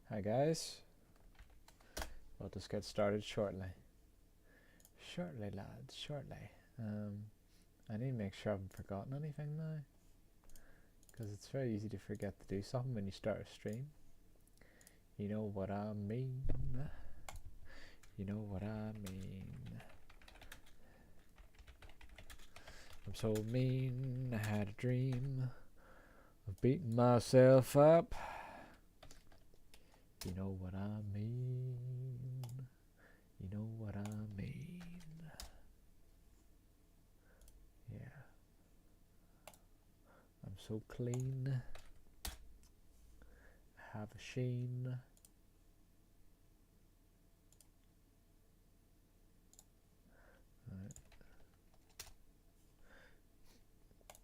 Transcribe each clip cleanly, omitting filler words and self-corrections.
Hi guys, we'll just get started shortly. Shortly lads, shortly. I need to make sure I haven't forgotten anything now, because it's very easy to forget to do something when you start a stream. You know what I mean. You know what I mean. I'm so mean, I had a dream of beating myself up. You know what I mean. You know what I mean. Yeah. I'm so clean. I have a sheen.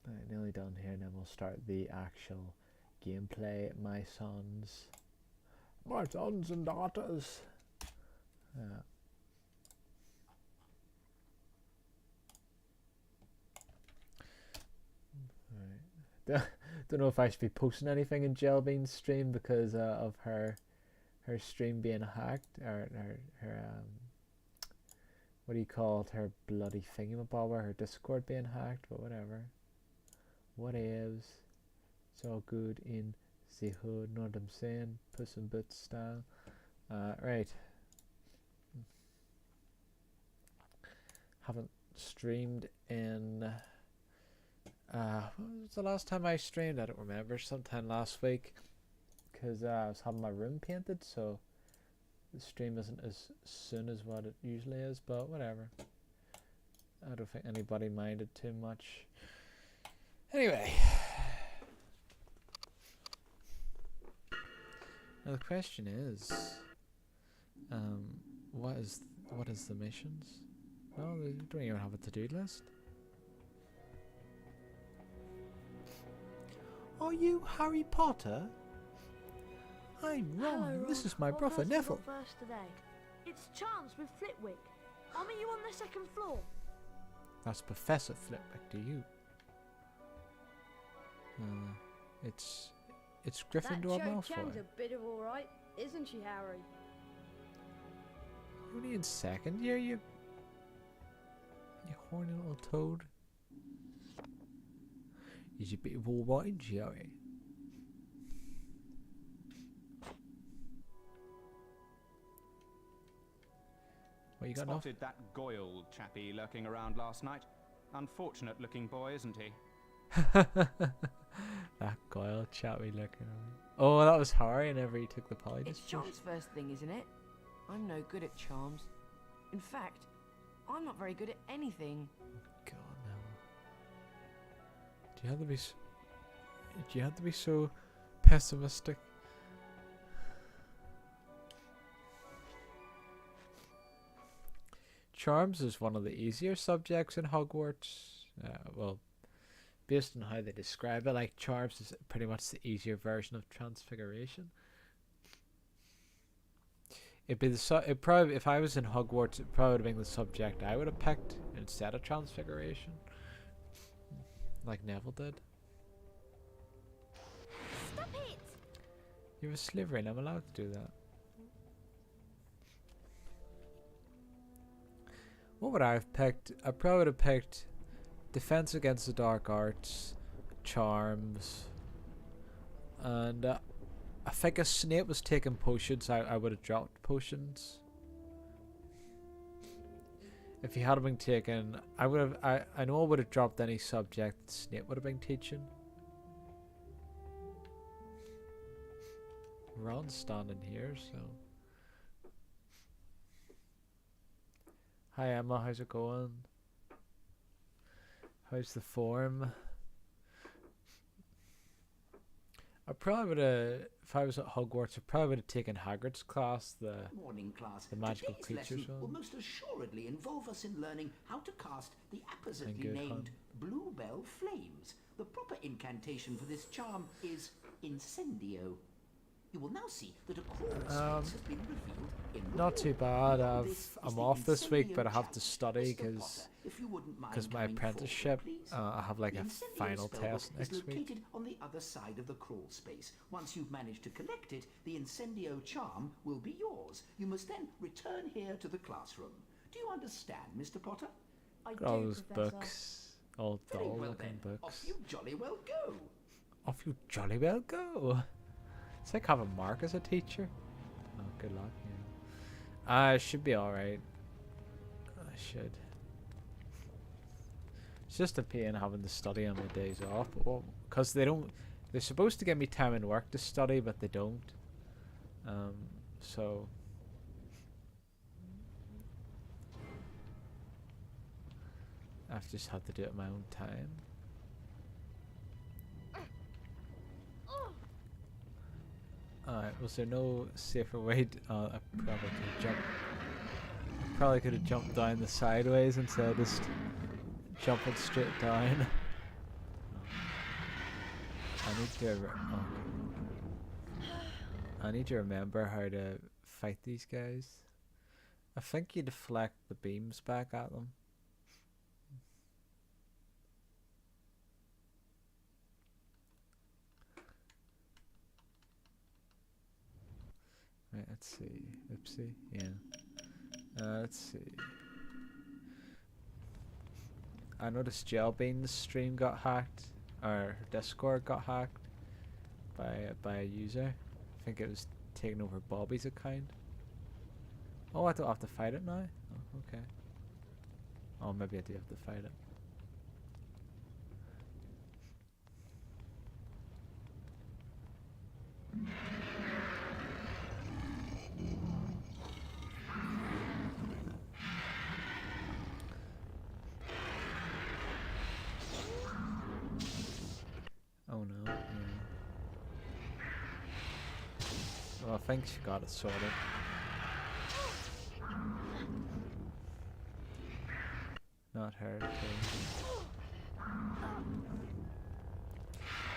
Right, nearly done here, and then we'll start the actual gameplay. My sons and daughters. Right. Don't know if I should be posting anything in Jelbean's stream because of her stream being hacked, or her what do you call it, her bloody thingamabobber, her Discord being hacked, but whatever. What is? It's all good in the hood, know what I'm saying? Puss in Boots style. Right. Haven't streamed in. What was the last time I streamed? I don't remember. Sometime last week, because I was having my room painted, so the stream isn't as soon as what it usually is, but whatever. I don't think anybody minded too much. Anyway, now the question is, what is the missions? Well, we don't even have a to-do list. Are you Harry Potter? I'm Ron. Hello, Ron. This is my What brother verse have you Neville. got first today? It's Charms with Flitwick. Are you on the second floor? That's Professor Flitwick to you. It's Gryffindor That Malfoy. Cho-Chang's a bit of alright, isn't she, Harry? Only in second year, you horny little toad. He's a bit of alright, Joey. What you got now? Spotted that Goyle chappie lurking around last night. Unfortunate looking boy, isn't he? That Goyle chappy looking. Oh, that was Harry whenever he took the poly. It's Charms' first thing, isn't it? I'm no good at charms. In fact, I'm not very good at anything. God no. Do you have to be so pessimistic? Charms is one of the easier subjects in Hogwarts. Well, based on how they describe it, like Charms is pretty much the easier version of Transfiguration. It'd be it probably, if I was in Hogwarts, it probably would have been the subject I would have picked instead of Transfiguration, like Neville did. Stop it! You're a Slytherin, I'm allowed to do that. What would I have picked? I probably would have picked Defense Against the Dark Arts, Charms, and I think if Snape was taking potions, I would have dropped potions. If he had been taken, I would have. I know I would have dropped any subject Snape would have been teaching. Ron's standing here, so. Hi Emma, how's it going? How's the form? I probably would have, if I was at Hogwarts, I probably would have taken Hagrid's class, the Morning class. the magical Today's creatures lesson will one. most assuredly involve us in learning how to cast the appositely good, named Bluebell Flames. The proper incantation for this charm is Incendio. You will now see that a crawl space has been revealed in the Not too wall. bad. This is I'm the off this week, Incendio but I have chapel. to study Mr. Potter, if you wouldn't mind because my coming forward, apprenticeship. please. I have like The a Incendio final spellbook test is next week. located on the other side of the crawl space. Once you've managed to collect it, the Incendio charm will be yours. You must then return here to the classroom. Do you understand, Mr. Potter? I Got all do, those Professor. books, old Very dull well looking then. books. Off you jolly well go. Off you jolly well go. It's like having Mark as a teacher. Oh, good luck. Yeah. I should be alright. I should. It's just a pain having to study on my days off, because they don't. They're supposed to give me time in work to study, but they don't. So. I've just had to do it at my own time. Alright, was there no safer way to, I probably could have jumped down the sideways instead of just jumping straight down. I need to remember how to fight these guys. I think you deflect the beams back at them. Right, let's see. Oopsie, yeah. Let's see. I noticed Jelbean's stream got hacked, or her Discord got hacked by a user. I think it was taking over Bobby's account. Oh, I don't have to fight it now? Oh, okay. Oh, maybe I do have to fight it. Oh no, yeah. Well, I think she got it sorted. Not her, too.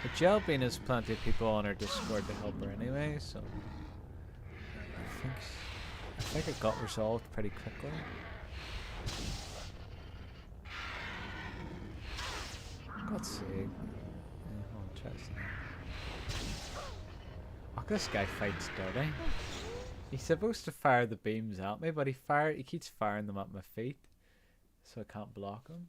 But Jelbean has plenty of people on her Discord to help her anyway, so I think it got resolved pretty quickly. God's sake. Yeah, try this now. Oh, this guy fights dirty. He's supposed to fire the beams at me, but he keeps firing them at my feet, so I can't block him.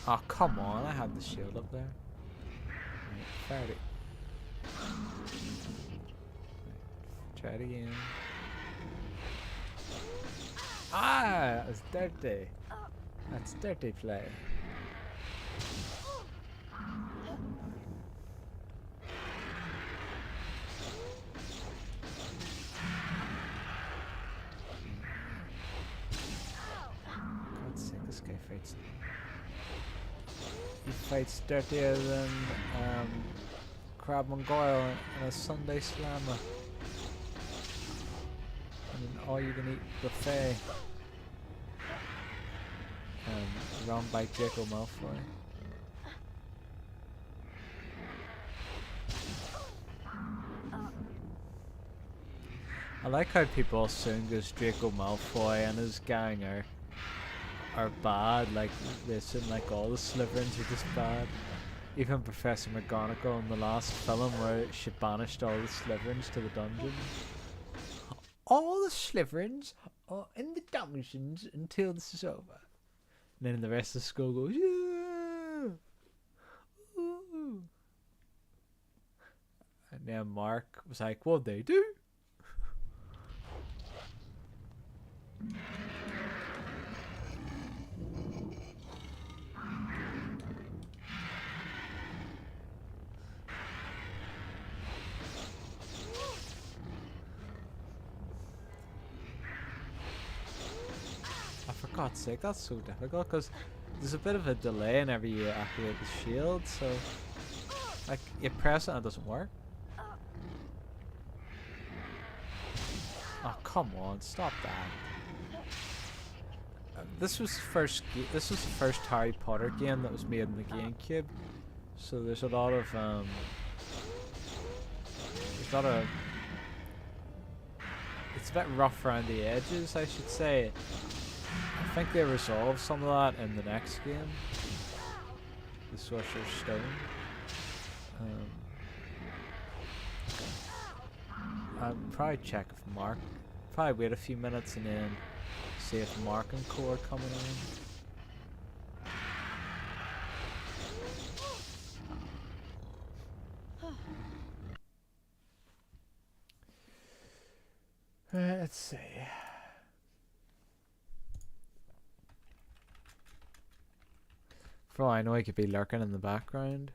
Oh, come on, I had the shield up there. Right, fire it. Right, try it again. Ah, that was dirty. That's dirty play. God's sake, this guy fights. He fights dirtier than Crab Mongoyle in a Sunday Slammer. And an all-you-can-eat buffet. Run by Draco Malfoy. I like how people assume because Draco Malfoy and his gang are bad, like they assume like all the Slytherins are just bad. Even Professor McGonagall in the last film where she banished all the Slytherins to the dungeon. All the Slytherins are in the dungeons until this is over. And then the rest of the school goes, yeah! Ooh. And then Mark was like, what'd they do? For God's sake, that's so difficult because there's a bit of a delay whenever you activate the shield, so like you press it and it doesn't work. Oh come on, stop that. This was the first Harry Potter game that was made in the GameCube, so there's a lot of it's a bit rough around the edges, I should say. I think they resolve some of that in the next game, the Sorcerer's Stone. I'll probably check if Mark. Probably wait a few minutes and then see if Mark and Co are coming in. Let's see. For all I know, he could be lurking in the background.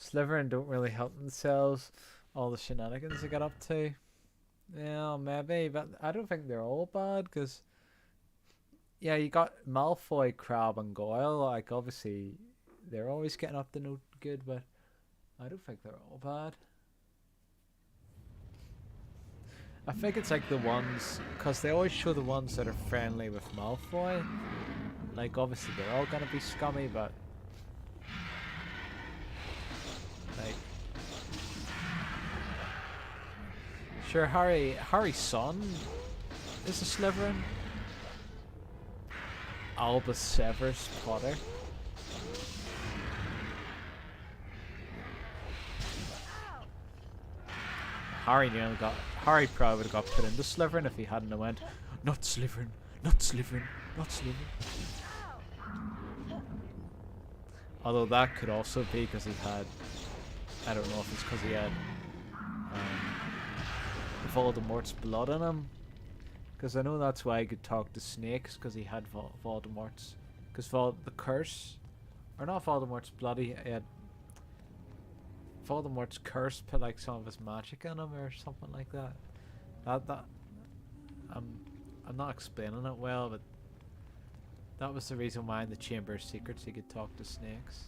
Slytherin don't really help themselves. All the shenanigans they get up to. Yeah, maybe, but I don't think they're all bad, because yeah, you got Malfoy, Crabbe and Goyle, like obviously they're always getting up to no good, but I don't think they're all bad. I think it's like the ones, because they always show the ones that are friendly with Malfoy. Like obviously they're all gonna be scummy, but like sure, Harry's son is a Slytherin. Albus Severus Potter. Harry probably would have got put into Slytherin if he hadn't have went, not Slytherin, not Slytherin, not Slytherin. Although that could also be because he had, I don't know if it's because he had Voldemort's blood in him. Because I know that's why he could talk to snakes, because he had Voldemort's. Because the curse, or not Voldemort's blood, he had Voldemort's curse put like some of his magic in him or something like that. I'm not explaining it well, but that was the reason why in the Chamber of Secrets he could talk to snakes.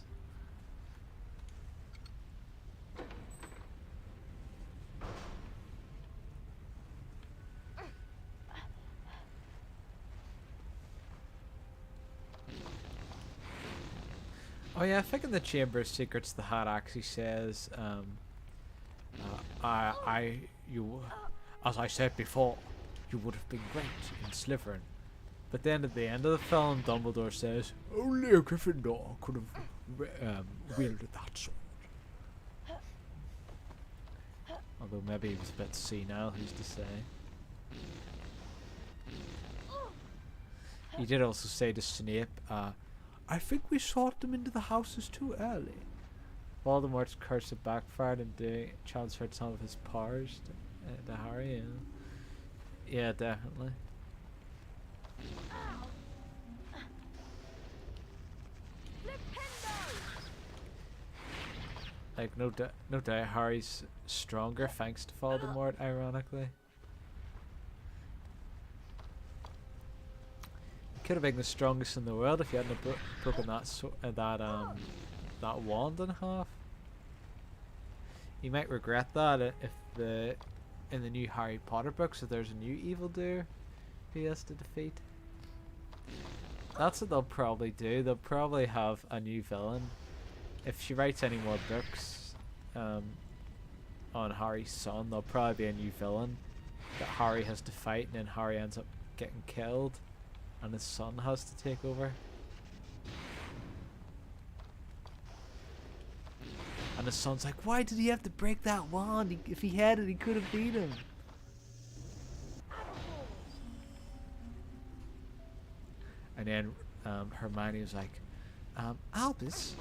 Oh yeah, I think in the Chamber of Secrets the hat actually says, as I said before, you would have been great in Slytherin. But then at the end of the film, Dumbledore says, only a Gryffindor could have wielded that sword. Although maybe he was a bit senile, who's to say. He did also say to Snape, I think we sought them into the houses too early. Voldemort's curse had backfired and transferred some of his powers to Harry. Yeah, definitely. Like no doubt Harry's stronger thanks to Voldemort, ironically. Could have been the strongest in the world if you hadn't broken that wand in half. You might regret that if in the new Harry Potter books, if there's a new evildoer he has to defeat. That's what they'll probably do. They'll probably have a new villain. If she writes any more books on Harry's son, there'll probably be a new villain that Harry has to fight, and then Harry ends up getting killed. And his son has to take over. And his son's like, why did he have to break that wand? If he had it, he could have beat him. And then Hermione was like, Albus,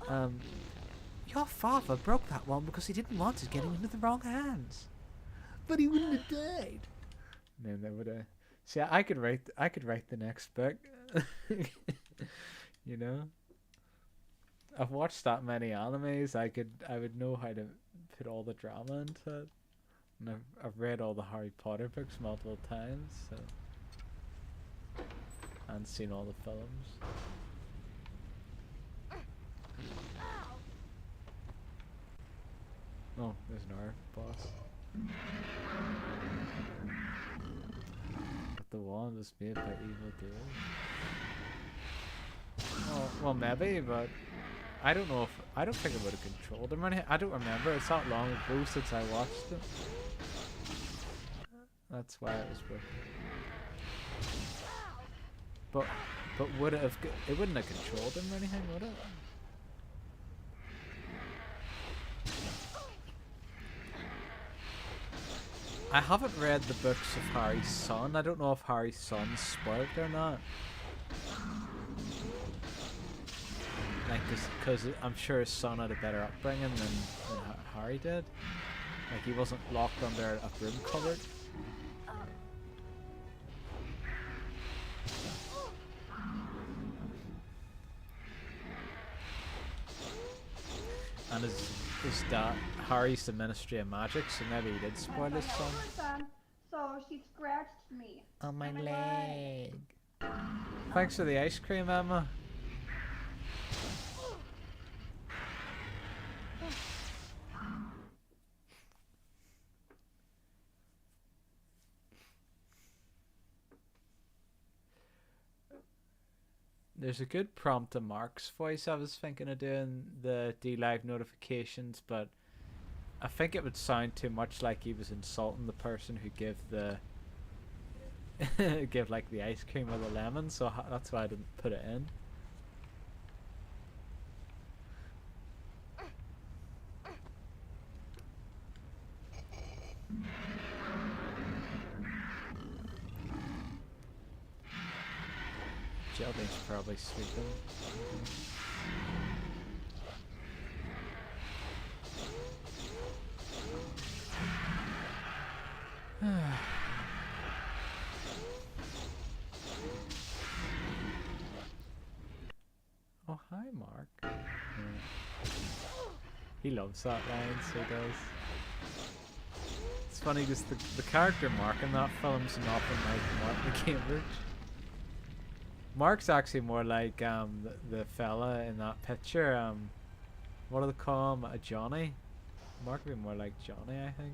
your father broke that wand because he didn't want it getting into the wrong hands. But he wouldn't have died. And then they would have... See, I could write the next book. You know, I've watched that many animes. I would know how to put all the drama into it, and I've read all the Harry Potter books multiple times. So and seen all the films. Oh, there's another boss. But the wand was made by evil doers. Well, maybe, but I don't know if I don't think I would have controlled him or anything. I don't remember. It's not long ago since I watched it. That's why it was working. But would it have? It wouldn't have controlled him or anything, would it? I haven't read the books of Harry's son. I don't know if Harry's son's spoiled or not. Like, because I'm sure his son had a better upbringing than Harry did. Like, he wasn't locked under a broom cupboard. And his dad, Harry's the Ministry of Magic, so maybe he did spoil his son. So she scratched me. On my leg. Thanks for the ice cream, Emma. There's a good prompt to Mark's voice. I was thinking of doing the D-Live notifications, but I think it would sound too much like he was insulting the person who gave the give like the ice cream or the lemon, so that's why I didn't put it in. Jellybean's probably sleeping. Oh, hi, Mark. Yeah. He loves that line, so he does. It's funny because the character Mark in that film's nothing like Mark McCambridge. Mark's actually more like the fella in that picture. What do they call him? A Johnny? Mark would be more like Johnny, I think.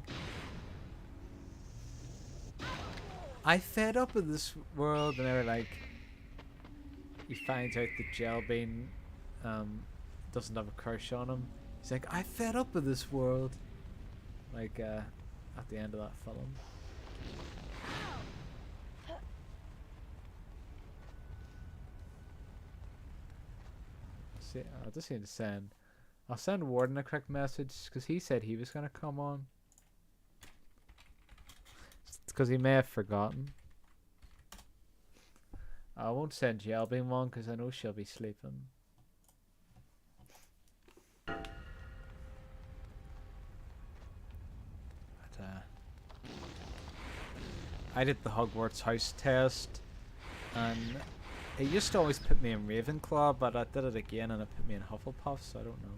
I fed up with this world, and they were like, he finds out that Jellybean doesn't have a crush on him. He's like, I fed up with this world. Like at the end of that film. See, I'll just need to send. I'll send Warden a quick message because he said he was gonna come on. Because he may have forgotten. I won't send Jellybean one because I know she'll be sleeping. But, I did the Hogwarts house test, and it used to always put me in Ravenclaw, but I did it again and it put me in Hufflepuff, so I don't know.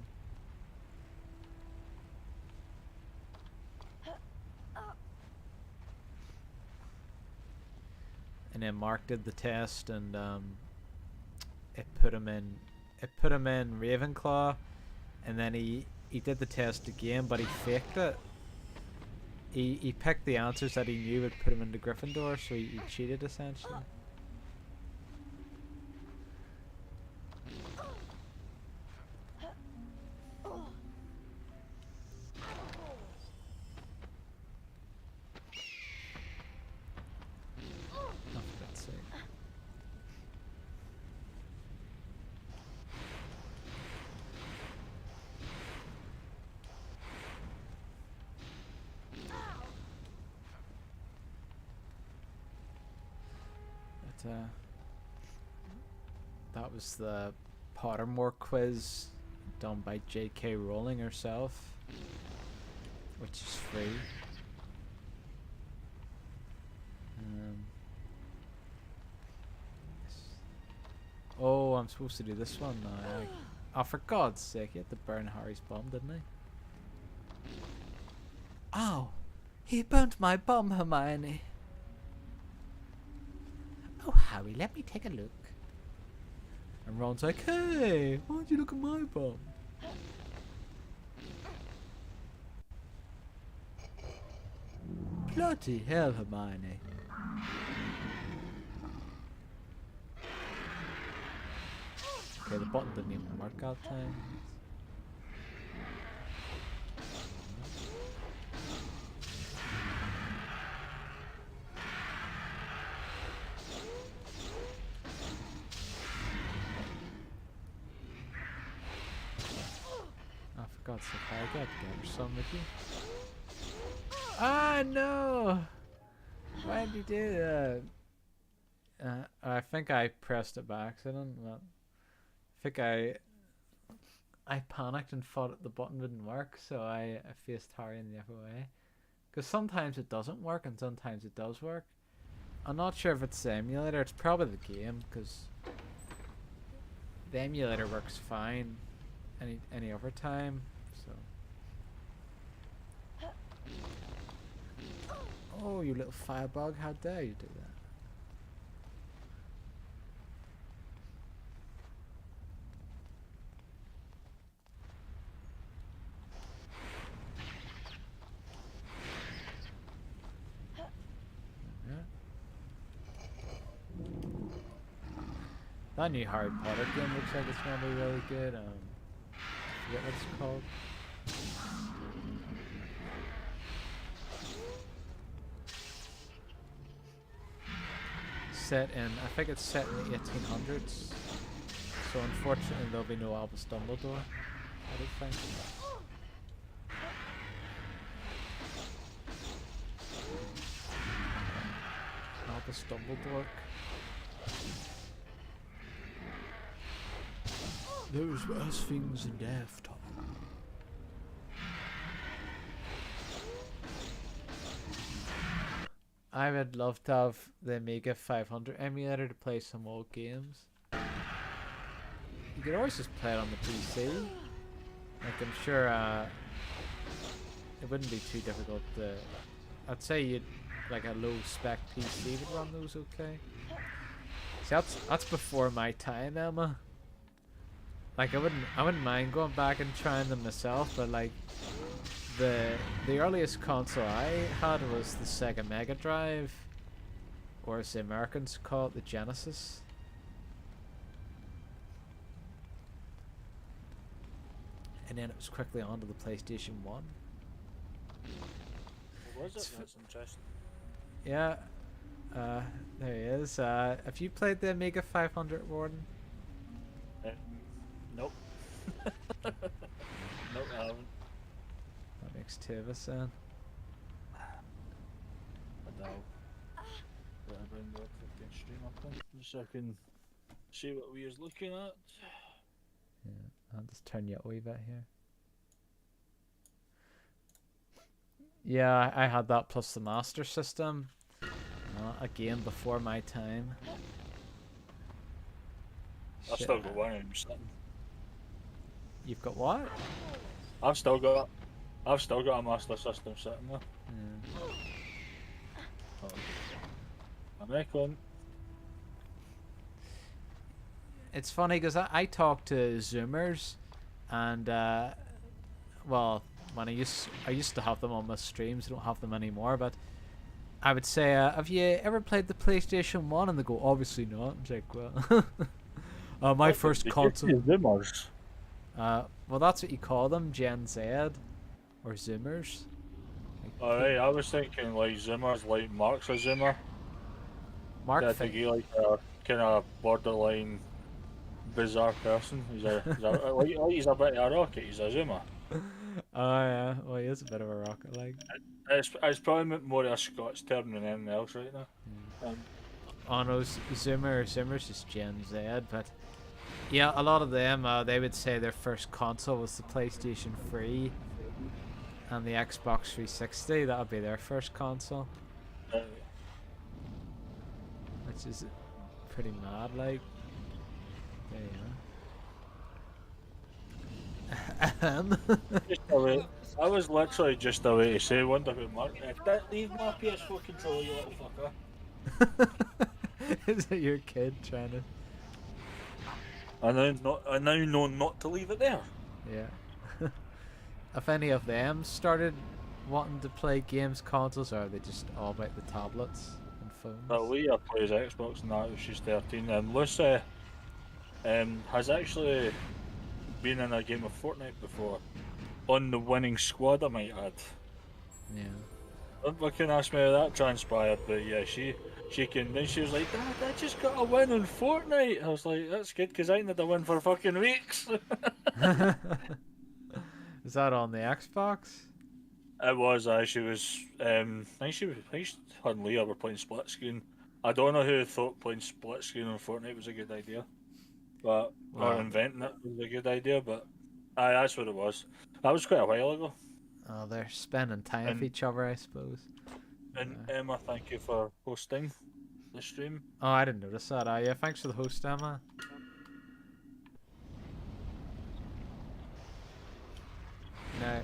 And then Mark did the test, and it put him in Ravenclaw, and then he did the test again, but he faked it. He picked the answers that he knew would put him into Gryffindor, so he cheated essentially. That was the Pottermore quiz done by J.K. Rowling herself, which is free. Oh, I'm supposed to do this one now. Oh, for God's sake, he had to burn Harry's bum, didn't he? Oh, he burnt my bum, Hermione. Oh, Harry, let me take a look. And Ron's like, hey, why don't you look at my bum? Bloody hell, Hermione. Okay, the button didn't even work out time. Oh, for God's sake, I got together some with you. Ah, no! Why did you do that? I think I pressed it by accident. But I think I panicked and thought that the button wouldn't work, so I faced Harry in the other way. Because sometimes it doesn't work and sometimes it does work. I'm not sure if it's the emulator. It's probably the game, because the emulator works fine any other time. So. Oh, you little firebug! How dare you do that? That new Harry Potter game looks like it's gonna be really good. I forget what it's called. I think it's set in the 1800s. So unfortunately there'll be no Albus Dumbledore, I don't think. Albus Dumbledore. There's worse things in death, Tom. I would love to have the Amiga 500 emulator to play some old games. You could always just play it on the PC. Like, I'm sure it wouldn't be too difficult to... I'd say you'd like a low spec PC would run those okay. See, that's before my time, Emma. Like, I wouldn't mind going back and trying them myself, but like the earliest console I had was the Sega Mega Drive, or as the Americans call it, the Genesis. And then it was quickly onto the PlayStation 1. What was it? That's interesting. Yeah, there he is. Have you played the Amiga 500, Warden? Nope. Nope, I haven't. That makes two of us then. I doubt. But I bring the fucking stream up then, just so I can see what we was looking at. Yeah, I'll just turn you up a wee bit here. Yeah, I had that plus the Master System. Again, before my time. I've still got one of them sitting. You've got what? I've still got a Master System sitting there. Yeah. I'm reckoning. It's funny because I talk to Zoomers, and well, when I used to have them on my streams. I don't have them anymore, but I would say, have you ever played the PlayStation 1? And they go, obviously not. I'm like, well, my first console. Zoomers. Well, that's what you call them, Gen Z, or Zoomers. Like, Alright, I was thinking like Zoomers, like Mark's a Zoomer. Mark, I think he like a kind of borderline bizarre person. He's a bit of a rocket. He's a Zoomer. Oh yeah, well he is a bit of a rocket, like. It's probably more of a Scots term than anything else right now. Oh no, Zoomer's just Gen Z, but yeah, a lot of them, they would say their first console was the PlayStation 3 and the Xbox 360. That would be their first console, which is pretty mad, like. There you are. I was literally just away to say one thing about Mark. Leave my PS4 controller, you little fucker. Is it your kid trying to? I now know not to leave it there. Yeah. If any of them started wanting to play games consoles, or are they just all about the tablets and phones? But Leah plays Xbox and that if she's 13. And Lucy has actually been in a game of Fortnite before. On the winning squad, I might add. Yeah. Don't can ask me how that transpired, but yeah, she can. Then she was like, "Dad, I just got a win on Fortnite." I was like, "That's good, because I ain't had a win for fucking weeks." Is that on the Xbox? It was. She was. I think her and Leah were playing split screen. I don't know who thought playing split screen on Fortnite was a good idea, but or inventing it was a good idea. But that's what it was. That was quite a while ago. Oh, they're spending time with each other, I suppose. And Emma, thank you for hosting the stream. Oh, I didn't notice that. Yeah, thanks for the host, Emma.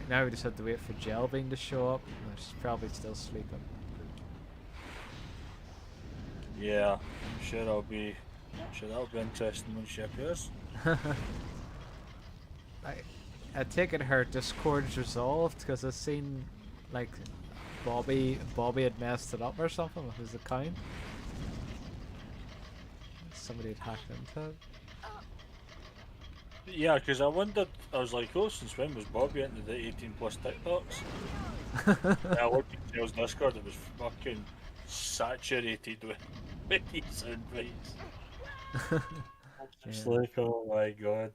Now we just have to wait for Jelbean to show up. She's probably still sleeping. Yeah, I'm sure that'll be interesting when she appears. I take it her Discord's resolved because I've seen like Bobby had messed it up or something with his account. Somebody had hacked into it. Yeah, because I wondered, I was like, oh, since when was Bobby into the 18 plus TikToks? And I looked at Tails Discord, it was fucking saturated with these invites. It's like, oh my god.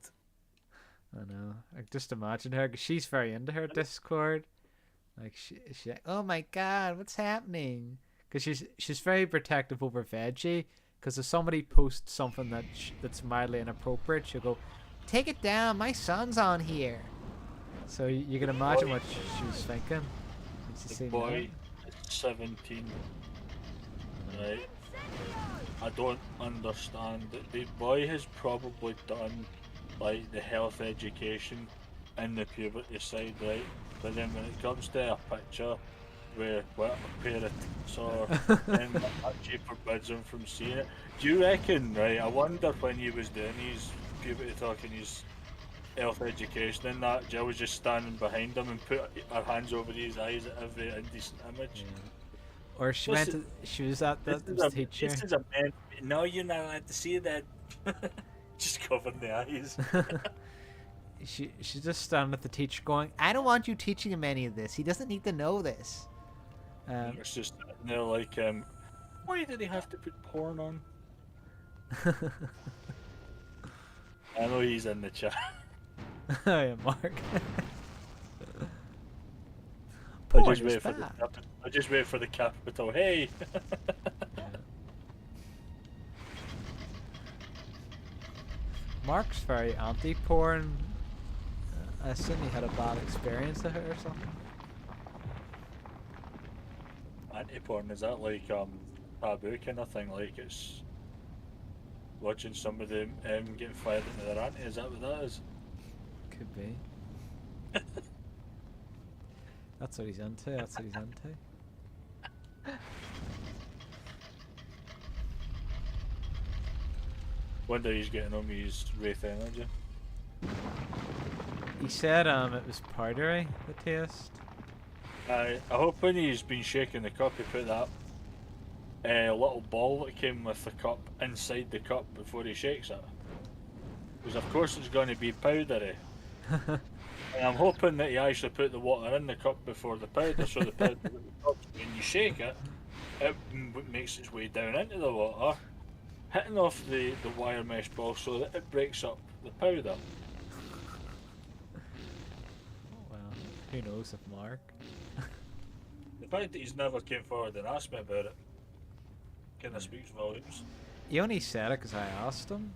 I know. Like, just imagine her, 'cause she's very into her Discord. Like she's like, oh my god, what's happening? Because she's very protective over Veggie. Because if somebody posts something that's mildly inappropriate, she'll go, take it down, my son's on here. So you can imagine what she was thinking. The boy is 17. Right. I don't understand. The boy has probably done like the health education in the puberty side, right? But then when it comes to a picture where what a parent saw, then that actually forbids him from seeing it. Do you reckon, right? I wonder when he was doing his puberty talk and his health education and that, Jill was just standing behind him and put her hands over his eyes at every indecent image. Yeah. Or she was at the teacher. This is a man. No, you're not allowed to see that. Just covering the eyes. She's just standing at the teacher going, I don't want you teaching him any of this. He doesn't need to know this. It's just sitting there like, why did he have to put porn on? I know he's in the chat. Oh yeah, Mark. I just wait for the capital. Hey. Mark's very anti-porn. I assume he had a bad experience with it or something. Anti-porn, is that like taboo kind of thing? Like it's watching somebody getting fired into their auntie? Is that what that is? Could be. That's what he's into. That's what he's into. Wonder he's getting on his Wraith energy. He said it was powdery, the taste. I hope when he's been shaking the cup he put that little ball that came with the cup inside the cup before he shakes it. Because of course it's going to be powdery. And I'm hoping that he actually put the water in the cup before the powder, so the powder, when you shake it, it makes its way down into the water, hitting off the wire mesh ball so that it breaks up the powder. Well, who knows if Mark. The fact that he's never came forward and asked me about it kind of speaks volumes. He only said it because I asked him.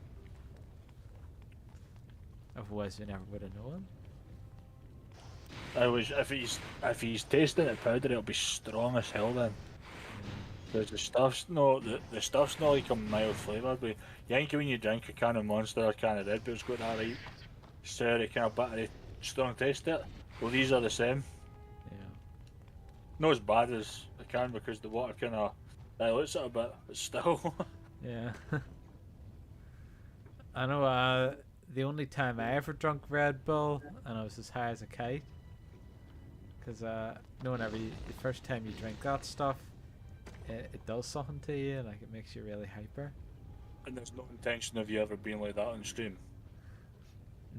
Otherwise, we never would have known. If he's tasting it powder, it'll be strong as hell then. Because the stuff's not like a mild flavour, but you think when you drink a can of Monster or a can of Red Bull, it's got that right sour kind of battery strong taste to it. Well, these are the same. Yeah. Not as bad as the can because the water kind of dilutes it a bit, but still. Yeah. I know. The only time I ever drunk Red Bull, and I was as high as a kite, because no, whenever the first time you drink that stuff, it does something to you. Like it makes you really hyper. And there's no intention of you ever being like that on stream.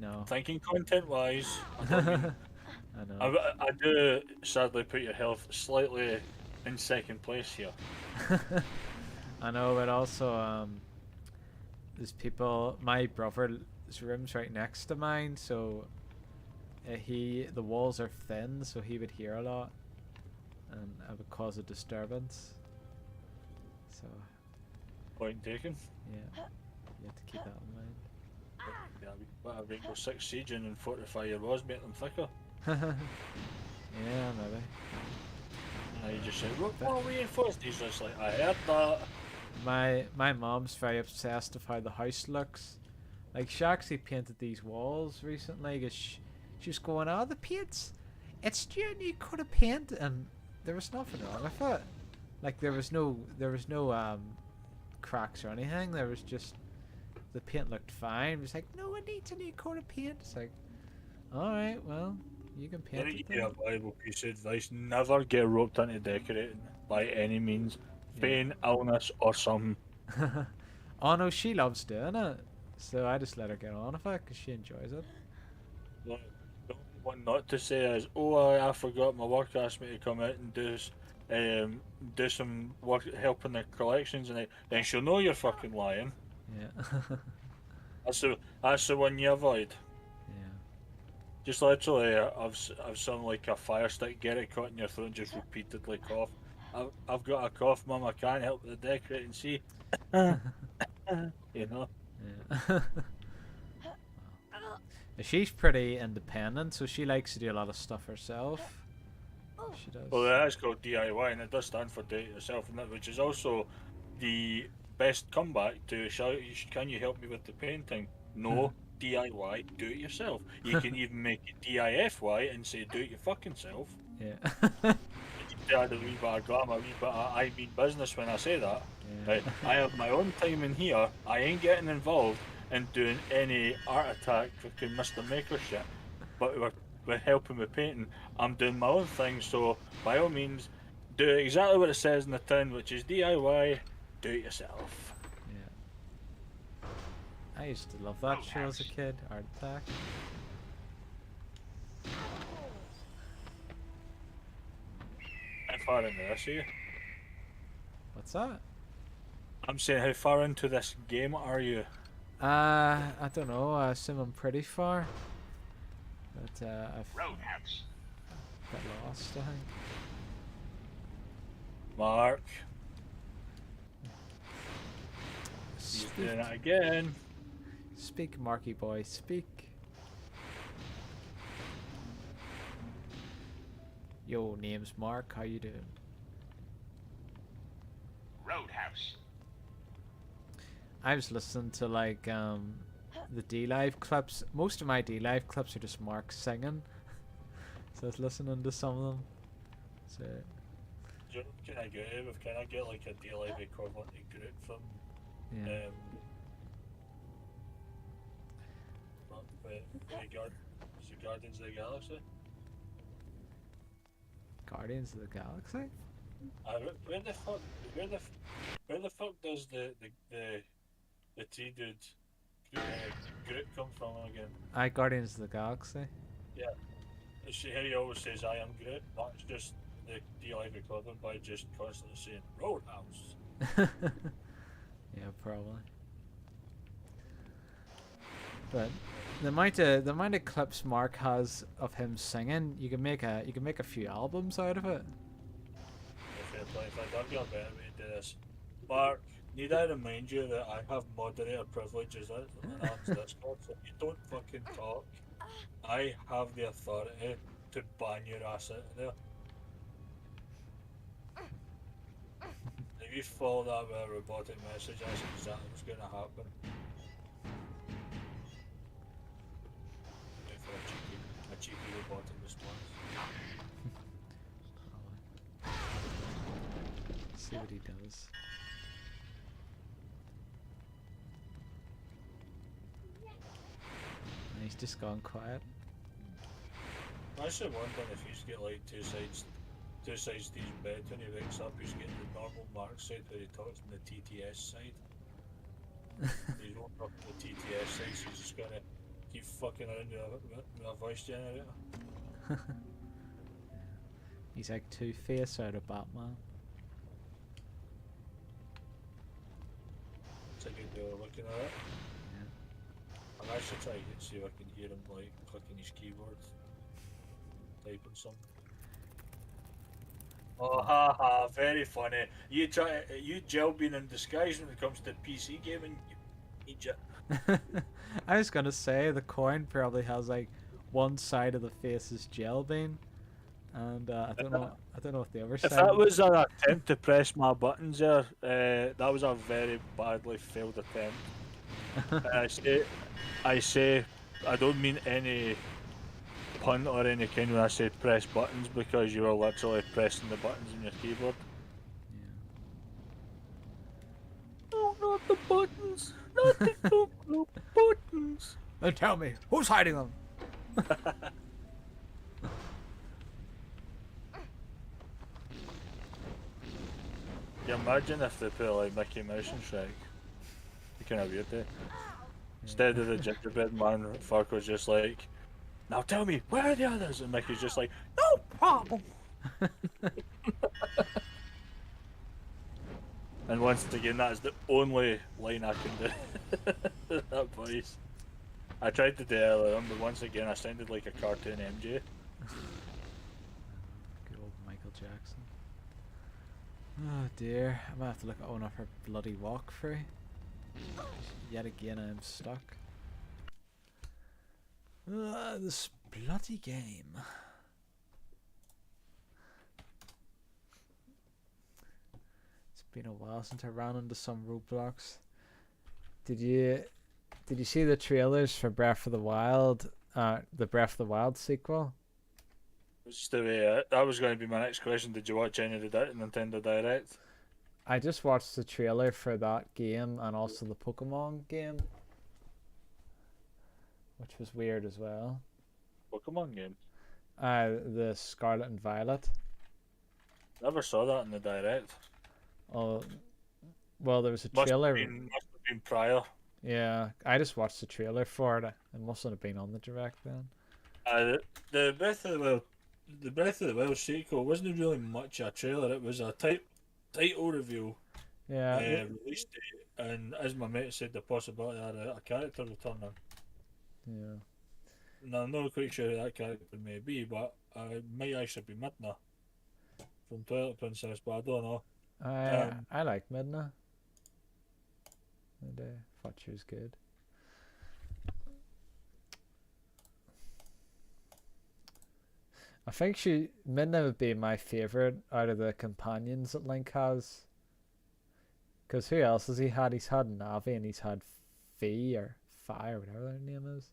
No. Thinking content-wise, I mean, I know. I do sadly put your health slightly in second place here. I know, but also there's people. My brother's room's right next to mine, so the walls are thin, so he would hear a lot, and it would cause a disturbance. So Point taken. yeah, you have to keep that in mind. Yeah, we got a Rainbow Six Siege in and fortify your walls, make them thicker. Yeah, maybe. And you just say, "Look, more reinforced." He's just like, "I heard that." My mom's very obsessed with how the house looks. Like she actually painted these walls recently because she was going, "Oh, the paint's it's your new coat of paint," and there was nothing wrong with it. Like there was no cracks or anything. There was just the paint looked fine. It was like, "No, it needs a new coat of paint." It's like, all right, well, you can paint it. Yeah, valuable piece of advice: never get roped into decorating by any means. Pain, illness, or something. Oh no, she loves doing it, so I just let her get on with it because she enjoys it. The only one not to say is, "Oh, I forgot my work asked me to come out and do some work helping the collections," and then she'll know you're fucking lying. Yeah. That's the one you avoid. Yeah. Just literally, I've something like a fire stick, get it caught in your throat, and just repeatedly cough. I've got a cough, Mum. I can't help but decorate and see. You know. Yeah. She's pretty independent, so she likes to do a lot of stuff herself. She does. Well, that's called DIY, and it does stand for do it yourself, and that, which is also the best comeback to shout, "Can you help me with the painting?" No, DIY, do it yourself. You can even make it DIFY and say, "Do it your fucking self." Yeah. Add a wee bit of glamour, a wee bit of I mean business when I say that. Yeah. Right? I have my own time in here. I ain't getting involved in doing any art attack fucking Mr. Maker shit. But we're helping with painting. I'm doing my own thing, so by all means, do exactly what it says in the tin, which is DIY, do it yourself. Yeah. I used to love that show as a kid, Art Attack. How far into this are you? What's that? I'm saying, how far into this game are you? I don't know. I assume I'm pretty far. But I've got lost, I think. Mark. He's doing it again. Speak, Marky boy, speak. Yo, name's Mark. How you doing? Roadhouse. I was listening to like the D-Live clips. Most of my D-Live clips are just Mark singing. So I was listening to some of them. So Can I get like a D-Live equivalent to Groot from yeah. Guardians of the Galaxy? Guardians of the Galaxy? Where the fuck does the T dude Groot come from again? Guardians of the Galaxy. Yeah. He always says I am Groot. That's just the D-Live equivalent by just constantly saying Roadhouse. Yeah, probably. But the amount of clips Mark has of him singing, you can make a few albums out of it. If I've got a better way to do this. Mark, need I remind you that I have moderator privileges on Discord, so if you don't fucking talk, I have the authority to ban your ass out of there. If you follow that with a robotic message, that's exactly what's going to happen. Wait for a cheeky robotic response. See what he does. And he's just gone quiet. I'm actually wondering if he's got like two sides to his bed when he wakes up. He's getting the normal Mark side where he talks on the TTS side. He's woken up on the TTS side, so he's just gonna keep fucking around with a voice generator. He's like Two-Face out of Batman. It's a good way of looking at it. Yeah. I'm actually trying to see if I can hear him like clicking his keyboard, typing something. Oh, haha, very funny. You gel being in disguise when it comes to PC gaming, you idiot. I was gonna say the coin probably has like one side of the face is gel bean, and I don't know what the other If side. that was an attempt to press my buttons there, that was a very badly failed attempt. I say, I don't mean any pun or any kind when I say press buttons, because you are literally pressing the buttons on your keyboard. Yeah. No, not the buttons! Not the buttons! Then tell me, who's hiding them? You imagine if they put like Mickey Mouse and Shrek? Be kind of weird, eh? Instead of the gingerbread man, Fark was just like, now tell me, where are the others? And Mickey's just like, no problem! And once again, that is the only line I can do. That voice. I tried to do it earlier on, but once again, I sounded like a cartoon MJ. Good old Michael Jackson. Oh dear, I might have to look at one of her bloody walkthrough. Yet again, I'm stuck. This bloody game. It's been a while since I ran into some roadblocks. Did you see the trailers for Breath of the Wild? The Breath of the Wild sequel? Just the way that was going to be my next question. Did you watch any of the Nintendo Direct? I just watched the trailer for that game and also the Pokemon game, which was weird as well. Pokemon game? The Scarlet and Violet. Never saw that in the Direct. Oh, well, there was a Must trailer. have been prior. Yeah, I just watched the trailer for it. It mustn't have been on the direct then. The Breath of the Wild sequel wasn't really much a trailer. It was a title reveal. Yeah. Release date, and as my mate said, the possibility of a character returning. Yeah. Now, I'm not quite sure who that character may be, but it might actually be Midna from Twilight Princess, but I don't know. I like Midna. And thought she was good. I think Midna would be my favorite out of the companions that Link has. Because who else has he had? He's had Navi and he's had Fi or whatever their name is.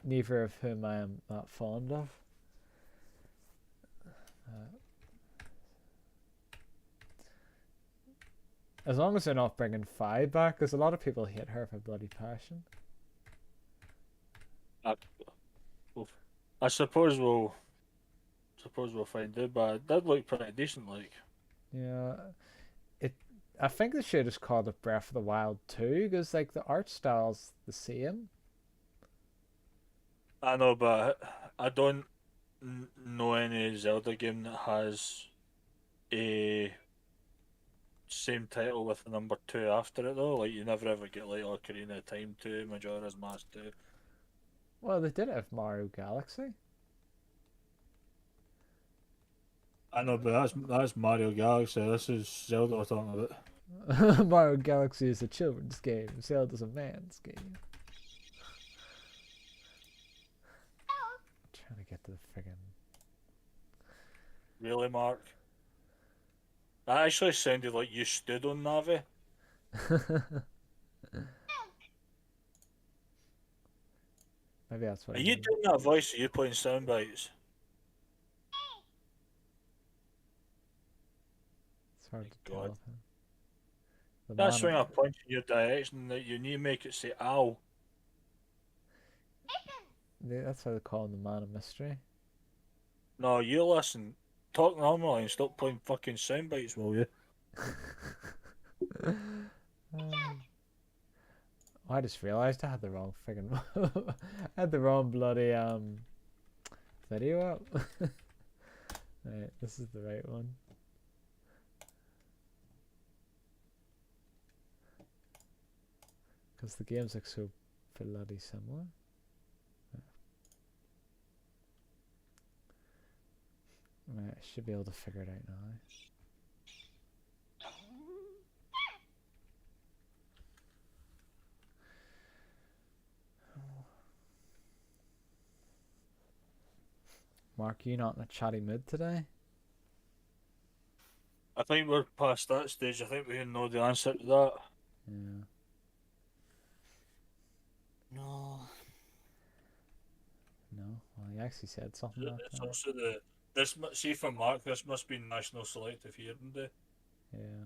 Neither of whom I am that fond of. As long as they're not bringing Fi back, because a lot of people hate her for bloody passion. I suppose we'll find out, but it did look pretty decent, like. Yeah, I think they should just call it Breath of the Wild 2, because like the art style's the same. I know, but I don't know any Zelda game that has a same title with the number 2 after it though. Like you never ever get like Ocarina of Time 2, Majora's Mask 2. Well, they did it with Mario Galaxy. I know, but that's Mario Galaxy. This is Zelda we're talking about. Mario Galaxy is a children's game. Zelda's a man's game. I'm trying to get to the friggin'. Really, Mark? That actually sounded like you stood on Navi. Maybe that's what Are you doing that voice? Are you playing sound bites? It's hard to God. tell. That's when I point in your direction that you need to make it say ow. That's why they call him the man of mystery. No, you listen. Talk normally and stop playing fucking sound bites, will you? I just realised I had the wrong friggin' I had the wrong bloody video up. Right, this is the right one. Because the games look so bloody similar. Right, I should be able to figure it out now. Mark, you not in a chatty mood today? I think we're past that stage. I think we know the answer to that. Yeah. No. No? Well, he actually said something about It's that. also see for Mark, this must be National Selective Hearing Day. Yeah.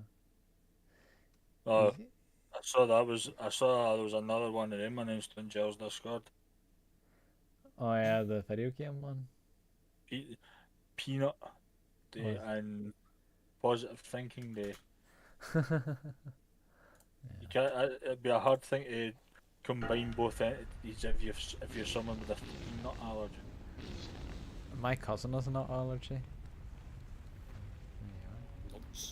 Oh, I saw there was another one of them announced in Gels Discord. Oh yeah, the video game one. Peanut Day What? and Positive Thinking Day. Yeah. You can't, it'd be a hard thing to combine both entities if you're someone with a nut allergy. My cousin has a nut allergy.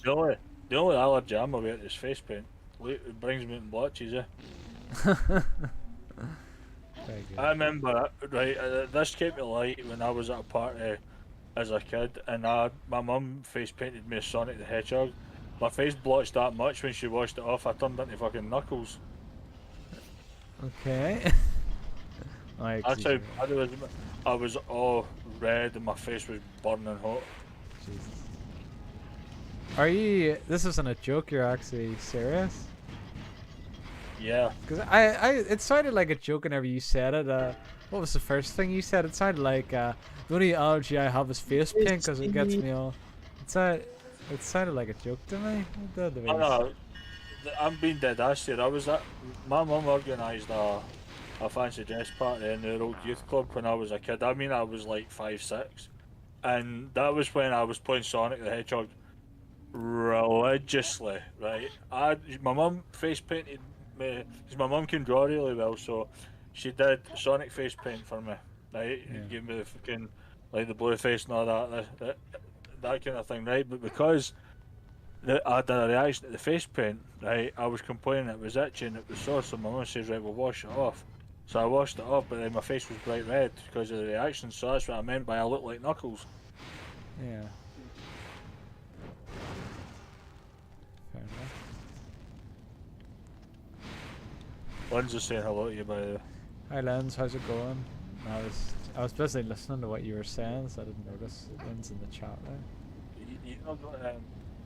The only allergy I'm aware of is face paint. It brings me in blotches, Very good. I remember right. This came to light when I was at a party as a kid, and my mum face painted me as Sonic the Hedgehog. My face blotched that much when she washed it off. I turned into fucking Knuckles. Okay. That's how bad it was. I was all red and my face was burning hot. Jesus. Are you? This isn't a joke. You're actually serious? Yeah. Because it sounded like a joke whenever you said it. What was the first thing you said? It sounded like the only allergy I have is face paint because it gets me all. It sounded like a joke to me. No, I'm being dead ass here. I was at my mum organised a fancy dress party in the Road Youth Club when I was a kid. I mean, I was like 5, 6, and that was when I was playing Sonic the Hedgehog religiously. Right, my mum face painted me because my mum can draw really well, so she did Sonic face paint for me. Right, Yeah. gave me the fucking like the blue face and all that kind of thing. Right, but because I had a reaction to the face paint, right, I was complaining it was itchy and it was sore, so my mum says, right, we'll wash it off. So I washed it off, but then my face was bright red because of the reaction, so that's what I meant by I look like Knuckles. Yeah. Fair enough. Lynn's just saying hello to you, by the way. Hi Lens, how's it going? I was busy listening to what you were saying, so I didn't notice Lynn's in the chat there. You know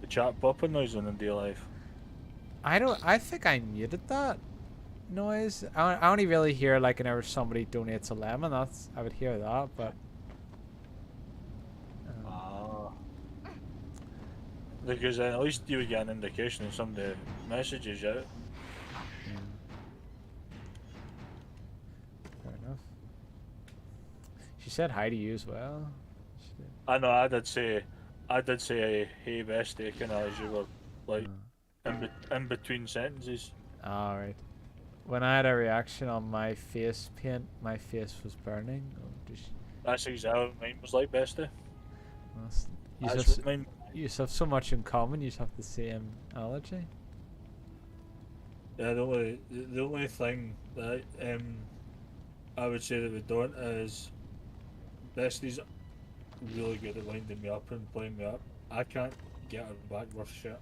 the chat popping noise in real life? I think I muted that noise. I only really hear like whenever somebody donates a lemon. I would hear that, but because at least you would get an indication of some of the messages out. yeah. Fair enough. She said hi to you as well. She did. I know. I did say, hey bestie, kind of as you were like in between sentences. All right. When I had a reaction on my face paint, my face was burning. That's exactly what mine was like, bestie. You have so much in common. You have the same allergy. Yeah, the only thing that I would say that we don't is Bestie's really good at winding me up and playing me up. I can't get her back worth shit.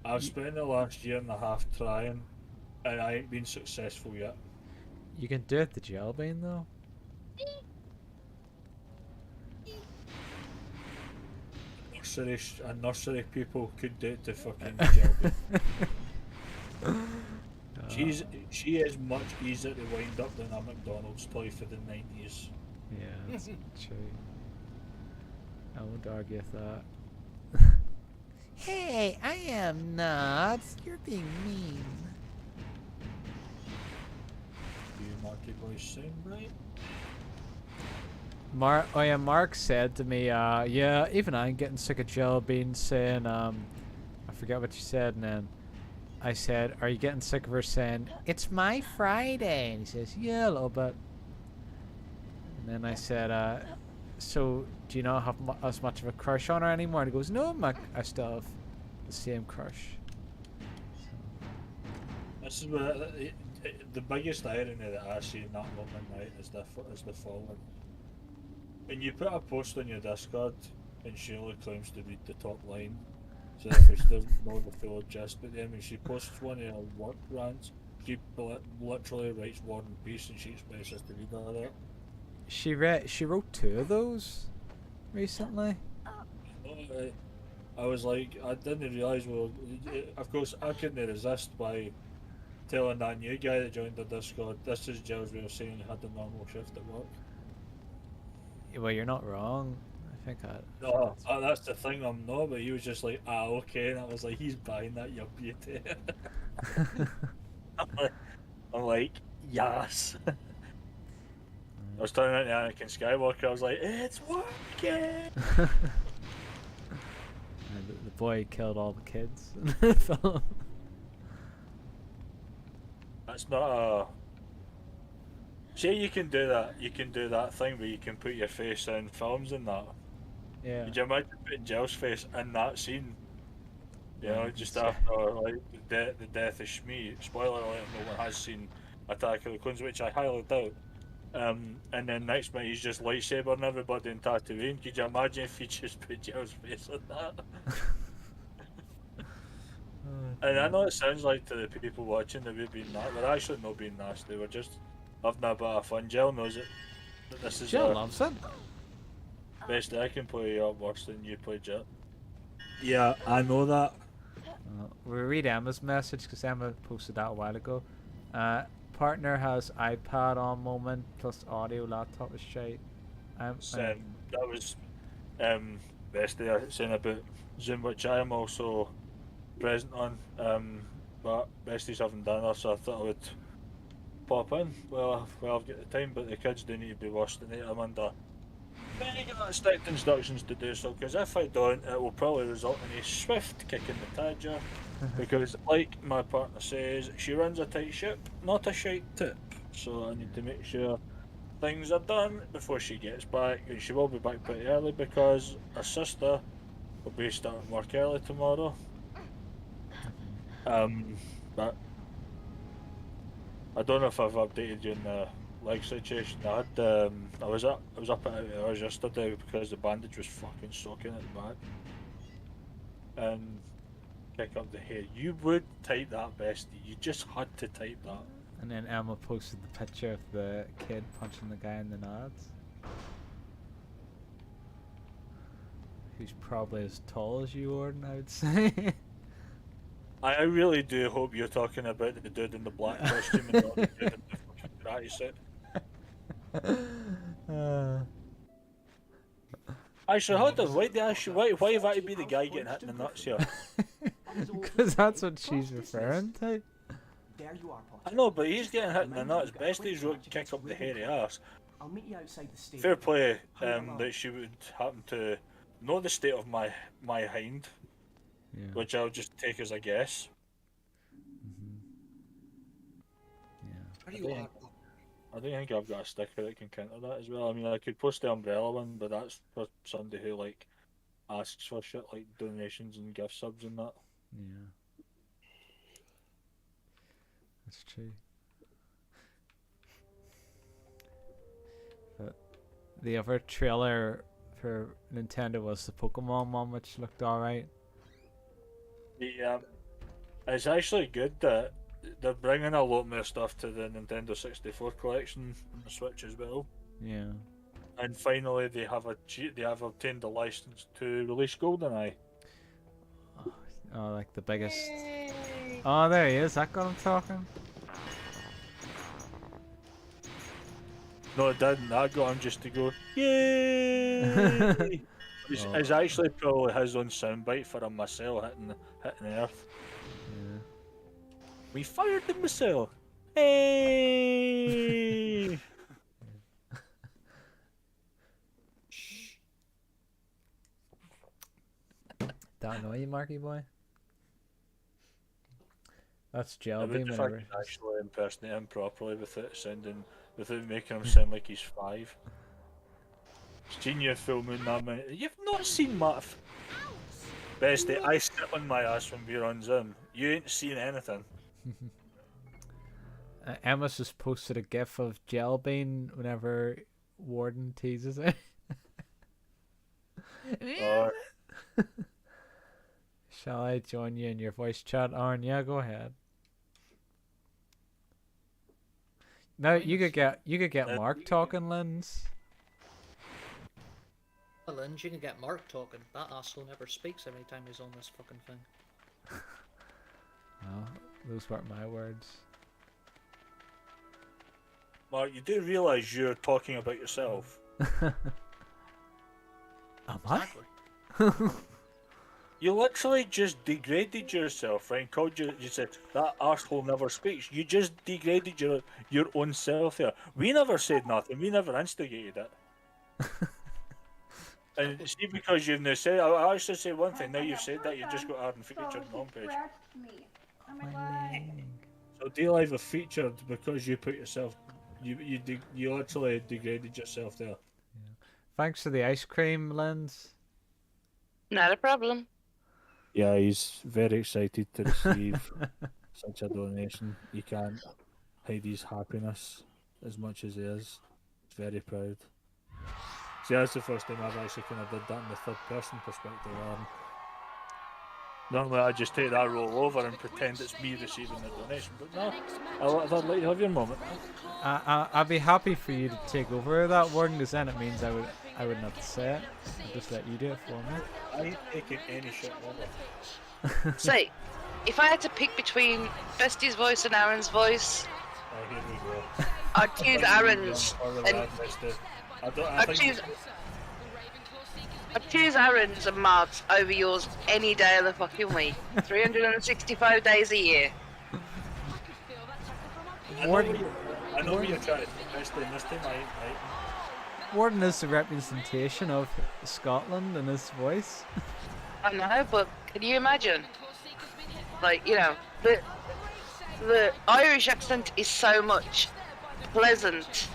I've spent the last year and a half trying, and I ain't been successful yet. You can do it the gel bean though. Nursery people could do it to fucking Jelby. She is much easier to wind up than a McDonald's toy for the 90s. Yeah, that's true. I won't argue with that. Hey, I am not. You're being mean. You much. Lucky Boy sound right. Mark said to me, yeah, even I'm getting sick of Jellybean saying, I forget what she said, and then I said, are you getting sick of her saying, it's my Friday? And he says, yeah, a little bit. And then I said, so do you not have as much of a crush on her anymore? And he goes, no, I still have the same crush. This is what the biggest irony that I see in that moment, right, is the following. When you put a post on your Discord and Shirley claims to read the top line, so if she doesn't know the full gist, but then when she posts one of her work rants, she literally writes War and Peace and she expects us to read all of that. She wrote 2 of those recently. I was like, I didn't realise, well, of course I couldn't resist by telling that new guy that joined the Discord, this is Jill's way of saying he had a normal shift at work. Well, you're not wrong. I think No, that's the thing, I'm not, but he was just like, okay, and I was like, he's buying that, you beauty. I'm like, yes. I was turning into Anakin Skywalker, I was like, it's working! The boy killed all the kids in the film. That's not a... Say you can do that thing where you can put your face in films and that. Yeah. Could you imagine putting Jill's face in that scene? You know, just Yeah. after like the death of Shmi. Spoiler alert, no one has seen Attack of the Clones, which I highly doubt. And then next minute he's just lightsabering everybody in Tatooine. Could you imagine if he just put Jill's face on that? And I know it sounds like to the people watching that we're being nasty. We're actually not being nasty. We're just having a bit of fun. Jill knows it. That this is Jill loves it. best I can play up worse than you play Jet. Yeah, I know that. We read Emma's message because Emma posted that a while ago. Partner has iPad on moment plus audio laptop is shite. That was Bestie saying about Zoom, which I am also present on. But Bestie's having dinner, so I thought I would pop in. Well, I've got the time, but the kids do need to be washed tonight. I'm under very strict instructions to do so, because if I don't, it will probably result in a swift kick in the tadger. Because, like my partner says, she runs a tight ship, not a shite tip. So I need to make sure things are done before she gets back, and she will be back pretty early because her sister will be starting work early tomorrow. But I don't know if I've updated you on the leg situation. I had I was up at 8 hours yesterday because the bandage was fucking soaking at the back. And kick up the hair. You would type that, Bestie. You just had to type that. And then Emma posted the picture of the kid punching the guy in the nuts. Who's probably as tall as you, Orden, I would say. I really do hope you're talking about the dude in the black costume and not the dude in the fucking karate suit. Actually, hold on. Why have I to be the guy getting hit in the nuts here? Because that's what she's referring to. There you are, Potter. I know, but he's getting hit in the nuts. Bestie's wrote kick up the hairy ass. I'll meet you outside the station. Fair play that she would happen to know the state of my hind, Yeah. which I'll just take as a guess. Yeah. I don't think I've got a sticker that can counter that as well. I mean, I could post the umbrella one, but that's for somebody who like asks for shit like donations and gift subs and that. Yeah. That's true. But the other trailer for Nintendo was the Pokemon one, which looked alright. Yeah, it's actually good that they're bringing a lot more stuff to the Nintendo 64 collection on the Switch as well. Yeah. And finally, they have obtained the license to release GoldenEye. Oh, like the biggest. Oh, there he is. That got him talking. No, it didn't. That got him just to go, yay! It's actually probably his own soundbite for a missile hitting Earth. Yeah. We fired the missile! Hey! that annoy you, Marky boy? That's I would Jelly if I whenever. could actually impersonate him properly without making him sound like he's 5. Seen you filming that many. You've not seen Matt. Bestie, I sit on my ass when we're on Zoom. You ain't seen anything. Emma's just posted a gif of Jelbean whenever Warden teases her. Or Shall I join you in your voice chat, Aaron? Yeah, go ahead. No, you could get Mark talking, Linz. Well, Linz, you can get Mark talking. That asshole never speaks every time he's on this fucking thing. No, those weren't my words. Mark, you do realise you're talking about yourself. Am I? Exactly. You literally just degraded yourself, right? And called you said that arsehole never speaks. You just degraded your own self there. We never said nothing. We never instigated it. And see, because you've now said, I actually say one thing. Now you've said that, you just got Aaron featured on the homepage. Scratched me on my My leg. leg. So D-Live have featured because you put yourself, you literally degraded yourself there. Thanks for the ice cream, Linz. Not a problem. Yeah, he's very excited to receive such a donation. He can't hide his happiness as much as he is. He's very proud. See, that's the first time I've actually kind of did that in the third person perspective. Normally I just take that role over and pretend it's me receiving the donation, but no, I'd let you have your moment. I'd be happy for you to take over that wording, because then it means I wouldn't have to say it. I'd just let you do it for me. I ain't taking any shit over. So, if I had to pick between Bestie's voice and Aaron's voice, Oh, here we go. I'd choose Aaron's. And I'd choose Aaron's and Mark's over yours any day of the fucking week. 365 days a year. I know what you're trying to do, in this time. Warden is the representation of Scotland in his voice. I know, but can you imagine? Like, you know, the Irish accent is so much pleasant.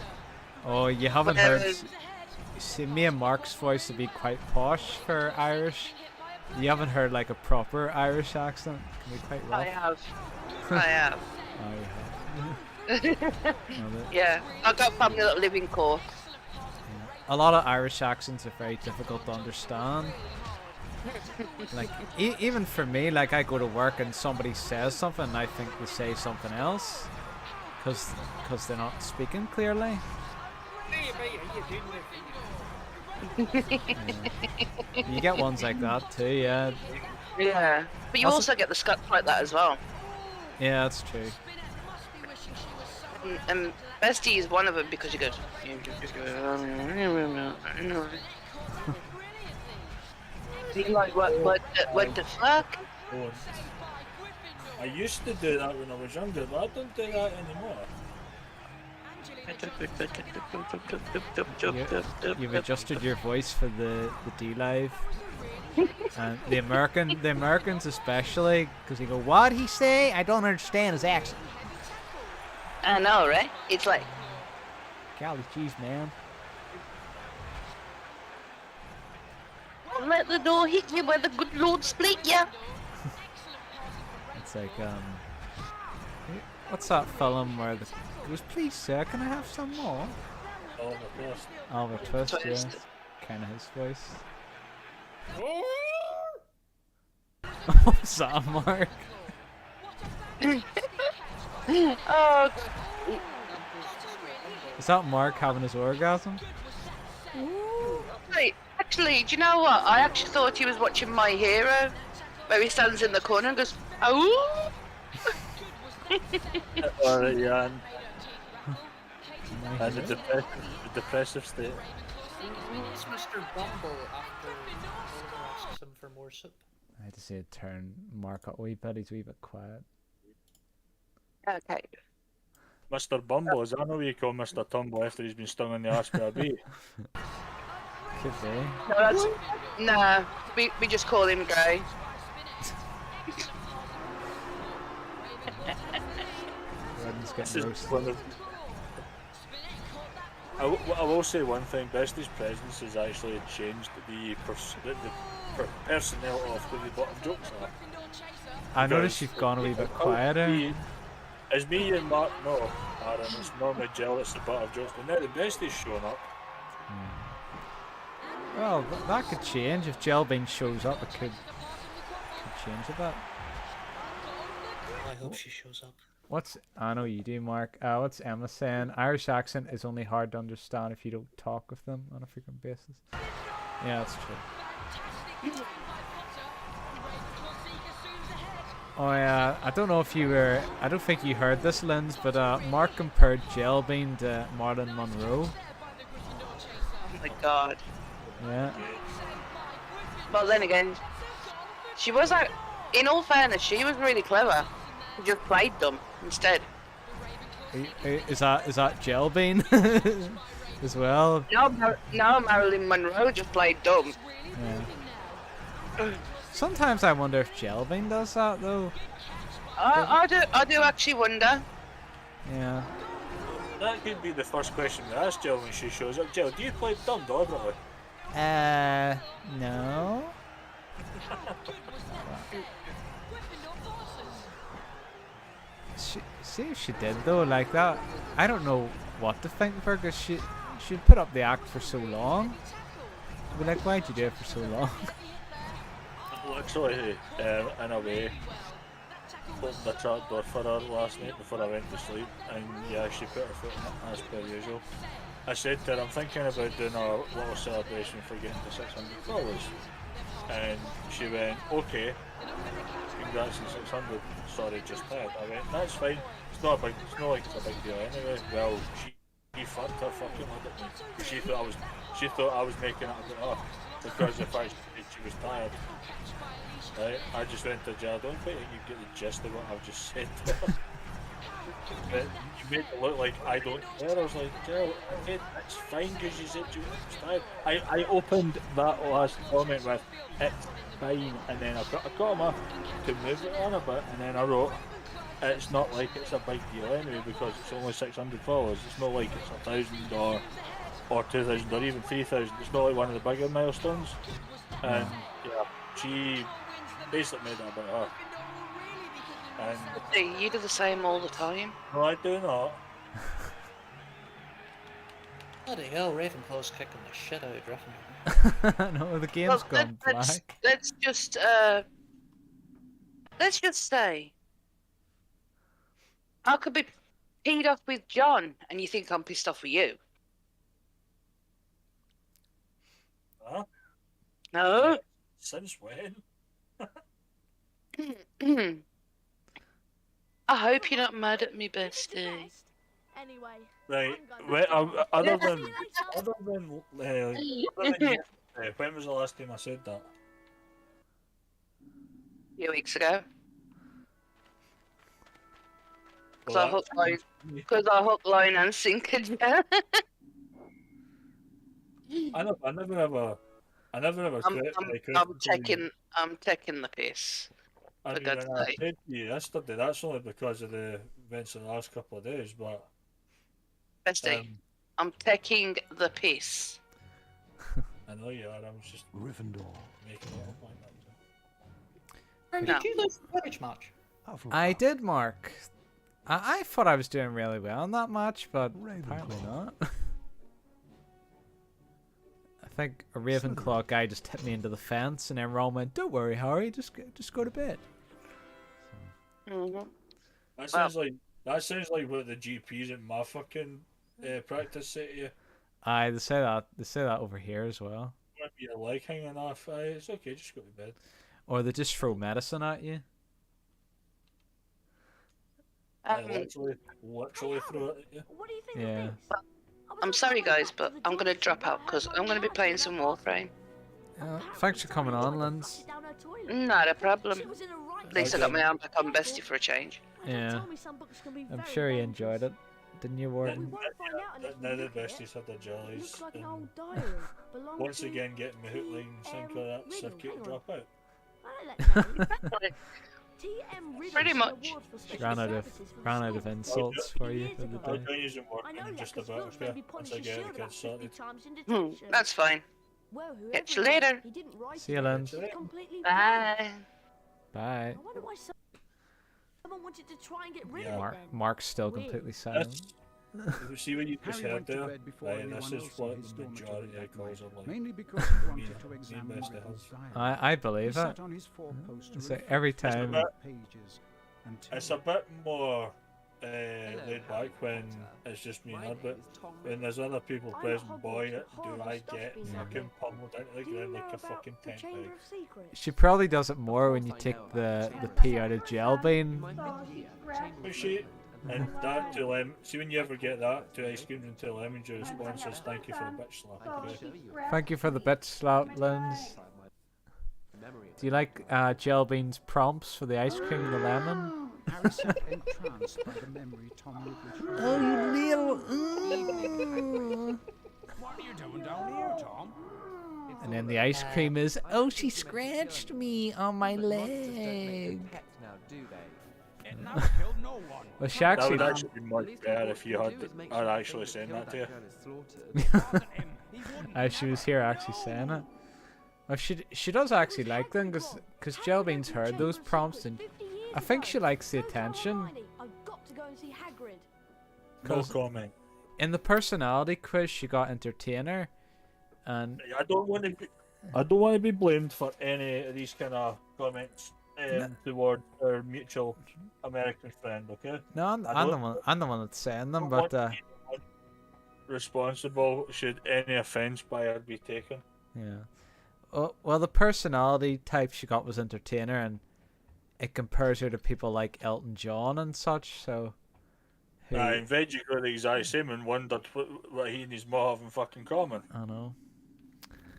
Oh, you haven't heard. See, me and Mark's voice would be quite posh for Irish. You haven't heard like a proper Irish accent. It can be quite rough. I have. I have. Oh, you have. Yeah, I've got family that live in Cork. A lot of Irish accents are very difficult to understand. Like, even for me, like I go to work and somebody says something and I think they say something else because they're not speaking clearly. Yeah. You get ones like that too, yeah. Yeah, but you also get the Scots like that as well. Yeah, that's true. And Bestie is one of them because he goes. You're like, what the fuck? I used to do that when I was younger, but I don't do that anymore. You've adjusted your voice for the D-Live. And the Americans especially, because you go, what'd he say? I don't understand his accent. I know, right? It's like, golly jeez, man. don't let the door hit you where the good Lord split ya. It's like, what's that film where the goes, please sir, can I have some more? Oliver Twist, yeah. Kind of his voice. What's that, Mark? Oh. Is that Mark having his orgasm? Wait, actually, do you know what? I actually thought he was watching My Hero, where he stands in the corner and goes, oh. Alright, yeah. And the depressive state. It's Mr. Bumble after Oliver asks him for more soup. I had to say turn Mark up a wee bit, he's a wee bit quiet. Okay. Mr. Bumble, is that what you call Mr. Tumble after he's been stung in the arse by a bee? Could be. No, that's nah. We just call him Grey. Rodden's This getting is roasted. one of. I will say one thing. Besty's presence has actually changed the personnel of who the bottom jokes are. I noticed Because you've gone a wee bit quieter. It's me and Mark, no, Aaron, it's normally Jill that's the butt of jokes, but now the Besty's showing up. Well, that could change if Gelbein shows up. It could change a bit. I hope she shows up. I know you do, Mark. What's Emma saying? Irish accent is only hard to understand if you don't talk with them on a frequent basis. Yeah, that's true. Oh yeah, I don't know if you were. I don't think you heard this, Linz, but Mark compared Gelbein to Marilyn Monroe. Oh my god. Yeah. But then again, she was like, in all fairness, she was really clever. She just played them instead. Is that Gelbein as well? No, Marilyn Monroe just played dumb. Yeah. Sometimes I wonder if Gelbein does that though. I do actually wonder. Yeah. That could be the first question we ask Jill when she shows up. Jill, do you play dumb deliberately? No. See if she did though, like that. I don't know what to think of her, because she'd put up the act for so long. I'd be like, why'd you do it for so long? Literally, in a way, opened the trap door for her last night before I went to sleep, and yeah, she put her foot in it as per usual. I said to her, I'm thinking about doing a little celebration for getting to 600 followers. And she went, okay, congrats on 600, sorry, just tired. I went, that's fine, it's not like it's a big deal anyway. Well, she fucked her fucking look at me. She thought I was making it about her, because the fact she was tired. Right, I just went to Jill, I don't think you get the gist of what I've just said to her. But you made it look like I don't care. I was like, Jill, okay, it's fine because you said you were tired. I opened that last comment with, it's fine, and then I put a comma to move it on a bit, and then I wrote, it's not like it's a big deal anyway because it's only 600 followers. It's not like it's 1,000 or 2,000 or even 3,000. It's not like one of the bigger milestones. And yeah, she basically made it about her. And You do the same all the time. no, I do not. Bloody hell, Ravenclaw's kicking the shit out of Gryffindor. No, the game's Well, gone black. let's just say I could be peed off with John, and you think I'm pissed off with you? Huh? No. Since when? I hope you're not mad at me, bestie. Anyway. Right. I'm Wait, going to- other See than you later. when was the last time I said that? A few weeks ago. Because Well, I hook, line, and sinker. Yeah. I never ever I'm taking the piss. I for mean, God's when I sake. said to you yesterday, that's only because of the events of the last couple of days, but Bestie, I'm taking the piss. I know you are, I was just Gryffindor. making it up like that. No. Did you lose the Quidditch match? I did, Mark. I thought I was doing really well in that match, but apparently not. I think a Ravenclaw guy just hit me into the fence, and then Ron went, "Don't worry, Harry, just go to bed." That sounds like what the GPs at my fucking practice say to you. Aye, they say that over here as well. Might be your leg hanging off. Aye, it's okay, just go to bed. Or they just throw medicine at you. Literally throw it at you. What do you think Yeah. of this? I'm sorry, guys, but I'm going to drop out because I'm going to be playing some Warframe. Thanks for coming on, Linz. Down her toilet. Not a problem. She was in a right At least I got my arm back on Bestie for a change. Yeah. Told me some books can be I'm very sure he dangerous. enjoyed it. Didn't you, We Warden? won't find out unless we Now the look at besties it. had their It jollies. looks like an and old diary. Belonged once to again, getting my hook, line, and sinker that Riddle, circuit hang on. drop out. I don't let know. T.M. Riddle Pretty is an much. award for special Ran out of services for ran out of schools. insults for you Years for the ago. I'll day. try using work I know in that just a because bit, Wilkes made okay? me Once polish I his get shield the about kids 50 sorted. times in Hmm, detention. that's fine. Well, Catch whoever you it was, later. he didn't write See it. you, Lens. It was completely Bye. Bye. I wonder why someone wanted to try and get rid Yeah. of it Mark, then. Mark's still Weird. completely silent. See what you just Harry heard went to there? bed before Right, anyone this is else in what his the dormitory majority that of calls night, are like. mainly because he wanted Me- to me examine best Riddle's help. diary. I He believe sat it. on his four-poster So and every flipped through time the pages until It's a bit more laid back when it's just me and her, but when there's other people I'm present, Hogwarts, boy, but do horrible I stuff's get been fucking happening. pummeled into the Do you ground know like a about fucking the tent Chamber peg. of Secrets? she probably does it more when you take the pee out of gel bean. Oh, she scratched But she, and that to lemon. See when you ever get that, 2 ice creams and 2 lemons, your response is thank you for the bitch slap. Oh, Okay? she scratched Thank you for the me. bit slap, Lens. Do you like gel bean's prompts for the ice cream and the lemon? Harry sat entranced by the memory Tom Riddle showed. Oh, you little. What are you doing down here, Tom? And then the ice cream is, oh, she scratched me on my leg. It never killed no one. Well, she That actually. would actually be much better if you had actually saying that to you. Wasn't him. He wouldn't. As she was here actually saying it. Well, she does actually like them because Gel Bean's heard those prompts and I think she likes the attention. I've got to go and see Hagrid. No 'Cause comment. in the personality quiz she got entertainer, and I don't want to be. I don't want to be blamed for any of these kind of comments toward our mutual American friend. Okay. no, I'm the one that's saying them, but Responsible should any offence by her be taken. yeah. Well, the personality type she got was entertainer, and it compares her to people like Elton John and such. So, who, And Veggie got the exact same and wondered what he and his mum have in fucking common. I know.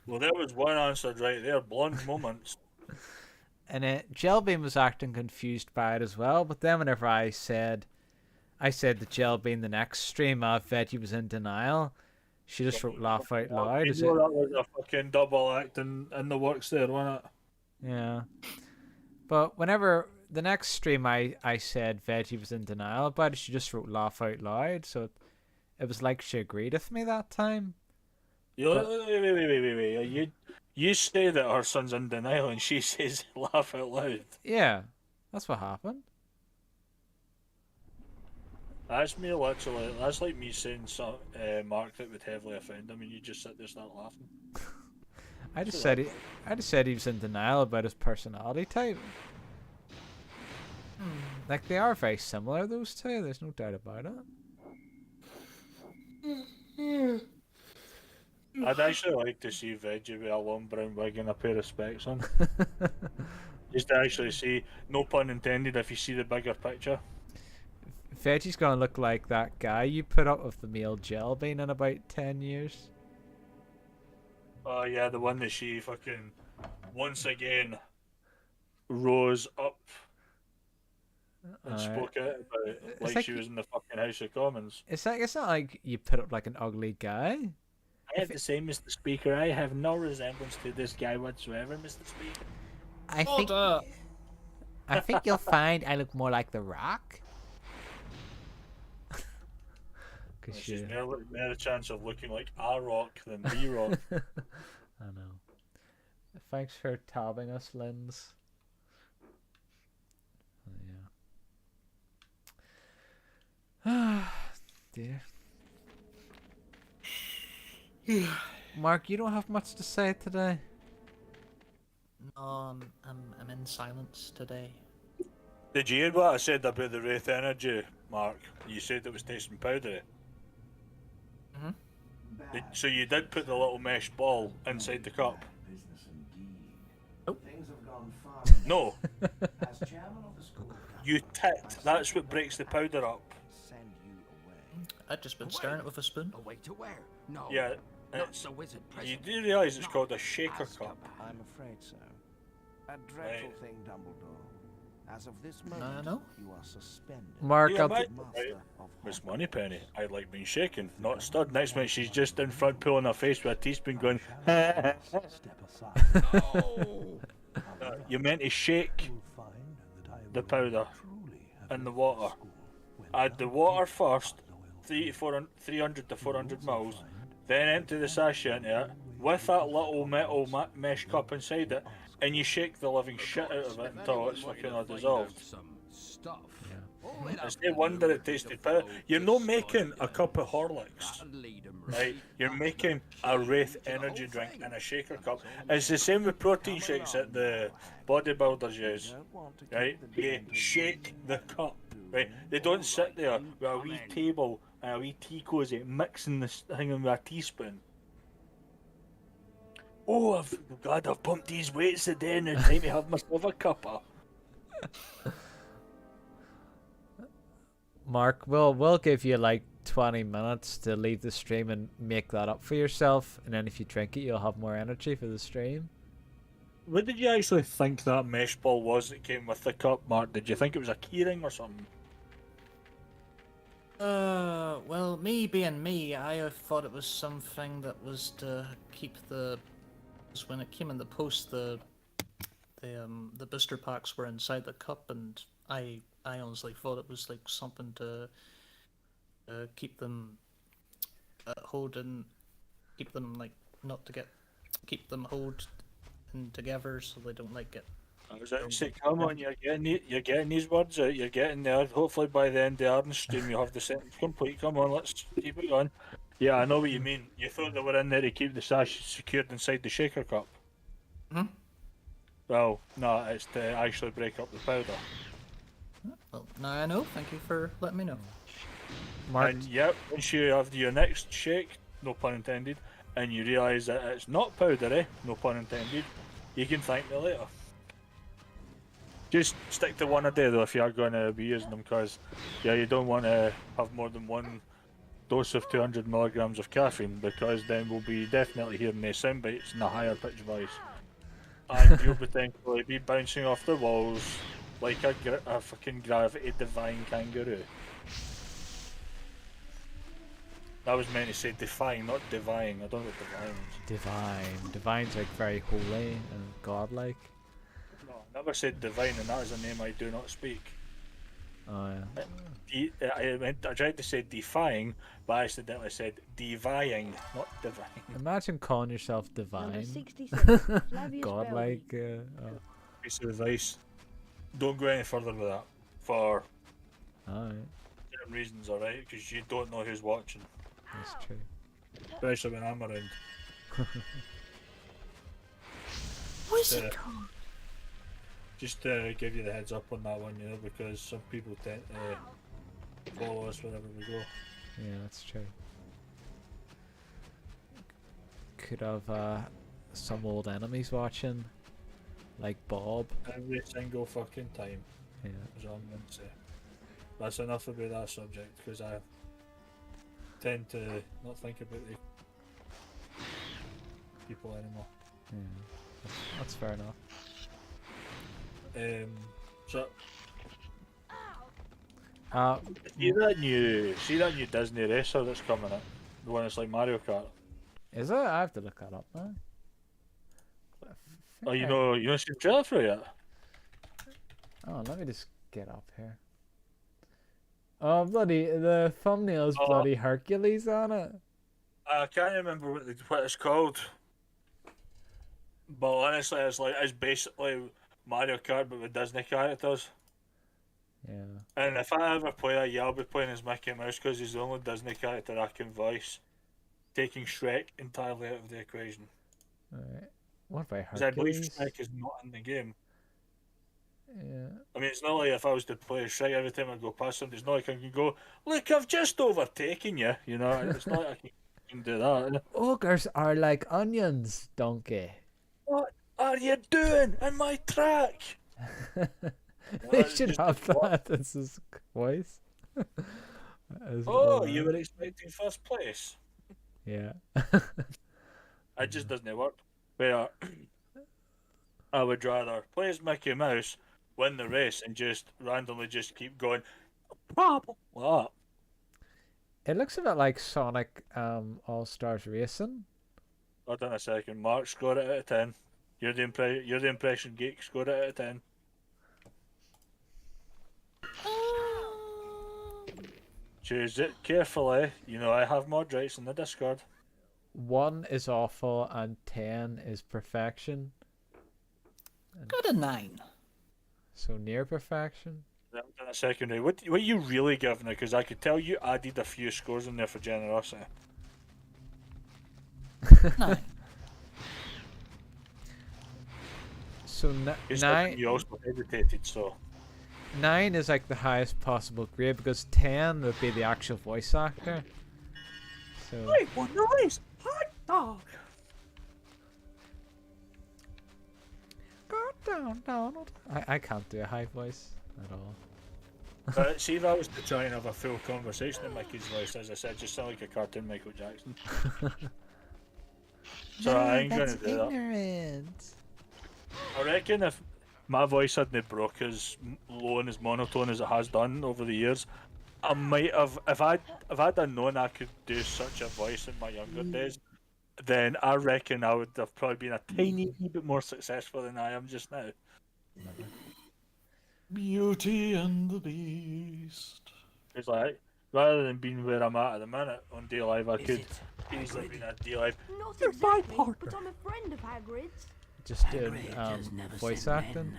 Well, there was one answered right there. Blonde moments. And Gelbean was acting confused by it as well. But then whenever I said that Gelbean the next stream, Veggie was in denial. She just wrote laugh out loud. You Is know it? that was a fucking double act in the works there, wasn't it? Yeah. But whenever the next stream I said Veggie was in denial about it, she just wrote laugh out loud. So it was like she agreed with me that time. Wait. You say that her son's in denial and she says laugh out loud. Yeah, that's what happened. That's me literally. That's like me saying Mark that would heavily offend him and you just sit there and start laughing. I just said he was in denial about his personality type. Like they are very similar, those two. There's no doubt about it. I'd actually like to see Veggie with a long brown wig and a pair of specs on. Just to actually see, no pun intended, if you see the bigger picture. Veggie's gonna look like that guy you put up with the male gel bean in about 10 years. Oh yeah, the one that she fucking once again rose up and spoke out about like she was in the fucking House of Commons. It's not like you put up like an ugly guy. I have the same, Mr. Speaker. I have no resemblance to this guy whatsoever, Mr. Speaker. I think you'll find I look more like The Rock. She's more a chance of looking like a rock than the rock. I know. Thanks for tabbing us, Lens. Yeah. Dear. Mark, you don't have much to say today. No, I'm in silence today. Did you hear what I said about the Wraith Energy, Mark? You said it was tasting powdery. So you did put the little mesh ball inside the cup? No. You ticked. That's what breaks the powder up. I'd just been stirring it with a spoon. Away to where? No. Yeah. Not so wizard You present. do realise it's called a shaker cup? I'm afraid so. A dreadful thing, Dumbledore. As of this I moment, know. you are suspended. Mark, Yeah, I'll mate. Master of Miss Moneypenny, I like being shaken, not stirred. Next minute she's just in front pulling her face with a teaspoon going, Step aside. you meant to shake the powder in the water. Add the water first, 300 to 400 mils, then empty the sachet into it with that little metal mesh cup inside it, and you shake the living shit out of it until it's fucking all dissolved. It's no wonder it tasted powder. You're not making a cup of Horlicks, right? You're making a Wraith energy drink in a shaker cup. It's the same with protein shakes that the bodybuilders use, right? You shake the cup, right? They don't sit there with a wee table and a wee tea cosy mixing this thing with a teaspoon. Oh, I've pumped these weights today and it's time to have myself a cuppa. Mark, we'll give you like 20 minutes to leave the stream and make that up for yourself, and then if you drink it, you'll have more energy for the stream. What did you actually think that mesh ball was that came with the cup, Mark? Did you think it was a keyring or something? Well, me being me, I thought it was something that was to keep the. When it came in the post, the booster packs were inside the cup, and I honestly thought it was like something to keep them hold and keep them like not to keep them hold and together so they don't like get. I was out to say, come on, you're getting these words out, you're getting there. Hopefully by the end of the Arden stream you'll have the sentence complete. Come on, let's keep it going. Yeah, I know what you mean. You thought they were in there to keep the sash secured inside the shaker cup. Hmm? Well, no, it's to actually break up the powder. Well, now I know. Thank you for letting me know. Mark, And yep, once you have your next shake, no pun intended, and you realise that it's not powdery, no pun intended, you can thank me later. Just stick to one a day though if you are going to be using them, because yeah, you don't want to have more than one dose of 200 milligrams of caffeine, because then we'll be definitely hearing the sound bites in a higher pitched voice, and you'll potentially be bouncing off the walls like a fucking gravity defying kangaroo. I was meant to say defying, not divine. I don't know what divine is. Divine's like very holy and godlike. No, I never said divine, and that is a name I do not speak. Oh yeah. I tried to say defying, but I accidentally said divine, not divine. Imagine calling yourself divine. 66, Flavius godlike. Piece of advice: don't go any further with that for Alright, certain reasons, alright? Because you don't know who's watching, that's true. especially when I'm around. What's it called? Just to give you the heads up on that one, you know, because some people tend to follow us wherever we go. Yeah, that's true. Could have some old enemies watching, like Bob. Every single fucking time. Yeah. Is all I'm going to say. That's enough about that subject, because I tend to not think about the people anymore. Yeah, that's fair enough. So Uh, see that new Disney racer that's coming out, the one that's like Mario Kart. is it? I have to look that up now. Oh, you know see the trailer for it yet? Oh, let me just get up here. Oh, bloody, the thumbnail's bloody Hercules on it. I can't remember what it's called, but honestly, it's basically Mario Kart but with Disney characters. Yeah. And if I ever play that, yeah, I'll be playing as Mickey Mouse because he's the only Disney character I can voice, taking Shrek entirely out of the equation. Alright. What about Because I believe Hercules? Shrek is not in the game. Yeah. I mean, it's not like if I was to play Shrek, every time I go past somebody, it's not like I can go, look, I've just overtaken you, you know, it's not like I can do that. Ogres are like onions, donkey. What are you doing in my track? They should have that as his voice. Oh, you were expecting first place? Yeah. It just doesn't work. Where I would rather play as Mickey Mouse win the race and just randomly just keep going, problem, like that. It looks a bit like Sonic All Stars Racing. Hold on a second. Mark, score it out of 10. You're the impression geek. Score it out of 10. Choose it carefully. You know I have mod rights in the Discord. 1 is awful and 10 is perfection. Got a 9. So near perfection. Hold on a second. Now. What are you really giving it? Because I could tell you added a few scores in there for generosity. 9. So 9. You also hesitated, so. 9 is like the highest possible grade because 10 would be the actual voice actor. So. I want the race. Hot dog. Go down, Donald. I can't do a high voice at all. See, if I was to try and have a full conversation in Mickey's voice, as I said, just sound like a cartoon Michael Jackson. So No, I ain't that's gonna do that. ignorant. I reckon if my voice hadn't broke as low and as monotone as it has done over the years, I might have, if I'd known I could do such a voice in my younger days, then I reckon I would have probably been a tiny bit more successful than I am just now. Beauty and the Beast. It's like, rather than being where I'm at the minute on D Live, I could easily be at D Live. Not exactly, but I'm a friend of Hagrid's. Just doing voice acting.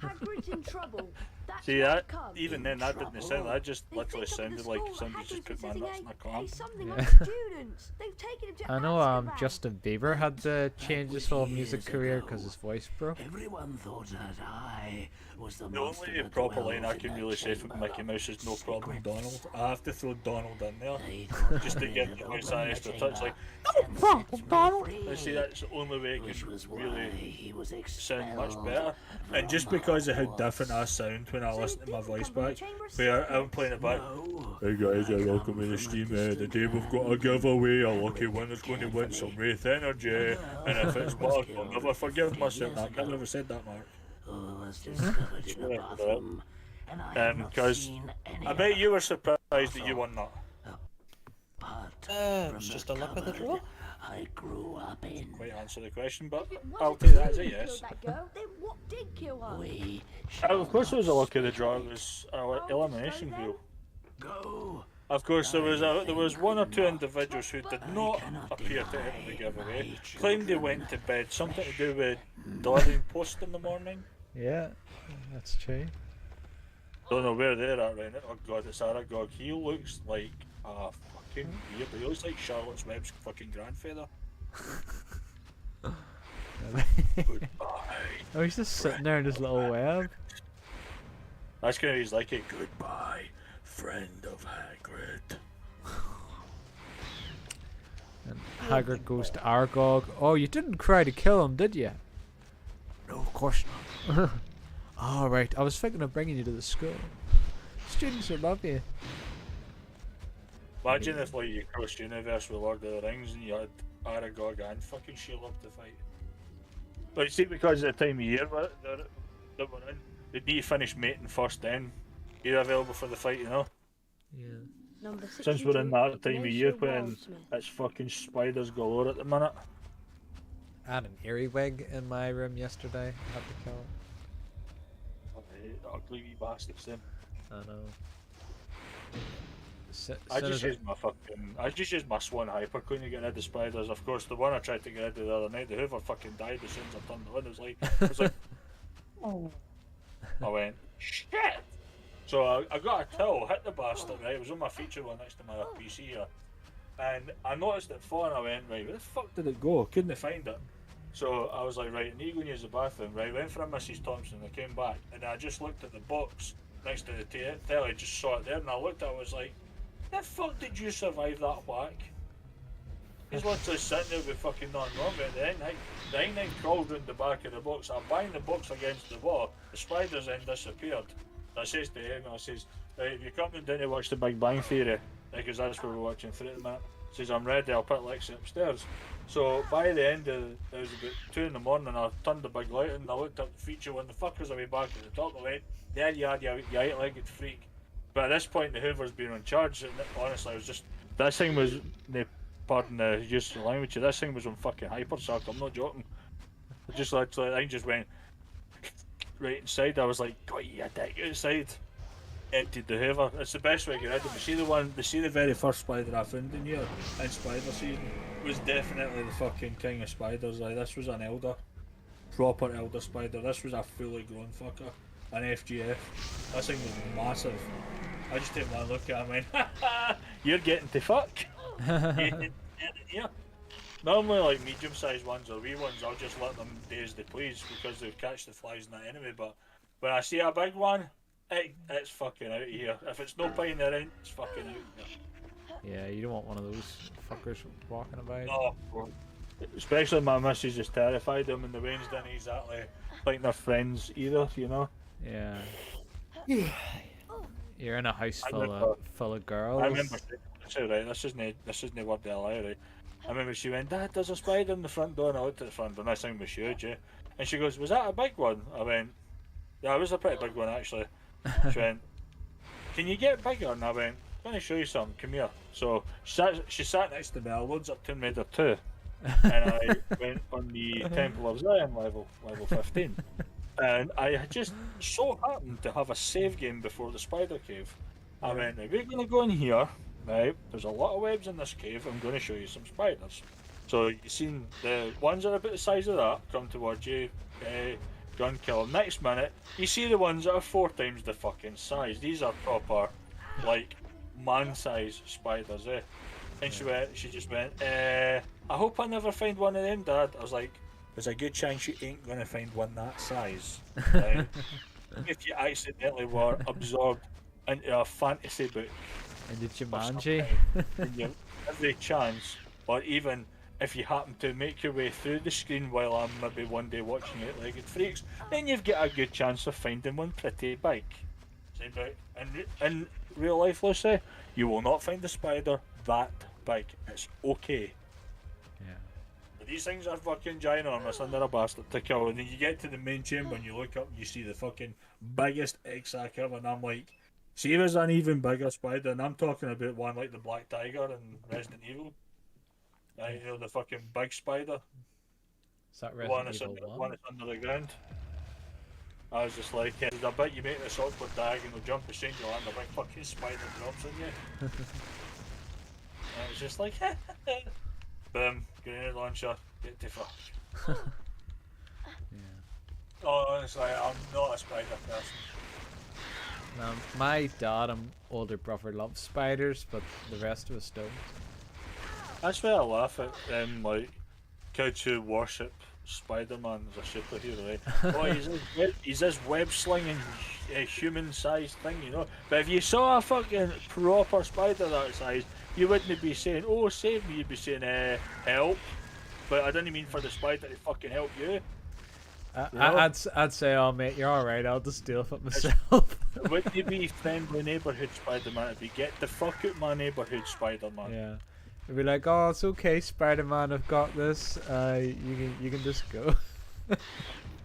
Hagrid's in trouble. That's See why that? I've come. Even then, that didn't sound. That just They literally think up at the sounded like school somebody Hagrid just put was my setting nuts in a out clamp. something Yeah. on the students. They've taken him to I know Azkaban. Justin Bieber had to change his whole music career because his voice broke. Everyone thought that I was the The only proper line I can really say from Mickey Mouse is no problem, Donald. I have to throw Donald in there just to get the voice extra touch, like no problem, Donald. I see that's the only way it could really sound much better. And just because of how different I sound when I listen to my voice back, where I'm playing it back. Hey guys, welcome to the stream. Today we've got a giveaway. A lucky winner's going to win some Wraith Energy. And if it's Mark, I'll never forgive myself. I never said that, Mark. Because I bet you were surprised that you won that. It's just a luck of the draw. I grew up in. Quite answer the question, but If it I'll wasn't take that as you a who yes. killed that girl, then what did kill her? Of course, it was a luck of the draw. It was an elimination wheel. Go. Of course, there was one or two individuals who did not appear to enter the giveaway. Claimed they went to bed. Something to do with delivering post in the morning. Yeah, that's true. Don't know where they're at right now. Oh god, it's Aragog. He looks like a fucking weird. He looks like Charlotte's Web's fucking grandfather. Oh, he's just sitting there in his little web. That's kind of he's like a goodbye, friend of Hagrid. And Hagrid goes to Aragog. Oh, you didn't try to kill him, did you? No, of course not. All right, I was thinking of bringing you to the school. Students will love you. Imagine if like you crossed universe with Lord of the Rings and you had Aragog and fucking Shelob to fight. But you see, because of the time of year that we're in, they need to finish mating first, then you're available for the fight, you know? Yeah. Number Since we're in that 62, time of year Glacier when Wildsmith. it's fucking spiders galore at the minute. I had an earwig in my room yesterday. I had to kill it. Ugly wee bastards them. I know. I just used my Swan Hypercoin to get rid of spiders. Of course, the one I tried to get rid of the other night, the Hoover fucking died as soon as I turned it on. It was like, oh. I went, shit! So I got a till, hit the bastard, right? It was on my feature one next to my PC here. And I noticed it fall and I went, right, where the fuck did it go? Couldn't find it. So I was like, right, I need to go and use the bathroom, right? Went for a Mrs. Thompson, I came back, and I just looked at the box next to the telly, just saw it there, and I looked at it, I was like, the fuck did you survive that whack? He's literally sitting there with fucking nothing wrong with it. The N9 crawled round the back of the box. I banged the box against the wall. The spiders then disappeared. I says to him, I says, right, if you're coming down to watch the Big Bang Theory, because that's what we're watching through at the minute. Says, I'm ready, I'll put Lexi upstairs. So by the end of it was about 2 in the morning. I turned the big light and I looked up the feature when the fuckers away back at the top. I went, there you are, you eight-legged freak. But at this point, the Hoover's been on charge. And honestly, I was just this thing was. Pardon the use of language. This thing was on fucking hypersuck. I'm not joking. I just literally, I just went right inside. I was like, "God, you dick!" Outside, emptied the Hoover. It's the best way to get rid of them. See the very first spider I found in here in spider season was definitely the fucking king of spiders. Like this was an elder, proper elder spider. This was a fully grown fucker, an FGF. This thing was massive. I just took one look at him and went, "You're getting to fuck." Yeah. Normally, like medium-sized ones or wee ones, I'll just let them do as they please because they'll catch the flies in that anyway. But when I see a big one, it's fucking out of here. If it's no paying the rent, it's fucking out of here. Yeah, you don't want one of those fuckers walking about. No, especially my missus is terrified of them, and the Wayne's didn't exactly like their friends either, you know. Yeah. You're in a house full of girls. I remember. So right, this isn't word to lie, right? I remember she went, "Dad, there's a spider in the front door," and I looked at the front door and this thing was huge, yeah. And she goes, "Was that a big one?" I went, "Yeah, it was a pretty big one actually." She went, "Can you get bigger?" And I went, "Let me show you something, come here." So she sat next to me, I loads up Tomb Raider 2. And I went on the Temple of Zion level 15. And I had just so happened to have a save game before the spider cave. I went, "We're going to go in here. Right, there's a lot of webs in this cave. I'm going to show you some spiders." So you've seen the ones that are about the size of that come towards you, go and kill them. Next minute, you see the ones that are 4 times the fucking size. These are proper, like, man-size spiders, eh? And she just went, "I hope I never find one of them, Dad." I was like, "There's a good chance you ain't going to find one that size, right? If you accidentally were absorbed into a fantasy book." And the Jumanji. Every chance, or even if you happen to make your way through the screen while I'm maybe one day watching Eight-Legged Freaks, then you've got a good chance of finding one pretty big. In real life, Lucy, you will not find a spider that big. It's okay. Yeah. But these things are fucking ginormous and they're a bastard to kill. And then you get to the main chamber and you look up and you see the fucking biggest egg sac ever, and I'm like, see, there's an even bigger spider, and I'm talking about one like the Black Tiger in Resident Evil. Right, you know, the fucking big spider. Is that Resident Evil 1? One that's under the ground. I was just like, I bet you make this awkward diagonal jump, as soon as you land, a big fucking spider drops on you. And I was just like, boom, grenade launcher, get to fuck. Yeah. Oh, honestly, I'm not a spider person. Now, my dad and older brother love spiders, but the rest of us don't. That's why I laugh at like kids who worship Spider-Man as a superhero, right? Oh, he's this web-slinging human-sized thing, you know. But if you saw a fucking proper spider that size, you wouldn't be saying, "Oh, save me," you'd be saying, "Help." But I didn't mean for the spider to fucking help you. I'd say, "Oh mate, you're alright, I'll just deal with it myself." Wouldn't you be friendly neighbourhood Spider-Man? It'd be, "Get the fuck out my neighbourhood, Spider-Man." Yeah. It'd be like, "Oh, it's okay, Spider-Man, I've got this. You can just go."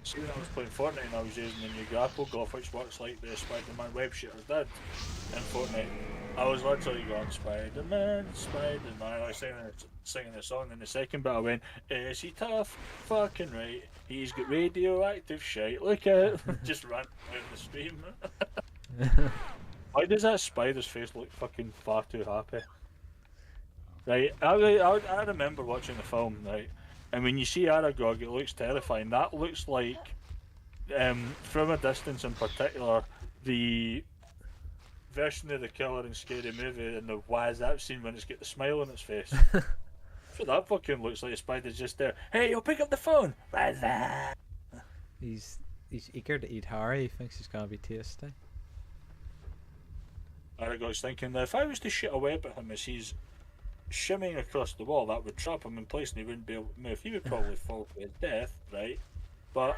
See, when I was playing Fortnite and I was using the new grapple glove, which works like the Spider-Man web shooters did in Fortnite, I was literally going, "Spider-Man, Spider-Man." I was singing the song, and the second bit I went, "Is he tough? Fucking right. He's got radioactive shite. Look out." Just ran out the stream. Why does that spider's face look fucking far too happy? Right, I remember watching the film, right, and when you see Aragog, it looks terrifying. That looks like, from a distance in particular, the version of the killer in Scary Movie and the why is that scene when it's got the smile on its face. So that fucking looks like a spider's just there. "Hey, you'll pick up the phone." He's eager to eat Harry. He thinks he's gonna be tasty. Aragog's thinking that if I was to shoot a web at him as he's shimmying across the wall, that would trap him in place and he wouldn't be able to move. He would probably fall to his death, right? But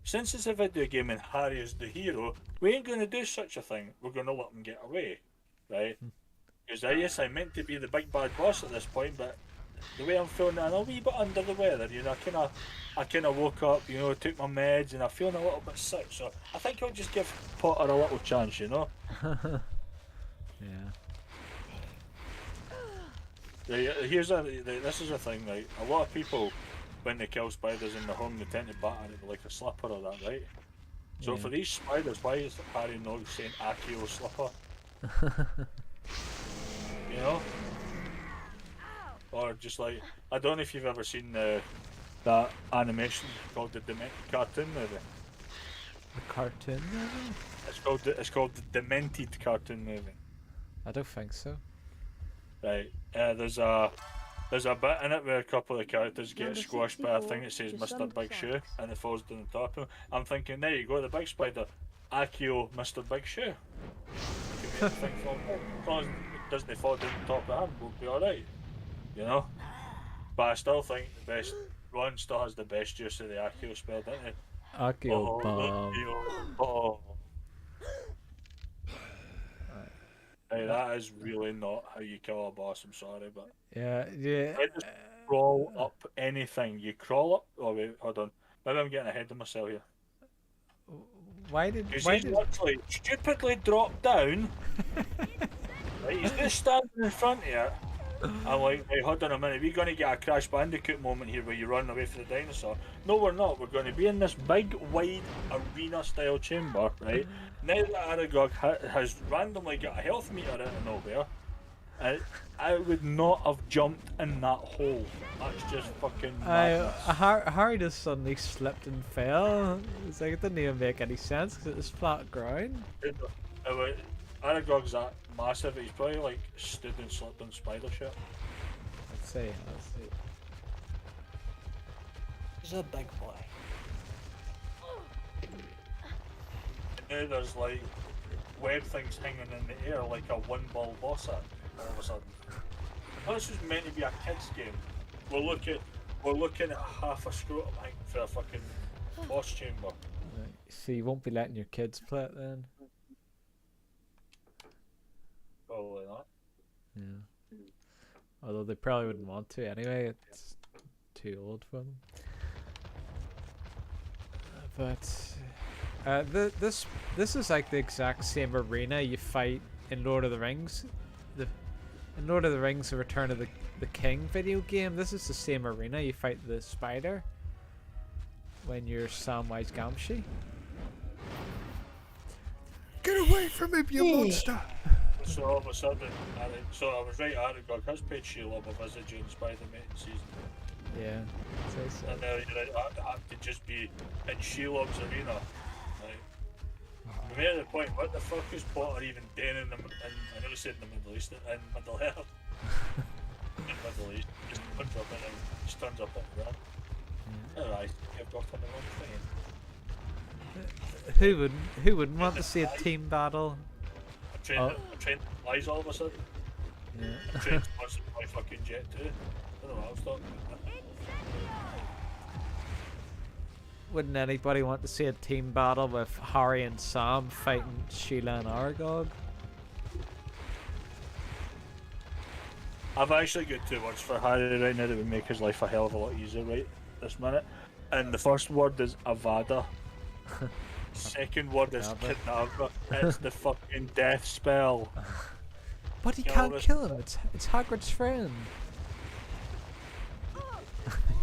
since it's a video game and Harry is the hero, we ain't going to do such a thing. We're going to let him get away, right? Because yes, I meant to be the big bad boss at this point, but the way I'm feeling, I'm a wee bit under the weather. You know, I kind of woke up, you know, took my meds, and I'm feeling a little bit sick. So I think I'll just give Potter a little chance, you know. Yeah. This is a thing, right? A lot of people, when they kill spiders in the home, they tend to batter it with like a slipper or that, right? So Yeah. for these spiders, why is Harry not saying Accio slipper? You know? Or just like, I don't know if you've ever seen that animation called the cartoon movie. The cartoon movie? It's called the Demented cartoon movie. I don't think so. Right. There's a bit in it where a couple of the characters get Number squashed by a 64, thing that says just Mr. under Big the Shoe, tracks. and it falls down the top of him. I'm thinking, there you go, the big spider, Accio, Mr. Big Shoe. Could be a thing for him. As long as it doesn't fall down the top of him, we'll be alright. You know? But I still think the best, Ron still has the best use of the Accio spell, doesn't he? Accio bomb. Accio bomb. Hey, that is really not how you kill a boss, I'm sorry, but... Yeah, yeah. You just crawl up anything. You crawl up... Oh wait, hold on. Maybe I'm getting ahead of myself here. Why did He's literally stupidly dropped down. Right, he's just standing in front of you. I'm like, hey, hold on a minute, we're going to get a Crash Bandicoot moment here where you run away from the dinosaur. No, we're not. We're going to be in this big, wide, arena-style chamber, right? Now that Aragog has randomly got a health meter out of nowhere, I would not have jumped in that hole. That's just fucking madness. Harry just suddenly slipped and fell. It's like it didn't even make any sense because it was flat ground. Aragog's that massive, he's probably like stood and slipped on spider shit. Let's see. He's a big boy. Now there's like web things hanging in the air like a one ball boss all of a sudden. Well, this was meant to be a kids game. We're looking at half a scrotum hanging for a fucking boss chamber. Right. So you won't be letting your kids play it then? Probably not. Yeah. Although they probably wouldn't want to anyway. It's too old for them. But this is like the exact same arena you fight in Lord of the Rings. In Lord of the Rings: The Return of the King video game, this is the same arena you fight the spider when you're Samwise Gamgee. Get away from me, you monster! So all of a sudden, so I was right, Aragog has paid Shelob a visit during Spider-Man season. Yeah, so. And now I have to just be in Shelob's arena. Like, we're at the point, what the fuck is Potter even doing in I never said in the Middle East, in Middle Earth. In Middle East, just turns up in and just turns up in there. Alright, I've got on the wrong thing. Who wouldn't want to see a team battle? I'm trained to flies all of a sudden. Yeah. I'm trained to watch my fucking Jet 2. I don't know what I was talking about. Wouldn't anybody want to see a team battle with Harry and Sam fighting Sheila and Aragog? I've actually got 2 words for Harry right now that would make his life a hell of a lot easier right this minute. And the first word is Avada. Second word is Kidnapper. It's the fucking death spell. But he can't kill him, it's Hagrid's friend.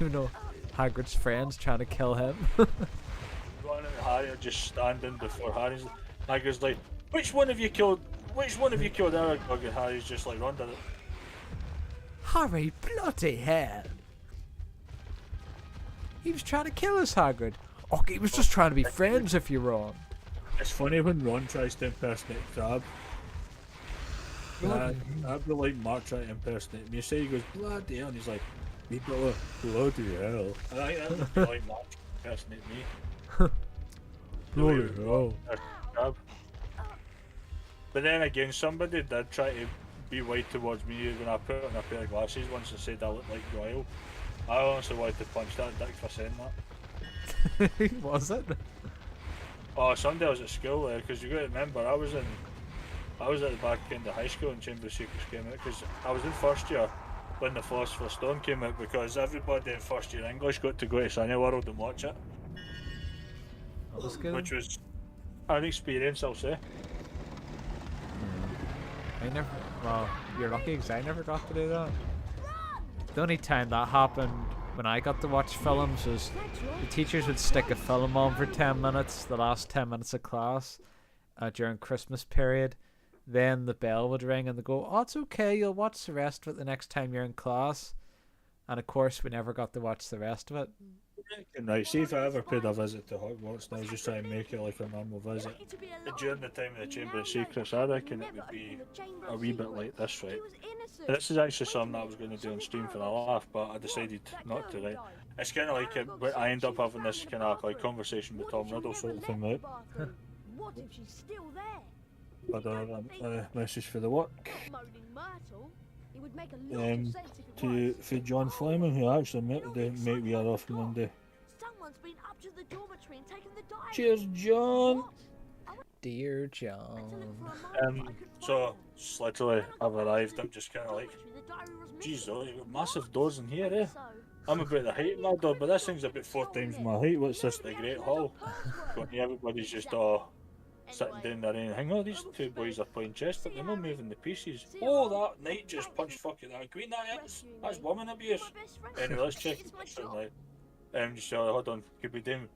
You know, Hagrid's friend's trying to kill him. Ron and Harry are just standing before Harry's. Hagrid's like, which one of you killed Aragog? And Harry's just like, Ron did it. Harry, bloody hell. He was trying to kill us, Hagrid. Oh, he was just trying to be friends if you're wrong. It's funny when Ron tries to impersonate Crabbe. I'd be like Mark trying to impersonate me. You say he goes, bloody hell, and he's like, me brother, bloody hell. And I would be like Mark trying to impersonate me. Bloody hell. Crabbe. But then again, somebody did try to be white towards me when I put on a pair of glasses once and said I looked like Goyle. I honestly wanted to punch that dick for saying that. Was it? Oh, Sunday I was at school there, because you got to remember I was at the back end of high school when Chamber of Secrets came out, because I was in first year when the Philosopher's Stone came out, because everybody in first year English got to go to Cineworld and watch it. That was good. Which was an experience, I'll say. I never. Well, you're lucky because I never got to do that. The only time that happened when I got to watch films was the teachers would stick a film on for 10 minutes, the last 10 minutes of class, during Christmas period. Then the bell would ring and they go, "Oh, it's okay, you'll watch the rest of it the next time you're in class." And of course, we never got to watch the rest of it. Right, see if I ever paid a visit to Hogwarts, and I was just trying to make it like a normal visit. During the time of the Chamber of Secrets, I reckon it would be a wee bit like this, right? This is actually something I was going to do on stream for a laugh, but I decided not to, right? It's kind of like but I end up having this kind of like conversation with Tom Riddle sort of thing, right? What if she's still there? I don't have a message for the work. Moaning Myrtle. It would make a lot of sense if it was. For John Fleming, who actually met we are off Monday. Someone's been up to the dormitory and taken the diary. Cheers, John. Dear John. So it's literally I've arrived. I'm just kind of like, geez, oh, you've got massive doors in here, eh? I'm about the height of my door, but this thing's about 4 times my height. What's this, the Great Hall? Everybody's just sitting down there and hang on, these two boys are playing chess, but they're not moving the pieces. Oh, that knight just punched fucking that queen. That's woman abuse. Anyway, let's check it differently. Just hold on. Could be doing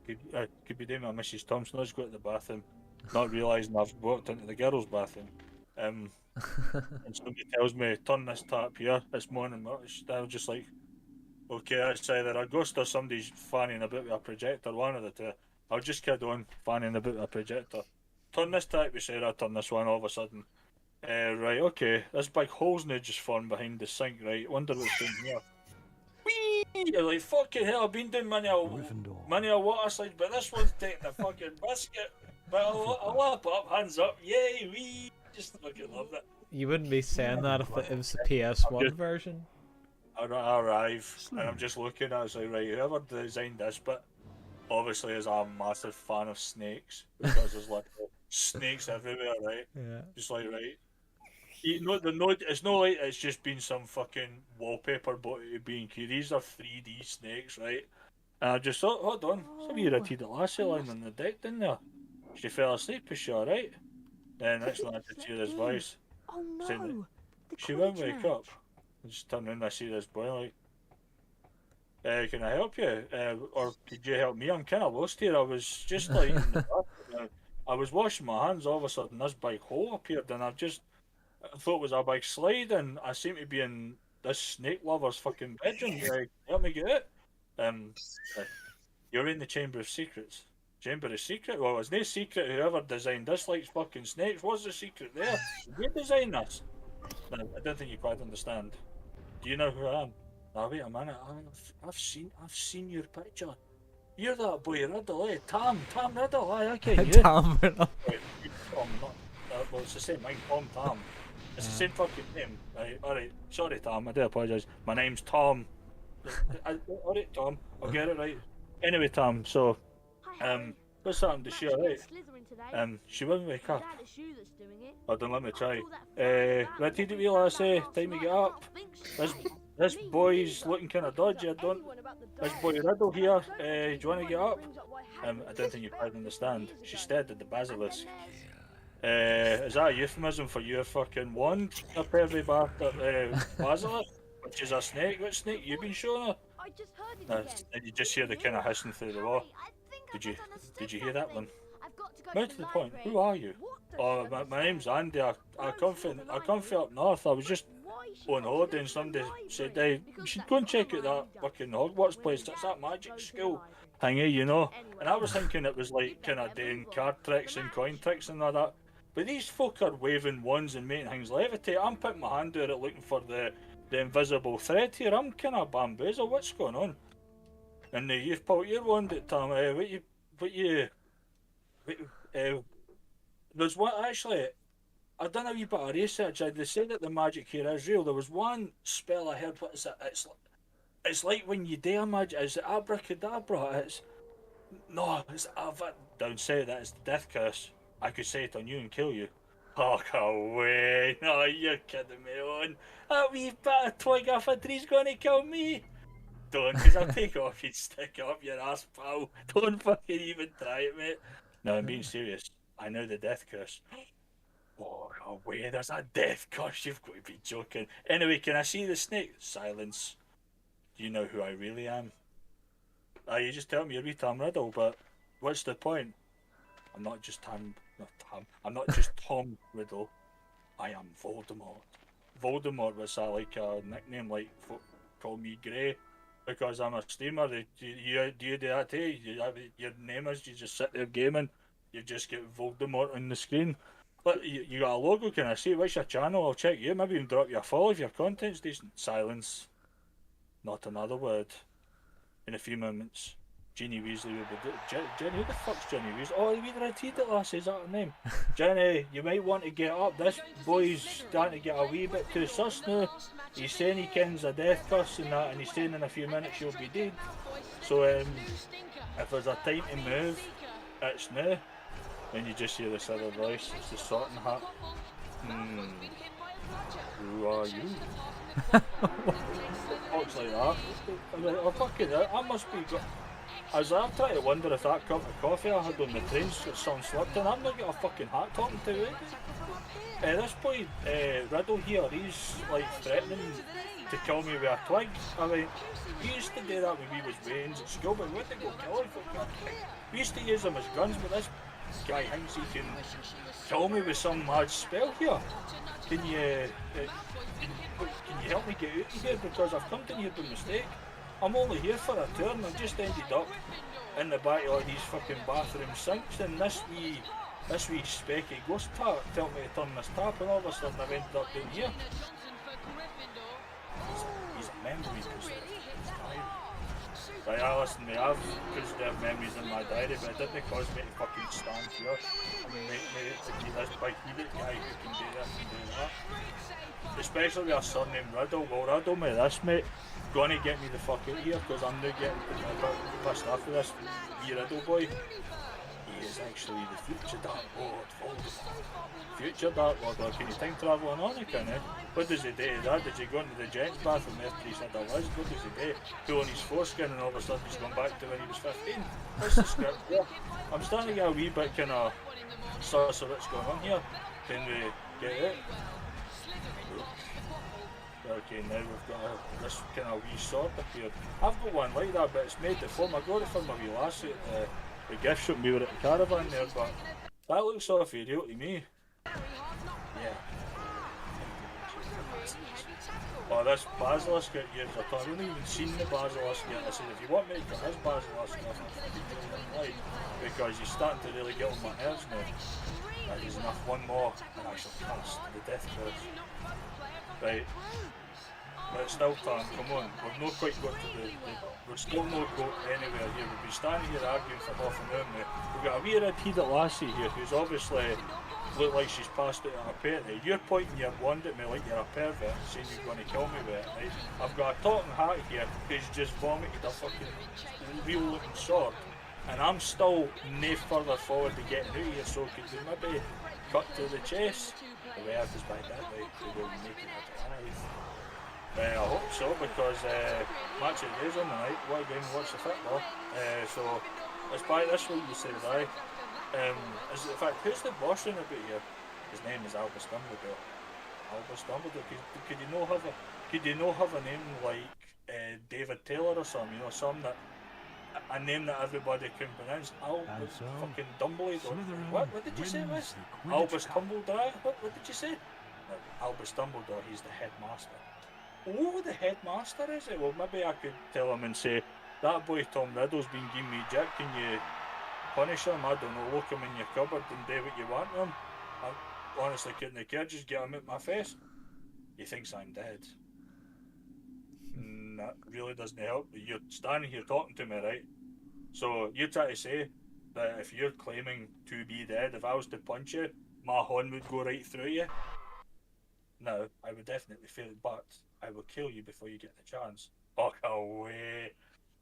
my Mrs. Thompson. Let's go to the bathroom. Not realising I've walked into the girls' bathroom. And somebody tells me, turn this tap here. It's morning. I was just like, okay, that's either a ghost or somebody's fanning about with a projector. One of the two. I'll just kid on fanning about with a projector. Turn this tap, you say, I turn this one all of a sudden. Right, okay. This big hole's now just formed behind the sink, right? Wonder what's in here. Whee! You're like, fucking hell, I've been doing many a water slides, but this one's taking the fucking biscuit. But I'll lap up, hands up, yay, wee! Just fucking love it. You wouldn't be saying that if it was the PS1 version. I arrive, and I'm just looking at it, it's like, right, whoever designed this, but obviously is a massive fan of snakes, because there's like snakes everywhere, right? Yeah. Just like, right. It's not like it's just been some fucking wallpaper but being cute. These are 3D snakes, right? And I just thought, hold on, some of you had a lassie lying on the deck, didn't there? She fell asleep, is she alright? Then next one I had to hear his voice. Oh no! Saying she won't wake up. I just turn around and I see this boy like, can I help you? Or could you help me? I'm kind of lost here. I was just like, in the bathroom. I was washing my hands, all of a sudden this big hole appeared, and I thought it was a big slide, and I seem to be in this snake lover's fucking bedroom. Like, help me get it. You're in the Chamber of Secrets. Chamber of Secret? Well, it's no secret whoever designed this likes fucking snakes. What's the secret there? Did you design this? No, I don't think you quite understand. Do you know who I am? Now wait a minute, I've seen your picture. You're that boy Riddle, eh? Tom Riddle, I get you. Tom Riddle. Wait, Tom, not, well, it's the same, I'm Tom. It's the same fucking name. Right, alright, sorry Tom, I do apologise. My name's Tom. Alright Tom, I'll get it right. Anyway Tom, so, what's happened to she, alright? She won't wake up. Hold on, let me try. Ready to wheel, I say, time to get up. This boy's looking kind of dodgy, this boy Riddle here, do you want to get up? I don't think you quite understand. She stared at the basilisk. Is that a euphemism for your fucking wand? A pervy basilisk? Which is a snake? What snake you been showing her? You just hear the kind of hissing through the wall. Did you hear that one? More to the point, who are you? Oh, my name's Andy. I come from up north. I was just on holiday and somebody said, hey, you should go and check out that fucking Hogwarts place. That's that magic school thingy, you know. And I was thinking it was like kind of doing card tricks and coin tricks and all that. But these folk are waving wands and making things levitate. I'm putting my hand out it looking for the invisible thread here. I'm kind of bamboozled. What's going on? And you've pulled your wand at Tom. There's one actually. I've done a wee bit of research. They say that the magic here is real. There was one spell I heard. What is it? It's like when you do a magic. Is it abracadabra? Don't say that. It's the death curse. I could say it on you and kill you. Fuck away. No, you're kidding me on. That wee bit of twig off a tree's gonna kill me. Don't, because I'll take off and stick it up your ass, pal. Don't fucking even try it, mate. No, I'm being serious. I know the death curse. Walk away, there's a death curse. You've got to be joking. Anyway, can I see the snake? Silence. Do you know who I really am? You just tell me you're wee Tom Riddle, but what's the point? I'm not just Tom Riddle. I am Voldemort. Voldemort was like a nickname, like call me Grey, because I'm a streamer. Do you do that too? Your name is, you just sit there gaming, you just get Voldemort on the screen. But you got a logo, can I see it? What's your channel? I'll check you. Maybe even drop you a follow if your content's decent. Silence. Not another word. In a few moments, Ginny Weasley will be... Jenny, who the fuck's Jenny Weasley? Oh, we read it last, is that her name? Jenny, you might want to get up. This boy's starting to get a wee bit too sus now. He's saying he kens a death curse and that, and he's saying in a few minutes you'll be dead. So, if there's a time to move, it's now. And you just hear this other voice, it's the sorting hat. Who are you? Talks like that. I'm like, oh fucking hell, I must be... As I'm trying to wonder if that cup of coffee I had on the train's got some slipped in, I'm not got a fucking hat talking to it. This boy, Riddle here, he's like threatening to kill me with a twig. I mean, he used to do that when we was Wayne's at school, but we had to go kill him for that. We used to use them as guns, but this guy thinks he can kill me with some mad spell here. Can you help me get out of here, because I've come to here by mistake. I'm only here for a tour and I've just ended up in the back of all these fucking bathroom sinks, and this wee specky ghost tart told me to turn this tap, and all of a sudden I've ended up down here. He's a memory right, listen, mate, I've preserved memories in my diary, but it didn't cause me to fucking stand here. I mean, mate, to be this big headed guy who can do this and do that. Especially with a son named Riddle. Well, Riddle me this, mate. Gonna get me the fuck out of here, because I'm now getting pissed off with this wee Riddle boy. He is actually the future Dark Lord, Voldemort. Future Dark Lord, or can you time travel on Anakin, eh? What does he do to that? Did you go into the Jets bathroom after he said I was? What does he do? Pull on his foreskin and all of a sudden he's gone back to when he was 15? What's the script here? I'm starting to get a wee bit kind of sus of what's going on here. Can we get it? Okay, now we've got this kind of wee sword appeared. I've got one like that, but it's made to form. I got it from my wee lassie at the gift shop. We were at the caravan there, but that looks awfully real to me. Yeah. Oh, this basilisk out here, I haven't even seen the basilisk yet. I said, if you want me to get this basilisk off, because he's starting to really get on my nerves now. There's enough, one more, and I shall cast the death curse. Right, but it's still time, come on, we've not quite got to we've still not got anywhere here. We've been standing here arguing for half an hour now. We've got a wee red-headed lassie here who's obviously looked like she's passed it at a party. You're pointing your wand at me like you're a pervert, saying you're going to kill me with it, right? I've got a talking hat here who's just vomited a fucking real-looking sword, and I'm still no further forward to getting out of here, so could we maybe cut to the chase? The way I was by that way, we will make it alive. I hope so, because match of the days on the night, what game, watch the football. So let's buy this one, you say aye. In fact, who's the boss in about here? His name is Albus Dumbledore. Albus Dumbledore. Could you not have a name like David Taylor or something? You know, something that a name that everybody can pronounce. Albus fucking Dumbledore. What did you say, Miss? Albus Dumbledore? What did you say? No, Albus Dumbledore, he's the headmaster. Oh, the headmaster, is it? Well, maybe I could tell him and say, that boy Tom Riddle's been giving me Jack, can you punish him? I don't know, lock him in your cupboard and do what you want to him. I honestly couldn't care, just get him out my face. He thinks I'm dead. That really doesn't help. You're standing here talking to me, right? So you're trying to say that if you're claiming to be dead, if I was to punch you, my horn would go right through you? No, I would definitely fail, but I will kill you before you get the chance. Fuck away.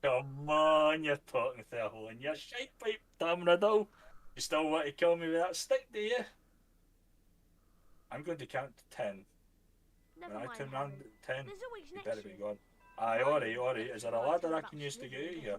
Come on, you're talking to a hole in your shite pipe, damn Riddle. You still want to kill me with that stick, do you? I'm going to count to 10. Never When I mind, turn round Harry. at 10, There's always you next better be year. gone. Aye, alright. Is there a ladder I can use to get you here?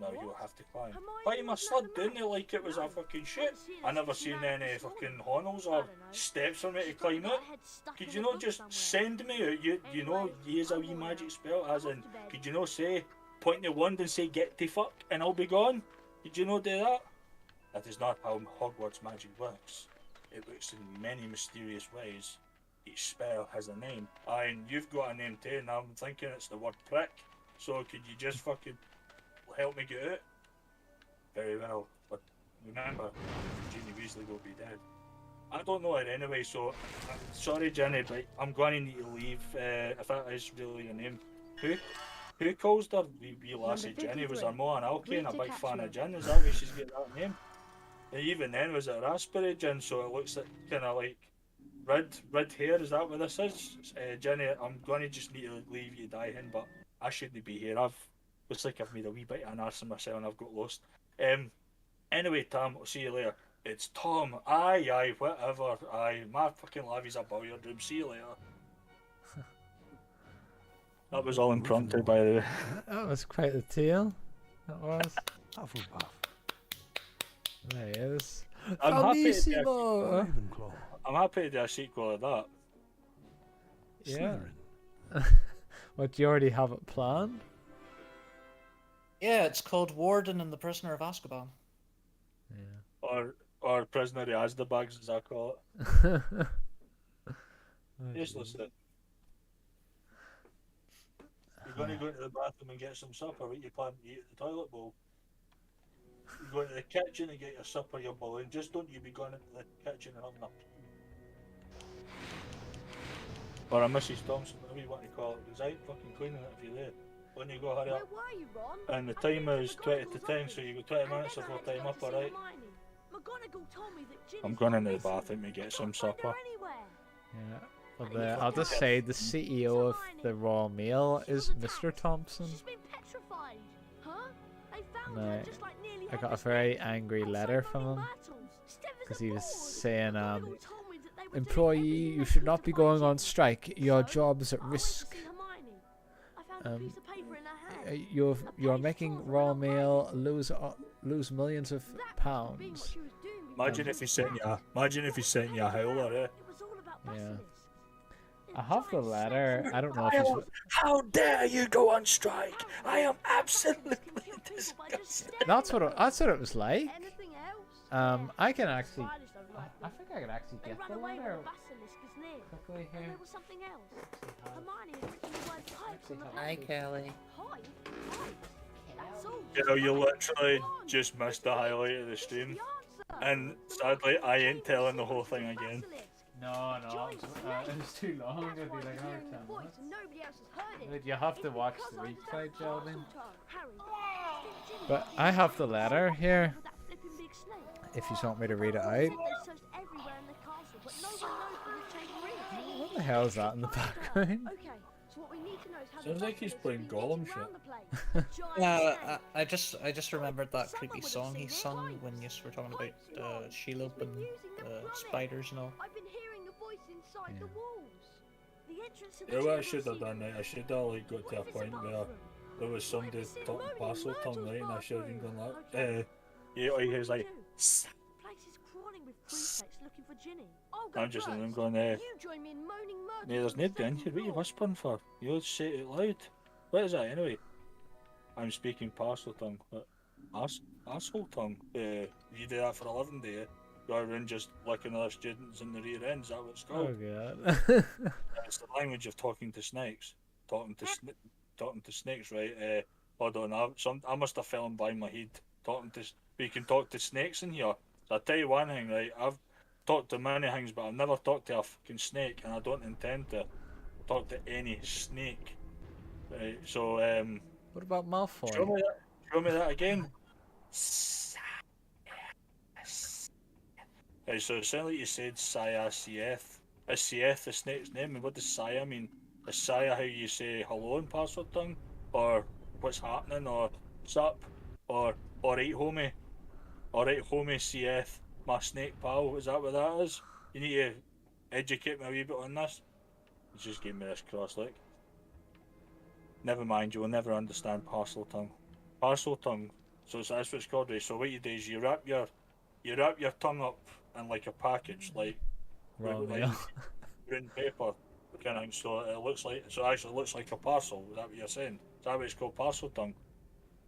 No, What? you'll have to climb. Hermione Climb a wasn't sled at the down match. it like it was a No. fucking I shit. haven't seen her I never since she seen ran any this fucking morning. honors I or don't know. steps for me to She's probably climb got up. her head stuck Could in you a not book just somewhere. send me out? You know, Anyway, use a I'm wee going magic now. spell, I'm as off in, to bed. could you not say, point the wand and say, get the fuck, and I'll be gone? Could you not do that? That is not how Hogwarts magic works. It works in many mysterious ways. Each spell has a name. Aye, and you've got a name too, and I'm thinking it's the word prick. So could you just fucking help me get out? Very well, but remember, Ginny Weasley will be dead. I don't know her anyway, so sorry, Jenny, but I'm going to need to leave. If that is really your name, who calls her wee lassie Jenny? Was her ma an alky and a big fan of gin? Is that why she's got that name? And even then, was it raspberry gin? So it looks like kind of like red hair. Is that what this is? Jenny, I'm going to just need to leave you dying, but I shouldn't be here. Looks like I've made a wee bit of an arse of myself and I've got lost. Anyway, Tom, I'll see you later. It's Tom. Aye, whatever. Aye, my fucking lavy's a billiard room. See you later. That was all impromptu, by the way. That was quite the tale. That was. Hufflepuff. There he is. I'm happy to do Bellissimo! Ravenclaw. I'm happy to do a sequel of that. Yeah. Slytherin. What, do you already have it planned? Yeah, it's called Warden and the Prisoner of Azkaban. Yeah. Or Prisoner of Azkaban, as I call it. Oh, Useless. geez. You're going to go into the bathroom and get some supper. What you plan to eat at the toilet bowl? You go into the kitchen and get your supper, your balloon. Just don't you be going into the kitchen and having a... Or a Mrs. Thompson, whatever you want to call it. Because I ain't fucking cleaning it if you're there. When you go, hurry Where up. were you, Ron? And the I time thought is McGonagall's 20 to 10, office. so you go 20 And minutes then I before had to time go up, to see alright? Hermione. McGonagall told me that Ginny's I'm going gone into the missing. bathroom to get some Can't find her supper. anywhere. Yeah. Well, Are you I'll just fucking say the CEO of the Royal Mail She is was Mr. attacked. Thompson. She's been petrified. Huh? They found And her I- just like nearly I got a Hagrid's very death. angry Outside letter from Moaning him Myrtles. Step is because he was aboard. saying, McGonagall told me that they were doing employee, everything you they should could not to be find going on Ginny. strike. Your So, job is at I went to risk. see Hermione. I found a piece of paper in her hand. You're page making full of Royal little Mail writings. lose millions of That must have been what pounds. she was doing before Imagine she if he was sent you attacked. imagine if he sent you a howler, eh? It was all about Yeah. Basilisk. I have the Giant letter. snakes I don't know if he's. How dare you go on strike? I am absolutely disgusted. That's what it was like. Anything else? I can actually. Spiders don't like I them. think I can actually They get ran the away when letter the basilisk is near. quickly And here. there was something else. Hermione had written the word pipes on the Hi, package. Kelly. Pipe? Pipes? That's all. You know, you literally just missed the highlight of the stream. And sadly, I ain't telling the whole thing again. No, it was too long. It'd be like another 10 minutes. Nobody else has heard it. But you have It's to watch because the I replay, deserve Geraldine. Parseltongue. Harry, Ginny, But I have the letter here. with that flipping big snake. If you want me to read it They out. said they searched everywhere in the castle, but no one knows where the chamber is. What the hell is that in the background? Okay, so what we need to know is how the Sounds like he's basilisk playing been Gollum getting shit. around the place. A giant Yeah, snake. I just remembered that Someone creepy would have song he seen it sung once. when you were talking Pipes, about Ron. Shelob She's been and using the plumbing. spiders and all. I've been hearing the voice inside the walls. The entrance to the You know what I chamber should have of done, right? I secrets. should have like got What to a if it's a point where bathroom? there was somebody What if it's talking Moaning parcel tongue, Myrtle's right? And I should have bathroom? gone like, Okay. yeah, he was like, The place is crawling with prefects looking for Ginny. I'll go I'm just in first. them going, You join me in moaning Myrtle. yeah, there's nobody in here. What are you whispering for? You say it loud. What is that anyway? I'm speaking parcel tongue. What? Arsehole tongue. You do that for a living, do you? Go around just licking other students in the rear end. Is that what it's Oh called? god. It's the language of talking to snakes. Talking to snakes, right? Hold on, I must have fallen by my head. We can talk to snakes in here. So I'll tell you one thing, right? I've talked to many things, but I've never talked to a fucking snake, and I don't intend to talk to any snake. Right, so, What about Malfoy? show me that again. Right, so it sounded like you said Saya Sieth. Is Sieth the snake's name? And what does Saya mean? Is Saya how you say hello in parcel tongue? Or what's happening? Or sup? Or alright homie? Alright homie Sieth, my snake pal, is that what that is? You need to educate me a wee bit on this. He just gave me this cross look. Never mind, you will never understand parcel tongue. Parcel tongue. So that's what it's called, right? So what you do is you wrap your tongue up in like a package, like green paper, kind of. So it looks like, so it actually looks like a parcel. Is that what you're saying? Is that what it's called, parcel tongue?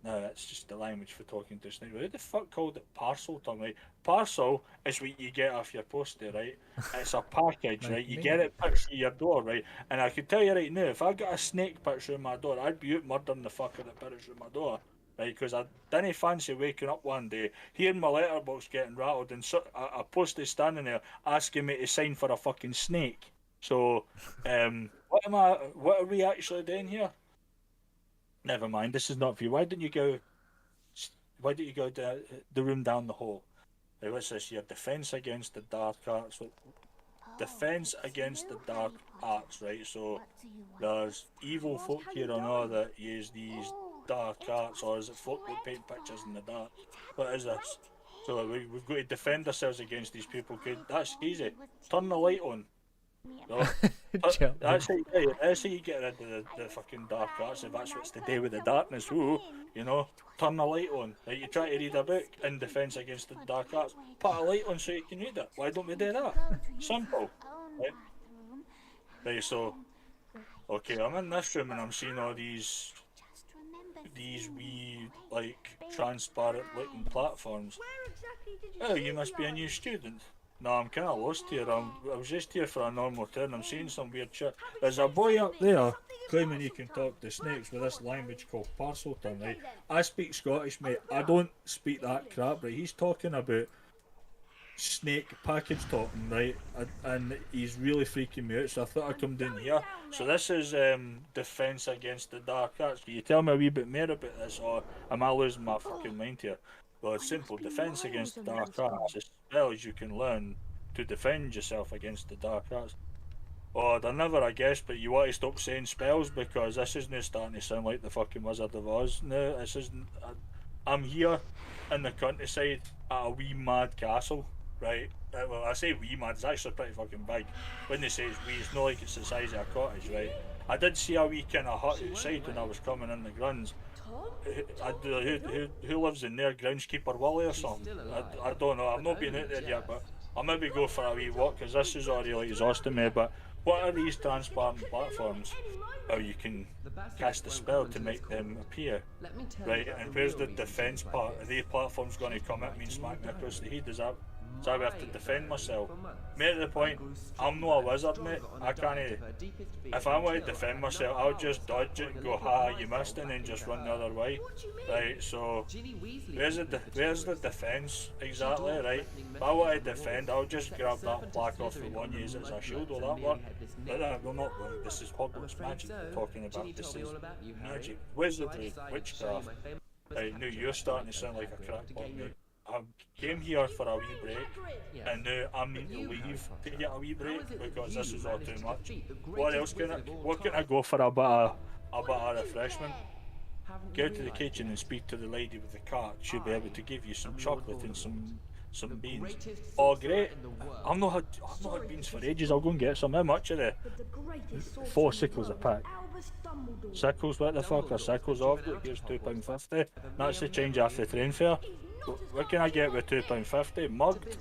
No, that's just the language for talking to snakes. Who the fuck called it parcel tongue, right? Parcel is what you get off your poster, right? It's a package, right? You get it put through your door, right? And I can tell you right now, if I got a snake put through my door, I'd be out murdering the fucker that put it through my door, right? Because I didn't fancy waking up one day, hearing my letterbox getting rattled, and a poster standing there asking me to sign for a fucking snake. So, what are we actually doing here? Never mind, this is not for you. Why don't you go the room down the hall? Now, what's this here? Defense against the dark arts. Defense against the dark arts, right? So there's evil folk here on Earth that use these dark arts, or is it folk that paint pictures in the dark? What is this? So we've got to defend ourselves against these people. Good, that's easy. Turn the light on. No, that's how you get rid of the fucking dark arts, if that's what's to do with the darkness. Ooh, you know, turn the light on. Right, you try to read a book in defence against the dark arts, put a light on so you can read it. Why don't we do that? Simple. Right, so, okay, I'm in this room and I'm seeing all these wee, like, transparent looking platforms. Oh, you must be a new student. No, I'm kind of lost here. I was just here for a normal turn. I'm seeing some weird shit. There's a boy up there claiming he can talk to snakes with this language called parcel tongue, right? I speak Scottish, mate. I don't speak that crap, right? He's talking about snake package talking, right? And he's really freaking me out, so I thought I'd come down here. So this is defence against the dark arts. Can you tell me a wee bit more about this, or am I losing my fucking mind here? Well, it's simple. Defense against the dark arts is spells you can learn to defend yourself against the dark arts. Oh, they're never a guess, but you want to stop saying spells because this isn't starting to sound like the fucking Wizard of Oz. No, this isn't. I'm here in the countryside at a wee mad castle, right? Well, I say wee mad, it's actually pretty fucking big. When they say it's wee, it's not like it's the size of a cottage, right? I did see a wee kind of hut outside when I was coming in the grounds. Who lives in there? Groundskeeper Willie or something? I don't know. I've not been out there yet, but I'll maybe go for a wee walk because this is already like exhausting me. But what are these transparent platforms? Oh, you can cast a spell to make them appear, right? And where's the defense part? Are these platforms going to come at me and smack me across the head? Is that so I have to defend myself? Mate, at the point, I'm not a wizard, mate. I can't. If I want to defend myself, I'll just dodge it and go, ha, you missed, and then just run the other way. Right, so where's the defence exactly, right? If I want to defend, I'll just grab that plaque off the one, use it as a shield. Will that work? Will not work. This is Hogwarts magic we're talking about. This is magic, wizardry, witchcraft. Right, now you're starting to sound like a crackpot, mate. I came here for a wee break, and now I'm need to leave to get a wee break because this is all too much. What else can I go for a bit of refreshment? Go to the kitchen and speak to the lady with the cart. She'll be able to give you some chocolate and some beans. Oh great! I've not had beans for ages. I'll go and get some. How much are they? 4 sickles a pack. Sickles? What the fuck are sickles? Oh, I've got here's £2.50. That's the change after the train fare. What can I get with £2.50? Mugged?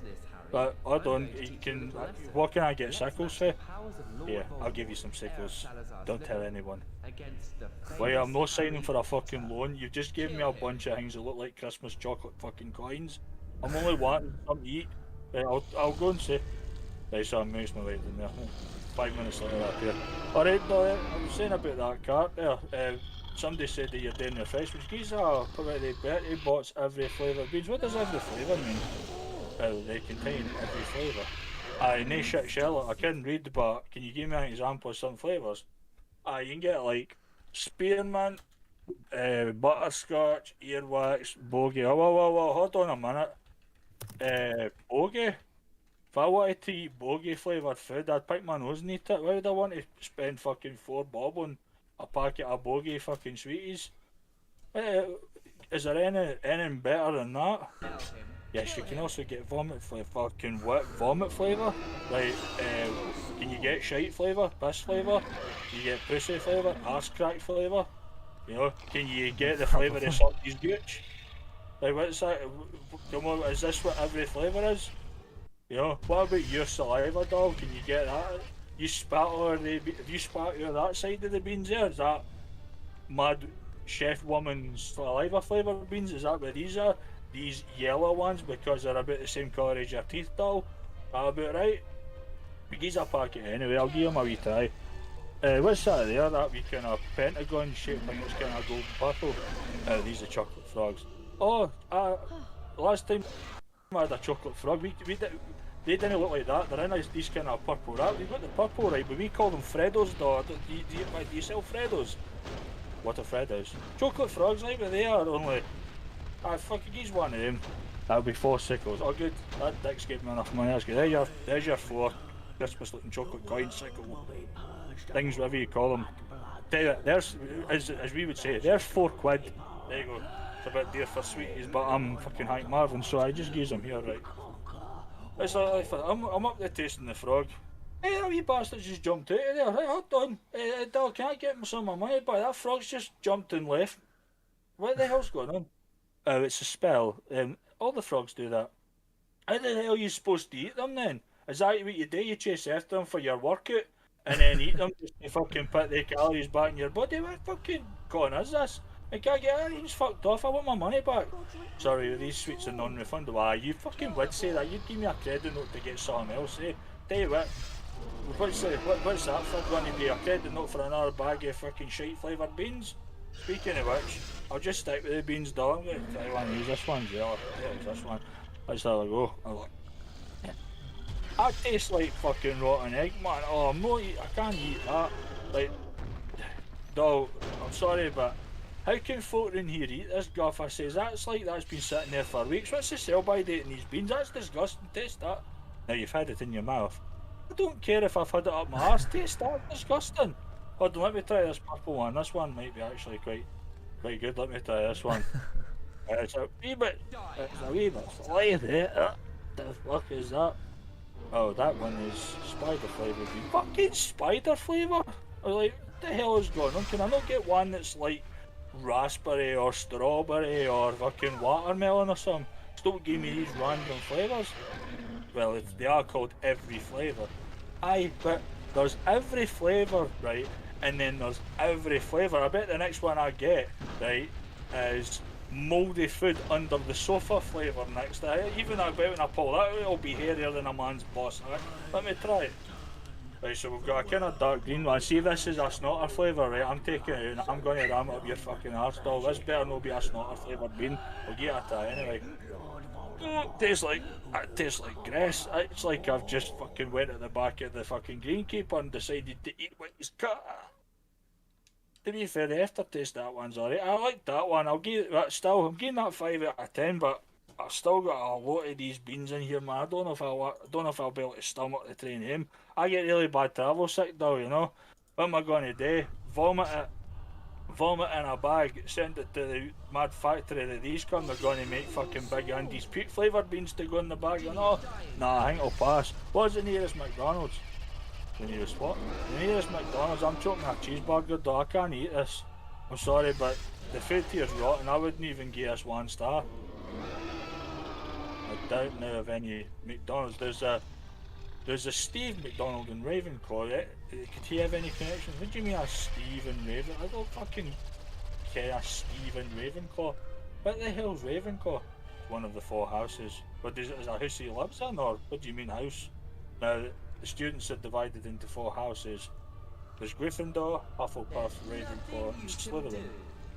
But hold on, what can I get sickles for? Yeah, I'll give you some sickles. Don't tell anyone. Wait, I'm not signing for a fucking loan. You just gave me a bunch of things that look like Christmas chocolate fucking coins. I'm only wanting something to eat. Right, I'll go and say. Right, so I'm making my way down there. 5 minutes later up here. Alright, I was saying about that cart there. Somebody said that you're doing your refreshments. These are probably Bertie bots every flavour beans. What does every flavour mean? They contain every flavour. Aye, no shit, Sherlock. I couldn't read, but can you give me an example of some flavours? Aye, you can get like spearmint, butterscotch, earwax, bogey. Whoa, hold on a minute. Bogey? If I wanted to eat bogey flavoured food, I'd pick my nose and eat it. Why would I want to spend fucking £4 on a packet of bogey fucking sweeties? Is there anything better than that? Yes, you can also get vomit flavour. Fucking what? Vomit flavour? Like, can you get shite flavour? Piss flavour? Can you get pussy flavour? Arse crack flavour? You know, can you get the flavour of somebody's gooch? Like, what's that? Come on, is this what every flavour is? You know, what about your saliva, dog? Can you get that? You spat over the, if you spat over that side of the beans there, is that mad chef woman's saliva flavoured beans? Is that what these are? These yellow ones, because they're about the same colour as your teeth, doll? That about right? We give a packet anyway, I'll give them a wee try. What's that there? That wee kind of pentagon shaped thing that's kind of golden purple? These are chocolate frogs. Oh, last time I had a chocolate frog, they didn't look like that. They're in these kind of purple wrap. We've got the purple right, but we call them Freddos, dog. Do you sell Freddos? What are Freddos? Chocolate frogs, like what they are, only. Fucking use one of them. That'll be 4 sickles. Oh good, that dick's gave me enough money. That's good. There's your 4 Christmas looking chocolate coin sickle things, whatever you call them. Tell you what, there's, as we would say, there's 4 quid. There you go. It's a bit dear for sweeties, but I'm fucking Hank Marvin, so I just use them here, right? It's like, I'm up there tasting the frog. Hey, that wee bastard just jumped out of there. Right, hold on. Dog, can I get some of my money back? That frog's just jumped and left. What the hell's going on? It's a spell. All the frogs do that. How the hell are you supposed to eat them then? Is that what you do? You chase after them for your workout and then eat them just to fucking put the calories back in your body? What fucking con is this? I can't get it. He's fucked off. I want my money back. Sorry, these sweets are non-refundable. You fucking would say that. You'd give me a credit note to get something else, eh? Tell you what. What's that for going to be a credit note for another bag of fucking shite flavoured beans? Speaking of which, I'll just stick with the beans, dog. I'm going to try one of these. This one's yellow. Yeah, it's this one. Let's have a go. That tastes like fucking rotten egg, man. Oh, I can't eat that. Like, dog, I'm sorry, but how can folk in here eat this guff? I says, that's like that's been sitting there for weeks. What's the sell-by date in these beans? That's disgusting. Taste that. Now you've had it in your mouth. I don't care if I've had it up my arse. Taste that. Disgusting. Hold on, let me try this purple one. This one might be actually quite good. Let me try this one. It's a wee bit slimy. The fuck is that? Oh, that one is spider flavoured. Fucking spider flavour? I was like, what the hell is going on? Can I not get one that's like raspberry or strawberry or fucking watermelon or something? Just don't give me these random flavours. Well, they are called every flavour. Aye, but there's every flavour, right? And then there's every flavour. I bet the next one I get, right, is mouldy food under the sofa flavour next to it. Even I bet when I pull that out, it'll be hairier than a man's boss. Right? Let me try it. Right, so we've got a kind of dark green one. See, this is a snotter flavour, right? I'm taking it out and I'm going to ram it up your fucking arse, doll. This better not be a snotter flavoured bean. We'll give it a try anyway. It tastes like grass. It's like I've just fucking went at the back of the fucking greenkeeper and decided to eat what he's cut. To be fair, the aftertaste that one's alright. I like that one. I'll give that still. I'm giving that 5 out of 10, but I've still got a lot of these beans in here, man. I don't know if I'll be able to stomach the train home. I get really bad travel sick though, you know. What am I going to do? Vomit in a bag, send it to the mad factory that these come. They're going to make fucking Big Andy's puke flavoured beans to go in the bag. You know? Nah, I think I'll pass. What's the nearest McDonald's? The nearest what? The nearest McDonald's. I'm choking a cheeseburger, though. I can't eat this. I'm sorry, but the food here's rotten. I wouldn't even give us 1 star. I doubt now of any McDonald's. There's a Steve McDonald in Ravenclaw. Could he have any connection? What do you mean a Steve in Ravenclaw? I don't fucking care a Steve in Ravenclaw. What the hell's Ravenclaw? One of the 4 houses. But is it a house he lives in, or what do you mean house? Now, the students are divided into 4 houses. There's Gryffindor, Hufflepuff, Ravenclaw, and Slytherin.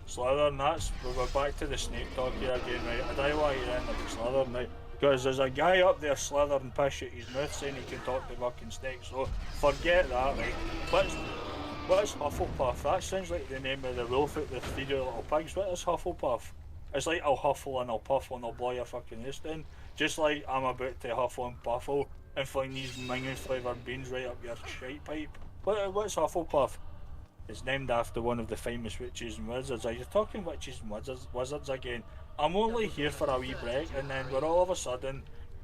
Slytherin, we're back to the snake talk here again, right? I don't know why you're in with Slytherin, right? Because there's a guy up there slithering piss at his mouth saying he can talk to fucking snakes, so forget that, right? What's Hufflepuff? That sounds like the name of the wolf with the 3 little pigs. What is Hufflepuff? It's like I'll huffle and I'll puff and I'll blow your fucking house down. Just like I'm about to huffle and puffle and fling these minging flavoured beans right up your shite pipe. What's Hufflepuff? It's named after one of the famous witches and wizards. Are you talking witches and wizards again? I'm only here for a wee break, and then we're all of a sudden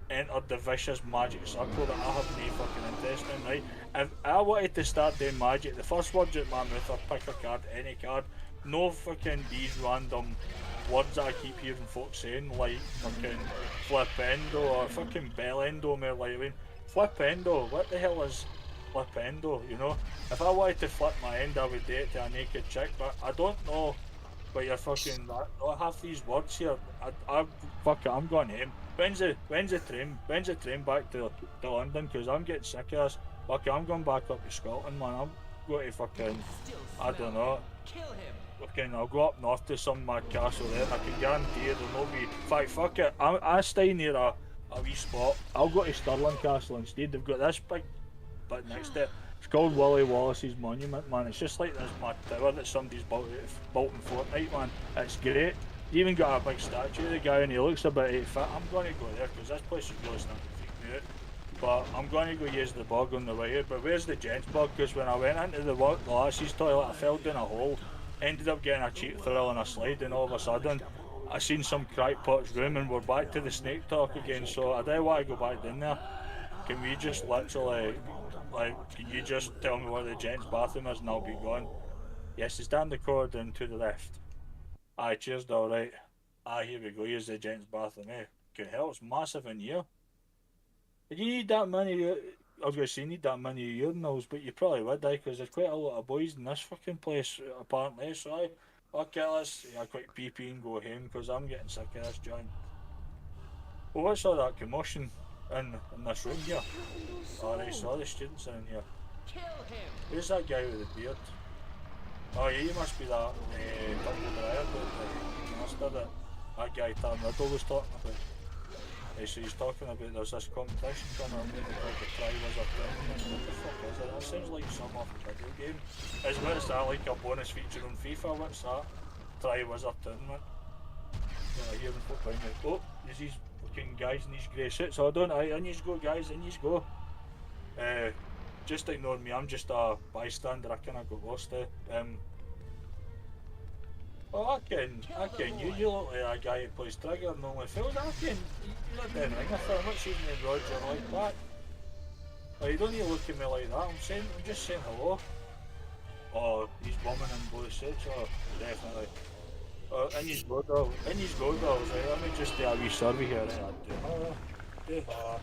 entered the vicious magic circle that I have no fucking interest in, right? If I wanted to start doing magic, the first words out my mouth are pick a card, any card. No fucking these random words that I keep hearing folks saying, like fucking flipendo or fucking bellendo, more likely. Flipendo, what the hell is flipendo, you know? If I wanted to flip my end, I would do it to a naked chick, but I don't know what you're fucking, I have these words here. Fuck it, I'm going home. When's the train back to London? Because I'm getting sick of this. Fuck it, I'm going back up to Scotland, man. I'm going to fucking, I don't know. Fucking, I'll go up north to some mad castle there, and I can guarantee you there'll not be. In fact, fuck it, I stay near a wee spot. I'll go to Stirling Castle instead. They've got this big bit next to it. It's called Willie Wallace's Monument, man. It's just like this mad tower that somebody's built in Fortnite, man. It's great. They even got a big statue of the guy, and he looks about 8 foot. I'm going to go there because this place is really starting to freak me out. But I'm going to go use the bog on the way out. But where's the gents bog? Because when I went into the lassie's toilet, I fell down a hole. Ended up getting a cheap thrill on a slide, and all of a sudden I seen some crackpot's room, and we're back to the snake talk again. So I don't want to go back down there. Can we just literally, can you just tell me where the gents bathroom is and I'll be gone? Yes, it's down the corridor and to the left. Aye, cheers, alright. Aye, here we go, here's the gents bathroom, eh? Good hell, it's massive in here. Did you need that many, I was going to say, you need that many urinals, but you probably would, because there's quite a lot of boys in this fucking place, apparently, so aye. Okay, let's quick pee-pee and go home, because I'm getting sick of this joint. Well, what's all that commotion in this room here? Alright, so all the students are in here. Who's that guy with the beard? Oh yeah, you must be that Dumbledore, the master that guy Tom Riddle was talking about. So he's talking about there's this competition coming up, like a Triwizard Tournament. What the fuck is it? That sounds like some off a video game. What's that, like a bonus feature on FIFA? What's that? Triwizard Tournament. I hear them folk behind me. Oh, there's these fucking guys in these grey suits. Hold on, in you go guys, in you go. Just ignore me, I'm just a bystander, I kinda got lost there. Oh, I can. You look like a guy who plays Trigger and only fails. You're not doing ring for him. What's his name, Roger, like that? Oh, you don't need to look at me like that. I'm just saying hello. Oh, he's woman in blue suits. Oh, definitely. Oh, in his go, dolls. Right, let me just do a wee survey here. Right? Do her.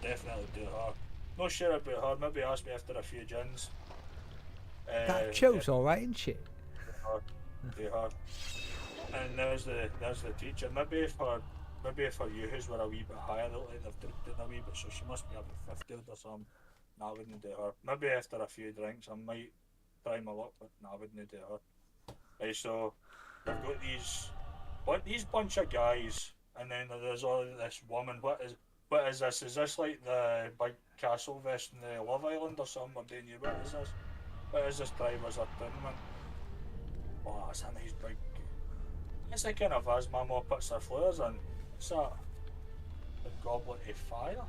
Definitely do her. Not sure about her. Maybe ask me after a few gins. That show's alright, isn't she? Do her. And there's the teacher. Maybe if her youths were a wee bit higher, they look like they've dripped in a wee bit, so she must be about 50 or something. Nah, I wouldn't do her. Maybe after a few drinks I might try my luck, but nah, I wouldn't do her. Right, so I've got these bunch of guys, and then there's all this woman. What is this? Is this like the big castle vest in the Love Island or something? Or doing you? What is this? What is this Triwizard Tournament? Oh, that's a nice big. It's the kind of as my mom puts her flowers in. What's that? The Goblet of Fire?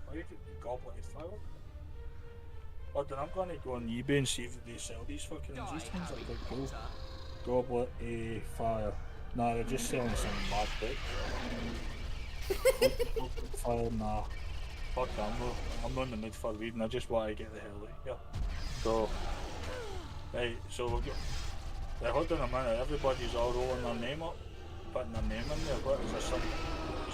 Why you get the Goblet of Fire? But then I'm going to go on eBay and see if they sell these fucking these things like they're cool. Goblet of Fire. Nah, they're just selling some mad dick. Fire, nah. Fuck that, I'm not in the mood for reading, I just want to get the hell out of here. So, right, so we've got. Right, hold on a minute, everybody's all rolling their name up, putting their name in there. What is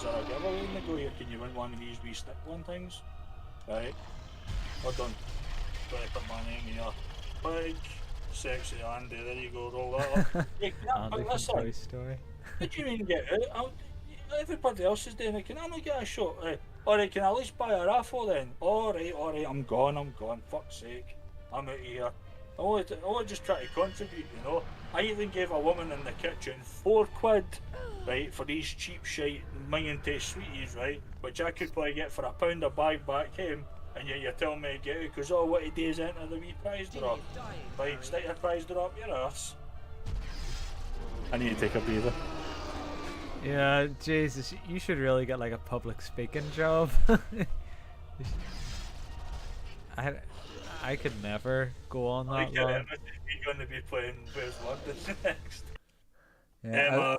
there a giveaway in the go here? Can you win one of these wee stick one things? Right, hold on. Right, put my name here. Big, sexy Andy, there you go, roll that up. Hey, Andy from Toy Story. What do you mean get out? Everybody else is doing it, can I not get a shot? Alright, can I at least buy a raffle then? Alright, I'm gone, fuck's sake. I'm out of here. I want to just try to contribute, you know. I even gave a woman in the kitchen £4, right, for these cheap shite minging taste sweeties, right, which I could probably get for £1 a bag back home, and yet you're telling me to get it because what he does enter the wee prize draw. Right, stick your prize draw up your arse. I need to take a breather. Yeah, Jesus, you should really get like a public speaking job. I could never go on that long. You're going to be playing Where's London next. Yeah,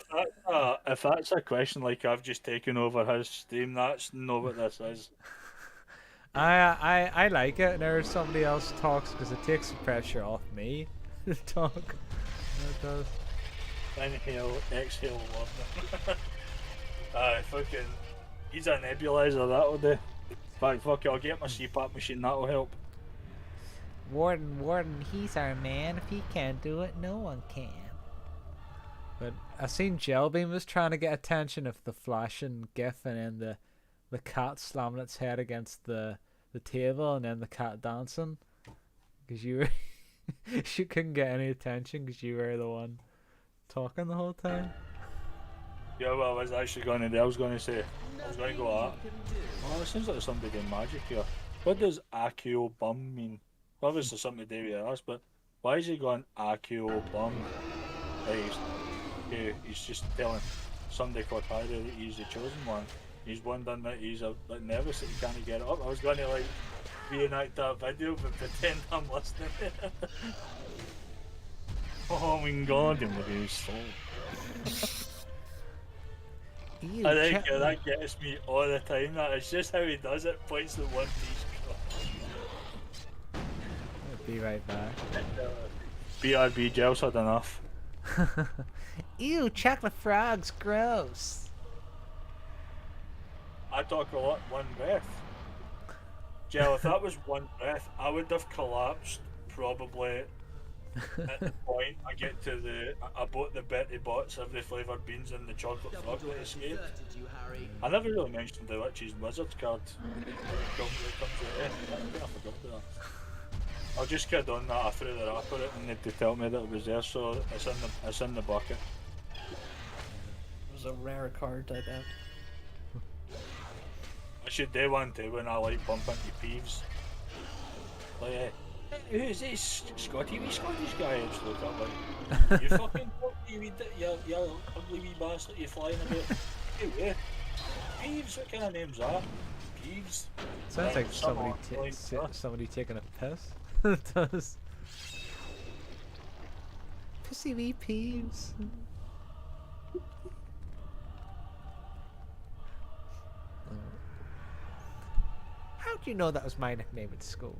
if that's a question like I've just taken over his stream, that's not what this is. I like it whenever somebody else talks because it takes the pressure off me to talk. It does. Inhale, exhale, love. Fucking. He's a nebulizer, that'll do. Fuck, I'll get my CPAP machine, that'll help. Warden, he's our man. If he can't do it, no one can. But I seen Jelbeam was trying to get attention of the flashing gif and then the cat slamming its head against the table and then the cat dancing. Because you were she couldn't get any attention because you were the one talking the whole time. Yeah, well, I was actually going to do, I was going to go that. Oh, it seems like there's somebody doing magic here. What does Accio Bum mean? Obviously something to do with us, but why is he going Accio Bum? He's just telling somebody called Harry that he's the chosen one. He's wondering that he's like nervous that he can't get up. I was going to like reenact that video but pretend I'm listening. Oh my god, and with his soul. I think that gets me all the time. That it's just how he does it. Points the one piece. I'll be right back. BRB gels had enough. Ew, chocolate frogs, gross. I talk a lot one breath. Gel, if that was one breath, I would have collapsed probably at the point I get to I bought the Betty Bots, every flavoured beans and the chocolate frog that escaped. I never really mentioned the Witch's Wizard card. I forgot that. I'll just kid on that, I threw the wrapper at and they tell me that it was there, so it's in the bucket. It was a rare card, I bet. I should do one too when I like bump into Peeves. Like, who's this Scottish guy? I just look up like, you fucking you ugly wee bastard, you flying about. Hey, Peeves, what kind of name's that? Peeves? Sounds like somebody taking a piss. It does. Pissy wee Peeves. How'd you know that was my nickname at school?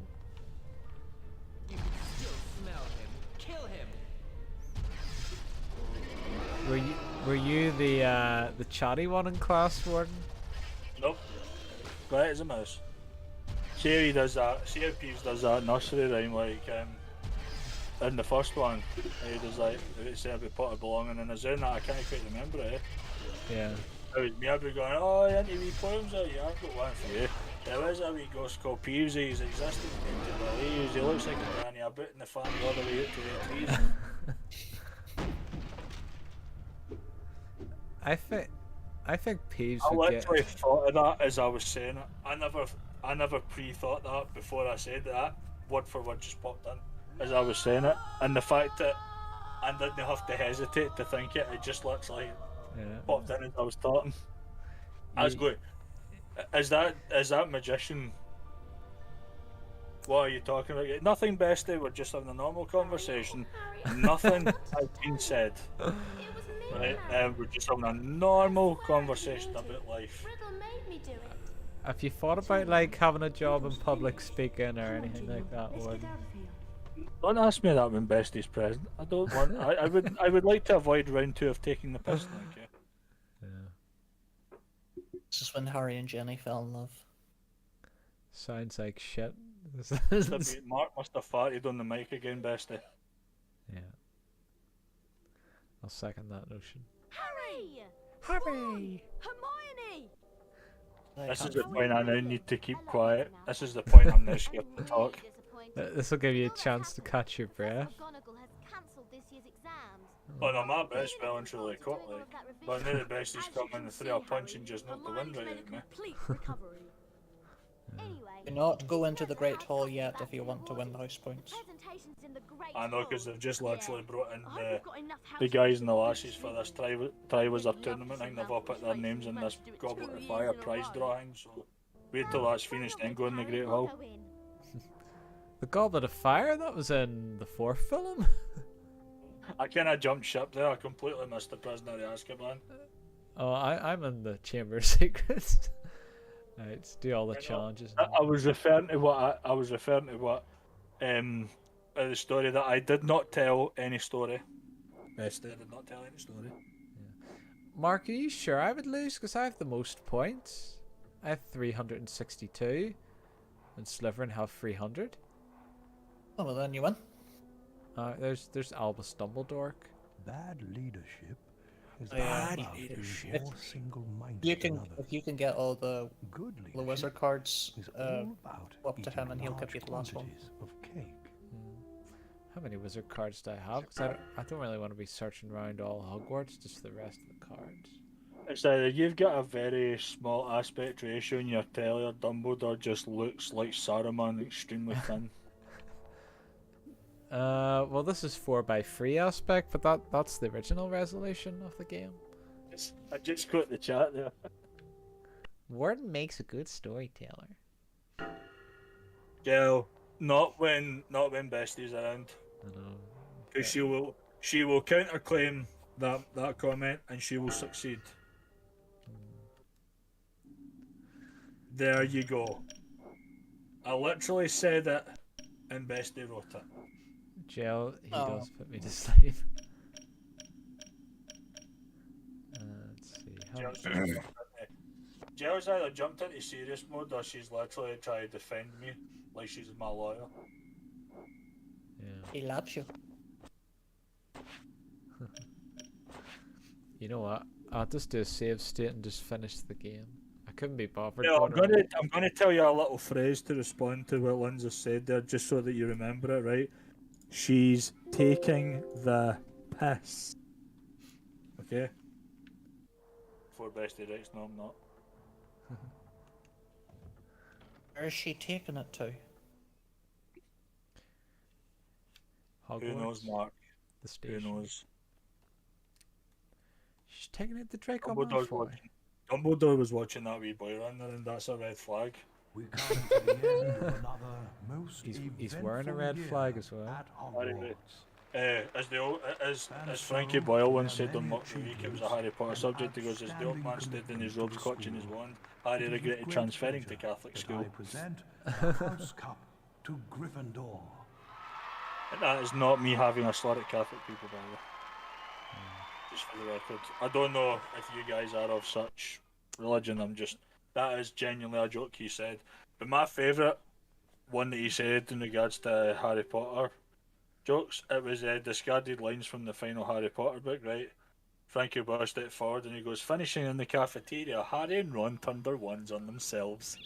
You can still smell him. Kill him. Were you the chatty one in class, Warden? Nope. Quiet as a mouse. See how he does that. See how Peeves does that nursery rhyme, like in the first one. He does like say about pot of belonging in a zone that I can't quite remember it. Yeah. It was me, I'd be going, oh, any wee poems out? Yeah, I've got one for you. There is a wee ghost called Peeves. He's existed in the leaves. He looks like a granny, a bit in the family all the way up to the trees. I think Peeves I would literally thought of that as I was saying it. I never pre-thought that before I said that. Word for word just popped in as I was saying it. And the fact that I didn't have to hesitate to think it, it just looks like popped in as I was talking. I was going, is that magician? What are you talking about? Nothing, bestie, we're just having a normal conversation. Nothing has been said. Right? We're just having a normal conversation about life. Have you thought about like having a job in public speaking or anything like that, Warden? Don't ask me that when bestie's present. I don't want. I would like to avoid round 2 of taking the piss. Thank you. This is when Harry and Jenny fell in love. Sounds like shit. Mark must have farted on the mic again, bestie. Yeah. I'll second that notion. Harry! Harry! Hermione! This is the point I now need to keep quiet. This is the point I'm now scared to talk. This will give you a chance to catch your breath. Oh no, my best well and truly caught like. But now the besties come in and throw a punch and just knock the wind right at me. Do not go into the Great Hall yet if you want to win the house points. I know, because they've just literally brought in the guys and the lassies for this Triwizard tournament thing. They've all put their names in this Goblet of Fire prize drawing, so wait till that's finished then go in the Great Hall. The Goblet of Fire? That was in the 4th film? I kind of jumped ship there. I completely missed the Prisoner of Azkaban. Oh, I'm in the Chamber of Secrets. Right, to do all the challenges. I was referring to what I was referring to what the story that I did not tell any story. Best, I did not tell any story. Mark, are you sure I would lose? Because I have the most points. I have 362, and Slytherin have 300. Oh well, then you win. There's Albus Dumbledore. Bad leadership is Bad about leadership. being more single-minded You than can, others. if you can get all the Good wizard leadership cards is all about up to eating him, and he'll give large you the last one. quantities of cake. How many wizard cards do I have? Because I don't really want to be searching around all Hogwarts, just the rest of the cards. It's either you've got a very small aspect ratio in your telly, or Dumbledore just looks like Saruman, extremely thin. Well, this is 4x3 aspect, but that's the original resolution of the game. I just quit the chat there. Warden makes a good storyteller. Girl, not when Bestie's around. I know. Because she will counterclaim that comment, and she will succeed. There you go. I literally said it, and Bestie wrote it. Jill, he Oh. does put me to sleep. Let's see. Jill's either jumped into serious mode, or she's literally trying to defend me like she's my lawyer. Yeah. He loves you. You know what? I'll just do a save state and just finish the game. I couldn't be bothered. Yeah, I'm going around. gonna tell you a little phrase to respond to what Lindsay said there, just so that you remember it, right? She's taking the piss. Okay? For Bestie Rex, no, I'm not. Where is she taking it to? Hogwarts. Who knows, Mark? The station. Who knows? She's taking it to Draco Malfoy. Dumbledore was watching that wee boy run there, and that's a red flag. We come to the end of another most He's wearing a red eventful flag year as well. at Hogwarts. As Frankie Boyle once said on Mock the Week, it was a Harry Potter subject. He goes, as the old man stood in his robes clutching his wand, Harry regretted transferring to Catholic school. I present the House Cup to Gryffindor. And that is not me having a slur at Catholic people, by the way. Just for the record. I don't know if you guys are of such religion, that is genuinely a joke he said. But my favourite one that he said in regards to Harry Potter jokes, it was discarded lines from the final Harry Potter book, right? Frankie Boyle stepped forward and he goes, finishing in the cafeteria, Harry and Ron turned their wands on themselves.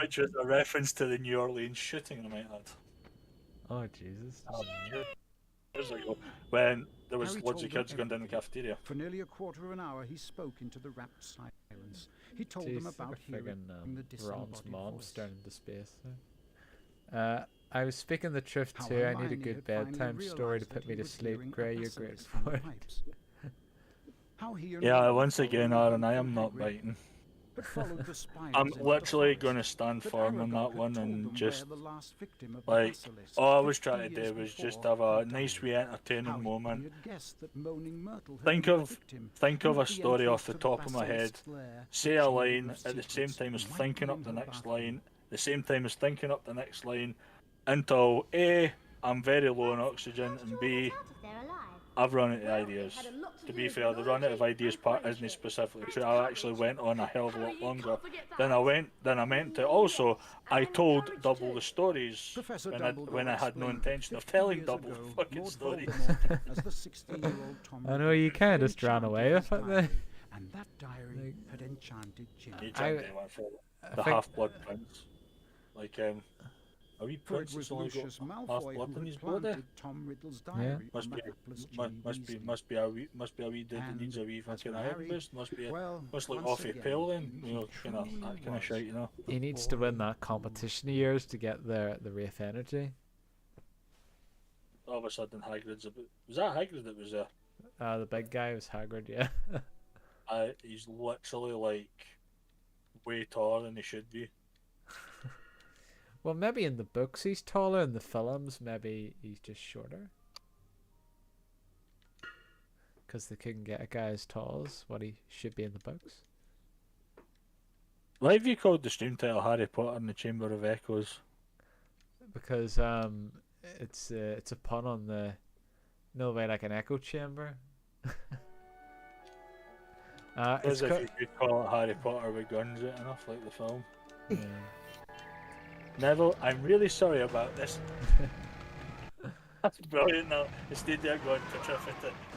Which was a reference to the New Orleans shooting, I might add. Oh, Jesus. Years ago, when there was Harry loads of told them kids going down the everything. cafeteria. For nearly a quarter of an hour, he spoke into the rapt silence. He told Jeez, them about hearing the Ron's disembodied mom voice. staring into space. I was speaking the truth How too. I need a Hermione good had finally bedtime story to realised that put he me to was sleep. hearing a Gray, you're great basilisk from for the it. pipes. How he and Yeah, Ron once followed again, him Aaron, I through am not Hagrid, biting. but followed the spiders I'm into the literally forest. going to stand But firm on Aragog that had one told and them just, where the last victim of the like, basilisk all I was 50 trying to years do was just before have a had nice died. wee entertaining How he moment. had guessed that Moaning Myrtle had Think been the of victim, think and of a at the story entrance off the to top of my head. basilisk's lair, Say the a Chamber line of at the same Secrets time as might thinking be up in the her next bathroom. line, the same time as thinking up the next line, until A, I'm very low on oxygen, and B, I've run out of ideas. To be fair, the run out of ideas part isn't specifically true. I actually went on a hell of a lot longer than I meant to. Also, I told double the stories Professor when I had no intention of telling double the fucking Lord stories. Voldemort, as the 16-year-old Tom I know you Riddle, kind had of just ran away with enchanted it his there. diary, and that diary had enchanted Ginny. He jumped in one for the think- Half-Blood Prince. Like, a wee For it prince was that's only got Lucius Malfoy half-blood who in his had body. planted Tom Riddle's diary Must on be, the hapless must, Ginny must be, Weasley. must be a wee dude that needs a wee as fucking for iron Harry, boost. Must be, well, must look once awfully again, pale then. You know, he that truly kind of was shite, you know. He needs to win that competition of yours to get the Wraith energy. All of a sudden, Hagrid's a bit. Was that Hagrid that was there? The big guy was Hagrid, yeah. He's literally like way taller than he should be. Well, maybe in the books he's taller. In the films, maybe he's just shorter. Because they couldn't get a guy as tall as what he should be in the books. Why have you called the stream title Harry Potter and the Chamber of Echoes? Because it's a pun on the no way like an echo chamber. As if you could call it Harry Potter with guns it enough, like the film. Yeah. Neville, I'm really sorry about this. That's brilliant now. Instead there going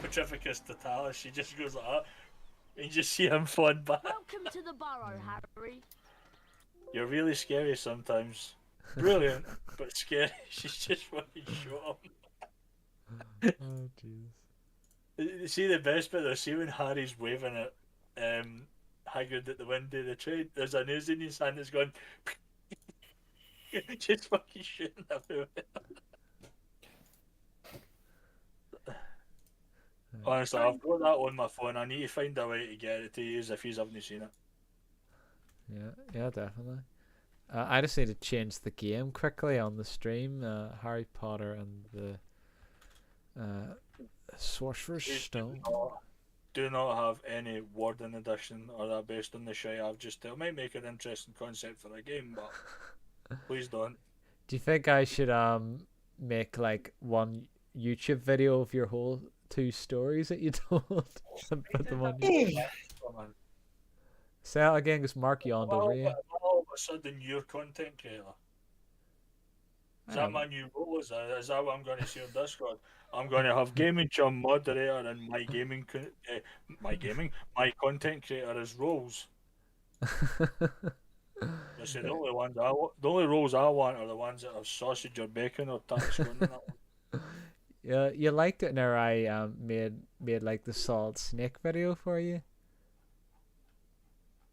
Petrificus Totalis, she just goes like that. And you just see him flying back. Welcome to the burrow, Harry. You're really scary sometimes. Brilliant, but scary. She's just fucking shot him. Oh jeez. See the best bit though, see when Harry's waving at Hagrid at the window of the train, there's a news in his hand that's going just fucking shooting everywhere. Honestly, I've got that on my phone. I need to find a way to get it to you if you haven't seen it. Yeah, definitely. I just need to change the game quickly on the stream. Harry Potter and the Sorcerer's Stone. Do not have any Warden edition or that based on the shite I've just told. It might make an interesting concept for a game, but please don't. Do you think I should make like one YouTube video of your whole 2 stories that you told and put them on YouTube? Say that again, because Mark yawned over you. All of a sudden, you're content creator. Is that my new role? Is that what I'm going to see on Discord? I'm going to have Gaming Chum moderator and my content creator as roles. I say the only roles I want are the ones that have sausage or bacon or tax on that one. Yeah, you liked it now I made like the Solid Snake video for you.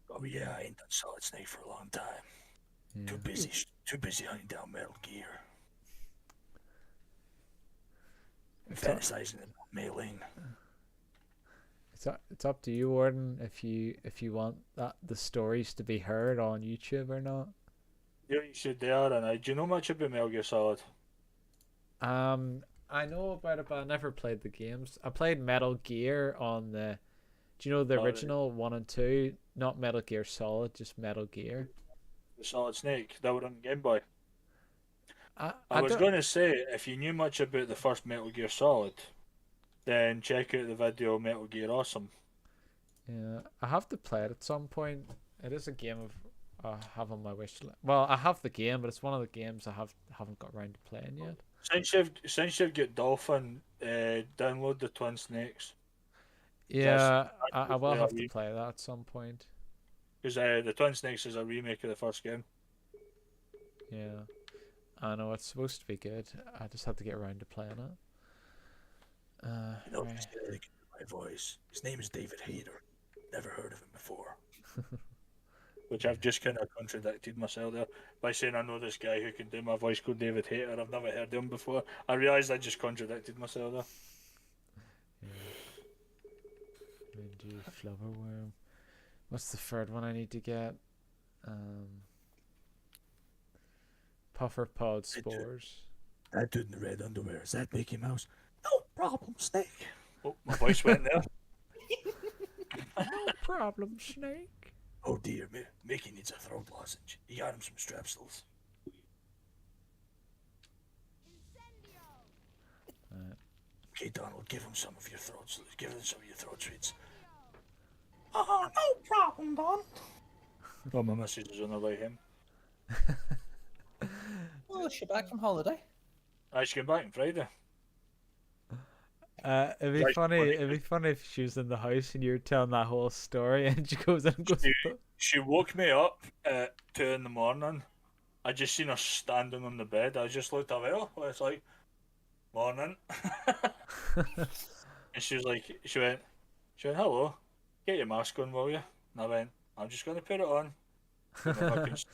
Oh yeah, I ain't done Solid Snake for a long time. Yeah. Too busy hunting down Metal Gear. And fantasizing about mailing. It's up to you, Warden, if you want the stories to be heard on YouTube or not. Yeah, you should do that. And do you know much about Metal Gear Solid? I know about it, but I never played the games. I played Metal Gear on the. Do you know the original 1 and 2? Not Metal Gear Solid, just Metal Gear. The Solid Snake, that was on Game Boy. I was don't- going to say, if you knew much about the first Metal Gear Solid, then check out the video Metal Gear Awesome. Yeah, I have to play it at some point. It is a game I have on my wish list. Well, I have the game, but it's one of the games I haven't got around to playing yet. Since you've got Dolphin, download the Twin Snakes. Yeah, I will have to play that at some point. Because the Twin Snakes is a remake of the first game. Yeah, I know it's supposed to be good. I just have to get around to playing it. You know, right. this guy that can do my voice. His name is David Hayter. Never heard of him before. Which I've just kind of contradicted myself there by saying I know this guy who can do my voice called David Hayter. I've never heard of him before. I realised I just contradicted myself there. Mingy Flowerworm. What's the third one I need to get? Puffer Pod Spores. That dude in the red underwear, is that Mickey Mouse? No problem, Snake. Oh, my voice went there. No problem, Snake. Oh dear, Mickey needs a throat lozenge. You got him some strepsils. Okay, Donald, give him some of your throats. Give him some of your throat treats. Oh, no problem, Don. Oh, my message is on the way him. Oh, she back from holiday? I should come back on Friday. It'd be funny. It'd be funny if she was in the house and you're telling that whole story, and she goes in and goes. She woke me up at 2 in the morning. I just seen her standing on the bed. I just looked away. Oh, it's like morning. And she was like, she went, hello, get your mask on, will you? And I went, I'm just going to put it on. Because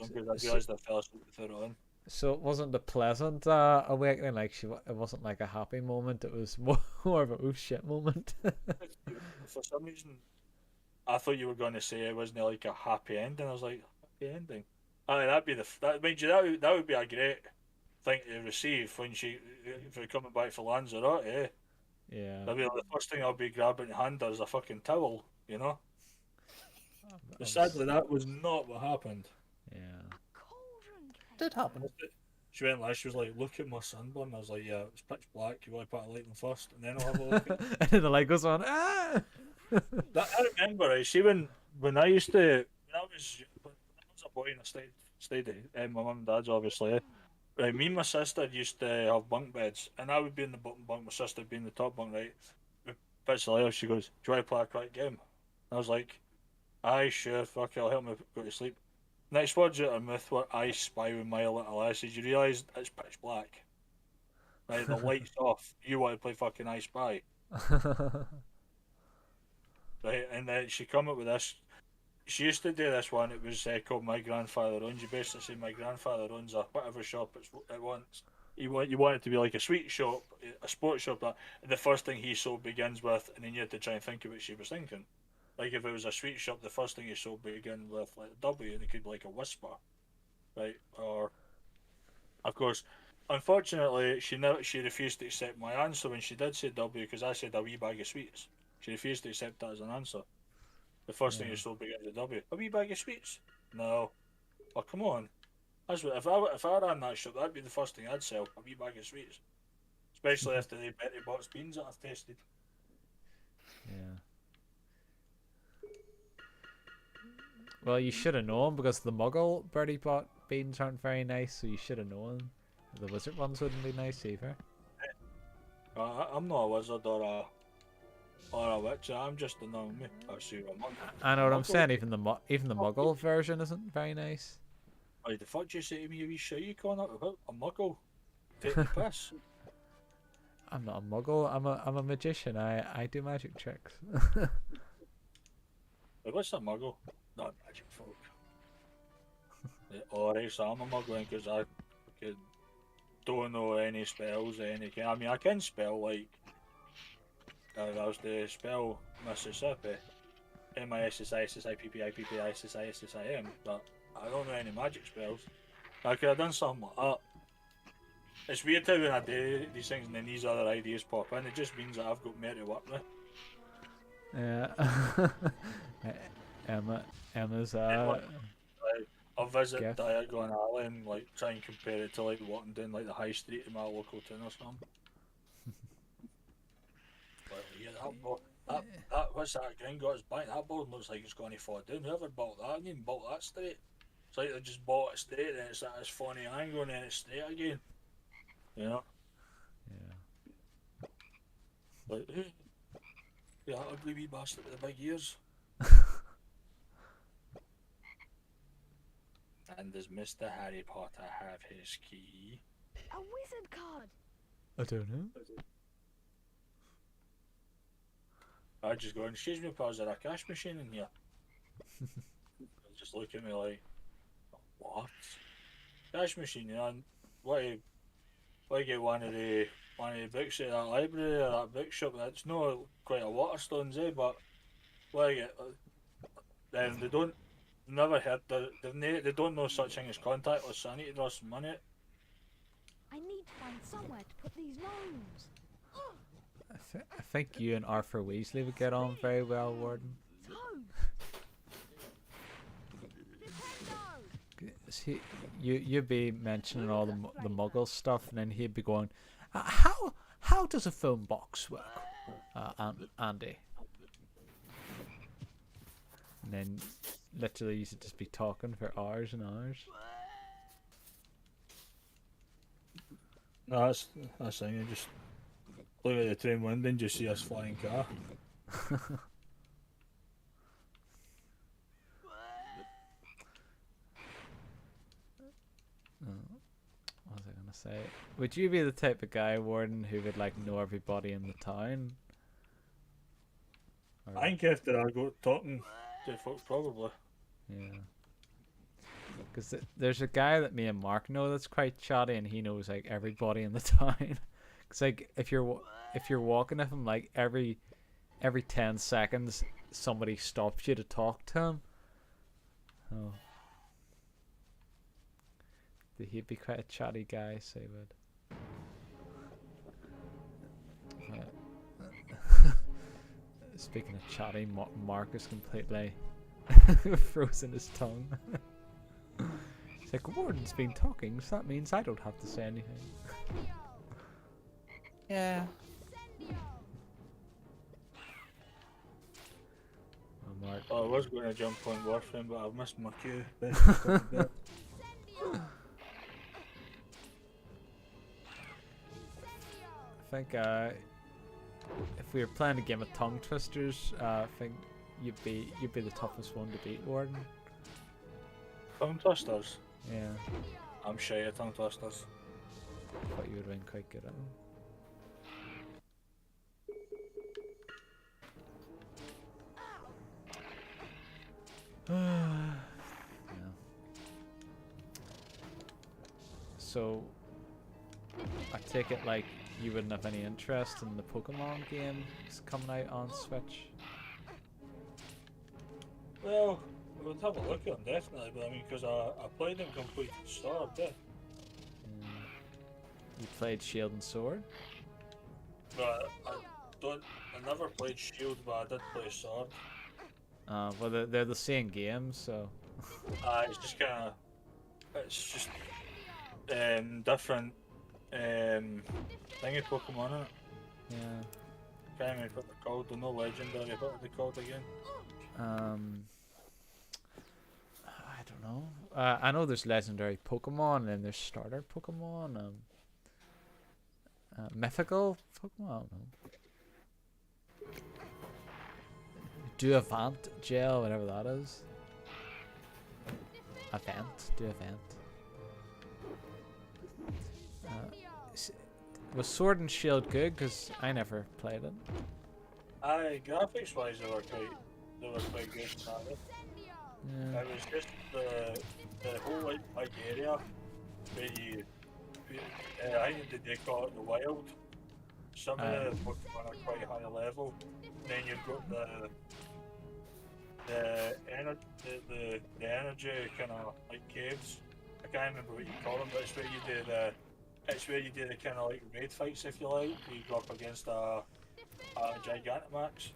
I realised I fell asleep without it on. So it wasn't a pleasant awakening. Like it wasn't like a happy moment. It was more of a oh shit moment. For some reason, I thought you were going to say it wasn't like a happy ending. I was like, happy ending. Aye, that'd be that. Mind you, that would be a great thing to receive when if you're coming back for Lanzarote. Eh? Yeah. That'd be like the first thing I'll be grabbing in hand is a fucking towel. You know. But s- sadly, that was not what happened. Yeah. Did happen. She went last. She was like, "Look at my sunburn." I was like, "Yeah, it's pitch black. You want to put a light on first, and then I'll have a look." And then the light goes on. Ah! I remember. Right, see when I used to when I was a boy and I stayed at my mum and dad's obviously. Right, me and my sister used to have bunk beds, and I would be in the bottom bunk, my sister would be in the top bunk. Right, bits later, she goes, "Do you want to play a quick game?" I was like, "Aye, sure, fuck it, I'll help me go to sleep." Next words out of her mouth were, "I spy with my little eye." Says, "You realise it's pitch black, right? The lights off. You want to play fucking I Spy, right?" And then she come up with this. She used to do this one. It was called My Grandfather Owns. You basically say my grandfather owns a whatever shop it wants. You want it to be like a sweet shop, a sports shop. That and the first thing he sold begins with, and then you had to try and think of what she was thinking. Like if it was a sweet shop, the first thing he sold began with like a W, and it could be like a whisper, right? Or, of course, unfortunately, she refused to accept my answer when she did say W because I said a wee bag of sweets. She refused to accept that as an answer. The first thing you sold begins with W. A wee bag of sweets? No. Oh, come on. That's what if I ran that shop, that'd be the first thing I'd sell. A wee bag of sweets. Especially after the Betty Box beans that I've tasted. Yeah. Well, you should have known because the Muggle Bertie Bot beans aren't very nice, so you should have known. The wizard ones wouldn't be nice either. I'm not a wizard or a witch. I'm just a normal. I know what I'm saying. Even the Muggle version isn't very nice. Why the fuck do you say to me, you wee shit? You calling up about a Muggle? Take the piss. I'm not a Muggle. I'm a magician. I do magic tricks. Like, what's a Muggle? Not magic folk. Alright, so I'm a Muggle because I don't know any spells, I mean, I can spell like. I was to spell Mississippi, MISSISSIPPIPPISSISSIM, but I don't know any magic spells. I could have done something like that. It's weird how when I do these things and then these other ideas pop in, it just means that I've got more to work with. Yeah. Emma's I'll visit gift. Diagon Alley and like try and compare it to like walking down like the high street in my local town or something. Well, yeah, that what's that Gringotts Bank? That board looks like it's going to fall down. Whoever bought that, didn't even bought that straight. It's like they just bought it straight, and it's at this funny angle, and then it's straight again. You know? Yeah. Like, hey, yeah, that ugly wee bastard with the big ears. And does Mr. Harry Potter have his key? A wizard card. I don't know. I just go, excuse me, pal, is there a cash machine in here? Just look at me like, what? Cash machine, you know? Why get one of the books at that library or that bookshop? That's not quite a Waterstones, but why get? Then they don't. Never heard. They don't know such thing as contactless. So I need to draw some money. I need to find somewhere to put these gnomes. I think you and Arthur Weasley would get on very well, Warden. See, you'd be mentioning all the Muggle stuff, and then he'd be going, "How does a phone box work, Andy?" And then literally you should just be talking for hours and hours. No, that's thing. You just look at the train window and just see us flying car. What was I gonna say? Would you be the type of guy, Warden, who would like know everybody in the town? Or... I think after I go talking to folks, probably. Yeah. Because there's a guy that me and Mark know that's quite chatty, and he knows like everybody in the town. It's like if you're walking with him, like every 10 seconds somebody stops you to talk to him. Oh. He'd be quite a chatty guy, so he would. Speaking of chatty, Marcus completely frozen his tongue. It's like, Warden's been talking, so that means I don't have to say anything. Yeah. Oh, I was going to jump on Warframe, but I've missed my cue. I think if we were playing a game of tongue twisters, I think you'd be the toughest one to beat, Warden. Tongue twisters? Yeah. I'm shy of tongue twisters. I thought you would have been quite good at them. Yeah. So, I take it like you wouldn't have any interest in the Pokemon games coming out on Switch? Well, I would have a look at them definitely, but I mean, because I played them complete start, yeah. You played Shield and Sword? But I never played Shield, but I did play Sword. Well, they're the same game, so. It's just kind of, it's just different thingy Pokemon in it. Yeah. Can't remember what they're called. They're no legendary. What are they called again? I don't know. I know there's legendary Pokemon and there's starter Pokemon. Mythical Pokemon. I don't know. Duavant Gel, whatever that is. Duavant. Was Sword and Shield good? Because I never played it. Graphics wise, they were quite good. Yeah. It was just the whole like area where you, I think they call it the wild. Some of the Pokemon are quite high level. Then you've got the energy kind of like caves. I can't remember what you call them, but it's where you do the kind of like raid fights, if you like. You go up against a Gigantamax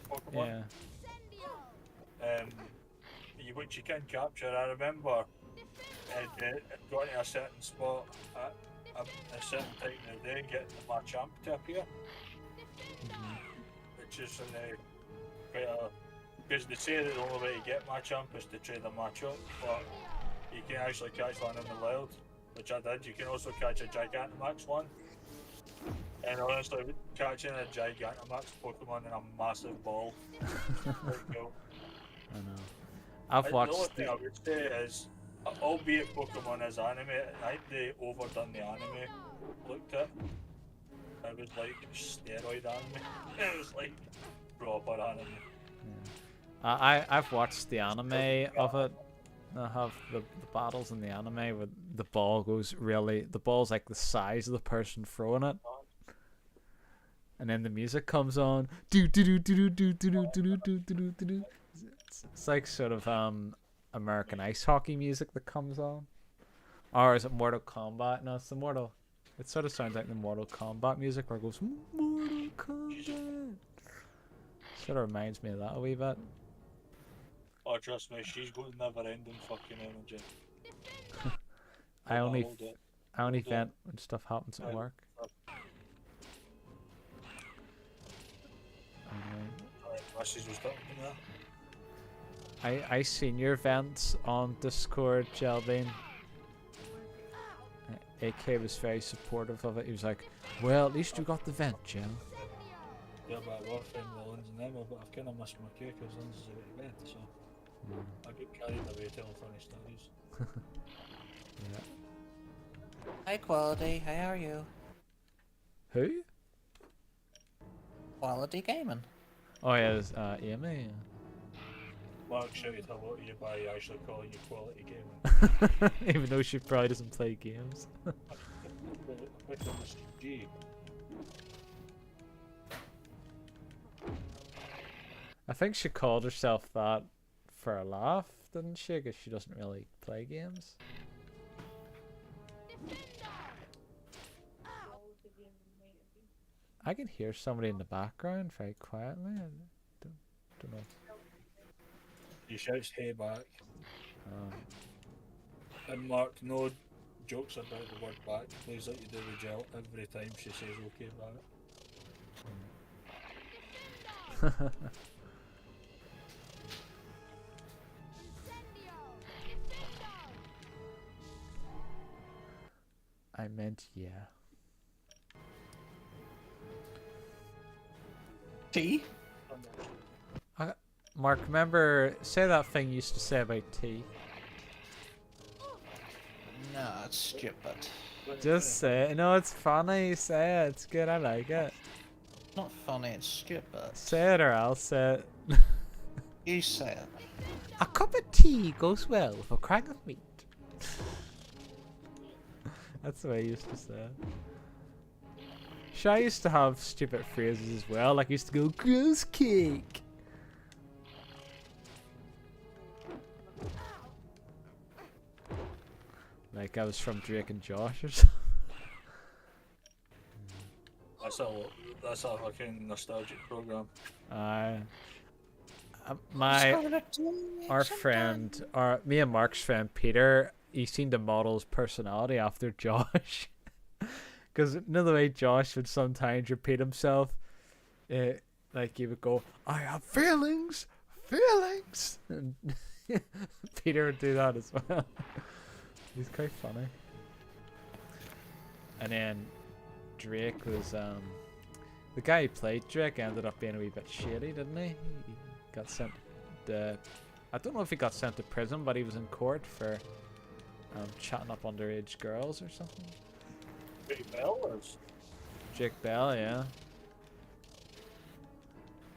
Pokemon. Yeah. Which you can capture. I remember going to a certain spot at a certain time of the day and getting my champ to appear. Which is quite a... Because they say that the only way to get my champ is to trade a match up, but you can actually catch one in the wild, which I did. You can also catch a Gigantamax one. And honestly, catching a Gigantamax Pokemon in a massive ball is pretty cool. I know. I've watched. The only thing I would say is, albeit Pokemon is anime, I think they overdone the anime looked at. It was like steroid anime. It was like proper anime. Yeah. I've watched the anime of it. I have the battles in the anime where the ball goes the ball's like the size of the person throwing it. And then the music comes on. It's like sort of American ice hockey music that comes on. Or is it Mortal Kombat? No, it's the Mortal. It sort of sounds like the Mortal Kombat music where it goes Mortal Kombat. Sort of reminds me of that a wee bit. Oh, trust me, she's got never-ending fucking energy. I only vent when stuff happens at work. I seen your vents on Discord, Jelbean. AK was very supportive of it. He was like, well, at least you got the vent, Jel. Yeah, but I was in the Linz and Emma, but I've kind of missed my cue because Linz is a bit vent, so I get carried away telling funny stories. Yeah. Hi, Quality. How are you? Who? Quality Gaming. Oh yeah, it's Amy. Mark shouted hello to you by actually calling you Quality Gaming. Even though she probably doesn't play games. G. I think she called herself that for a laugh, didn't she? Because she doesn't really play games. I can hear somebody in the background very quietly. I don't know. He shouts hey back. Oh. And Mark, no jokes about the word back. Plays like you do with Jill every time she says okay back. I meant yeah. Tea? Mark, remember, say that thing you used to say about tea. No, it's stupid. Just say it. No, it's funny. Say it. It's good. I like it. It's not funny, it's stupid. Say it or I'll say it. You say it. A cup of tea goes well with a crack of meat. That's the way I used to say it. Sure, I used to have stupid phrases as well. Like I used to go, gross cake. Like I was from Drake and Josh or something. That's a fucking nostalgic program. Our friend, me and Mark's friend Peter, he seemed to model his personality after Josh. Because another way Josh would sometimes repeat himself, like he would go, "I have feelings," and Peter would do that as well. He's quite funny. And then Drake was the guy who played Drake ended up being a wee bit shady, didn't he? He got sent to, I don't know if he got sent to prison, but he was in court for chatting up underage girls or something. Drake Bell was? Drake Bell, yeah.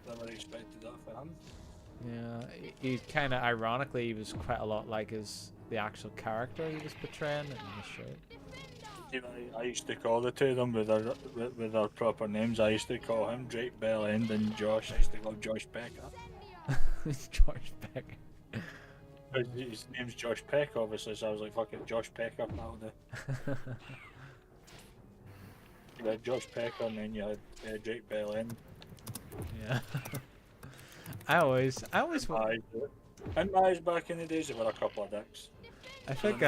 Never expected that for him. Yeah, he kind of ironically he was quite a lot like the actual character he was portraying in the show. You know, I used to call the two of them with their proper names. I used to call him Drake Bell End, and Josh, I used to call Josh Pecker. Josh Pecker. His name's Josh Peck, obviously, so I was like, fuck it, Josh Pecker, that'll do. You had Josh Pecker, and then you had Drake Bell End. Yeah. I always In my eyes back in the days, there were a couple of dicks. I think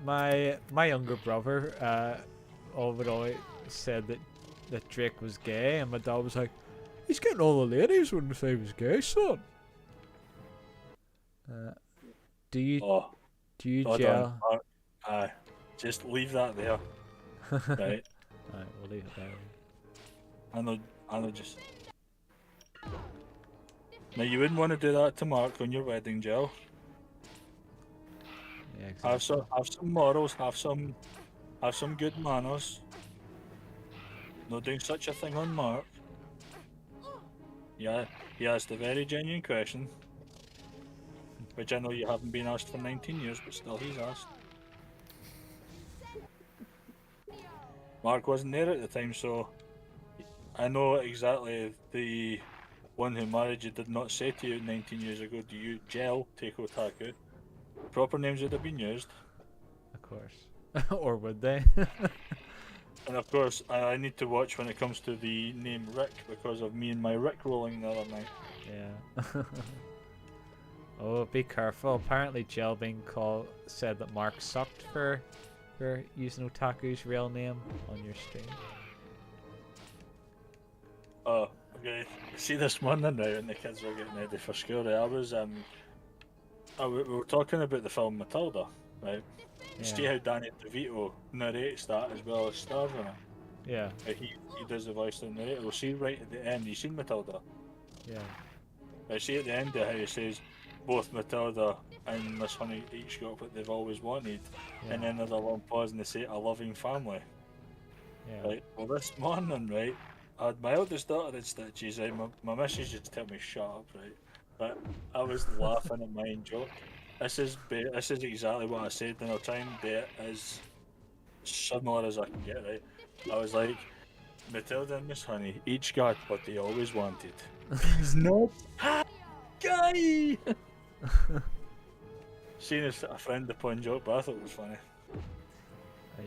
my younger brother would always said that Drake was gay, and my dad was like, "He's getting all the ladies when they say he was gay, son." Do you Jill? Just leave that there. Right. Alright, we'll leave it there. I know just. Now you wouldn't want to do that to Mark on your wedding, Jill. Yeah, exactly. Have some morals, have some good manners. Not doing such a thing on Mark. Yeah, he asked a very genuine question, which I know you haven't been asked for 19 years, but still he's asked. Mark wasn't there at the time, so I know exactly the one who married you did not say to you 19 years ago, "Do you gel take otaku?" Proper names would have been used. Of course. Or would they? And of course, I need to watch when it comes to the name Rick because of me and my Rick rolling the other night. Yeah. Oh, be careful. Apparently Jill being said that Mark sucked for using Otaku's real name on your stream. Oh, okay. See this morning now when the kids were getting ready for school, right? We were talking about the film Matilda, right? Yeah. See how Danny DeVito narrates that as well as stars in it? Yeah. He does the voice of the narrator. We'll see right at the end, you seen Matilda? Yeah. I see at the end of how he says both Matilda and Miss Honey each got what they've always wanted, Yeah. and then there's a long pause and they say a loving family. Yeah. Right, well this morning, right, I had my eldest daughter in stitches, right, my missus just tell me shut up, right, but I was laughing at my own joke. This is exactly what I said, and I'll try and do it as similar as I can get, right. I was like, Matilda and Miss Honey each got what they always wanted. He's not a guy! Seen as a friend upon joke, but I thought it was funny.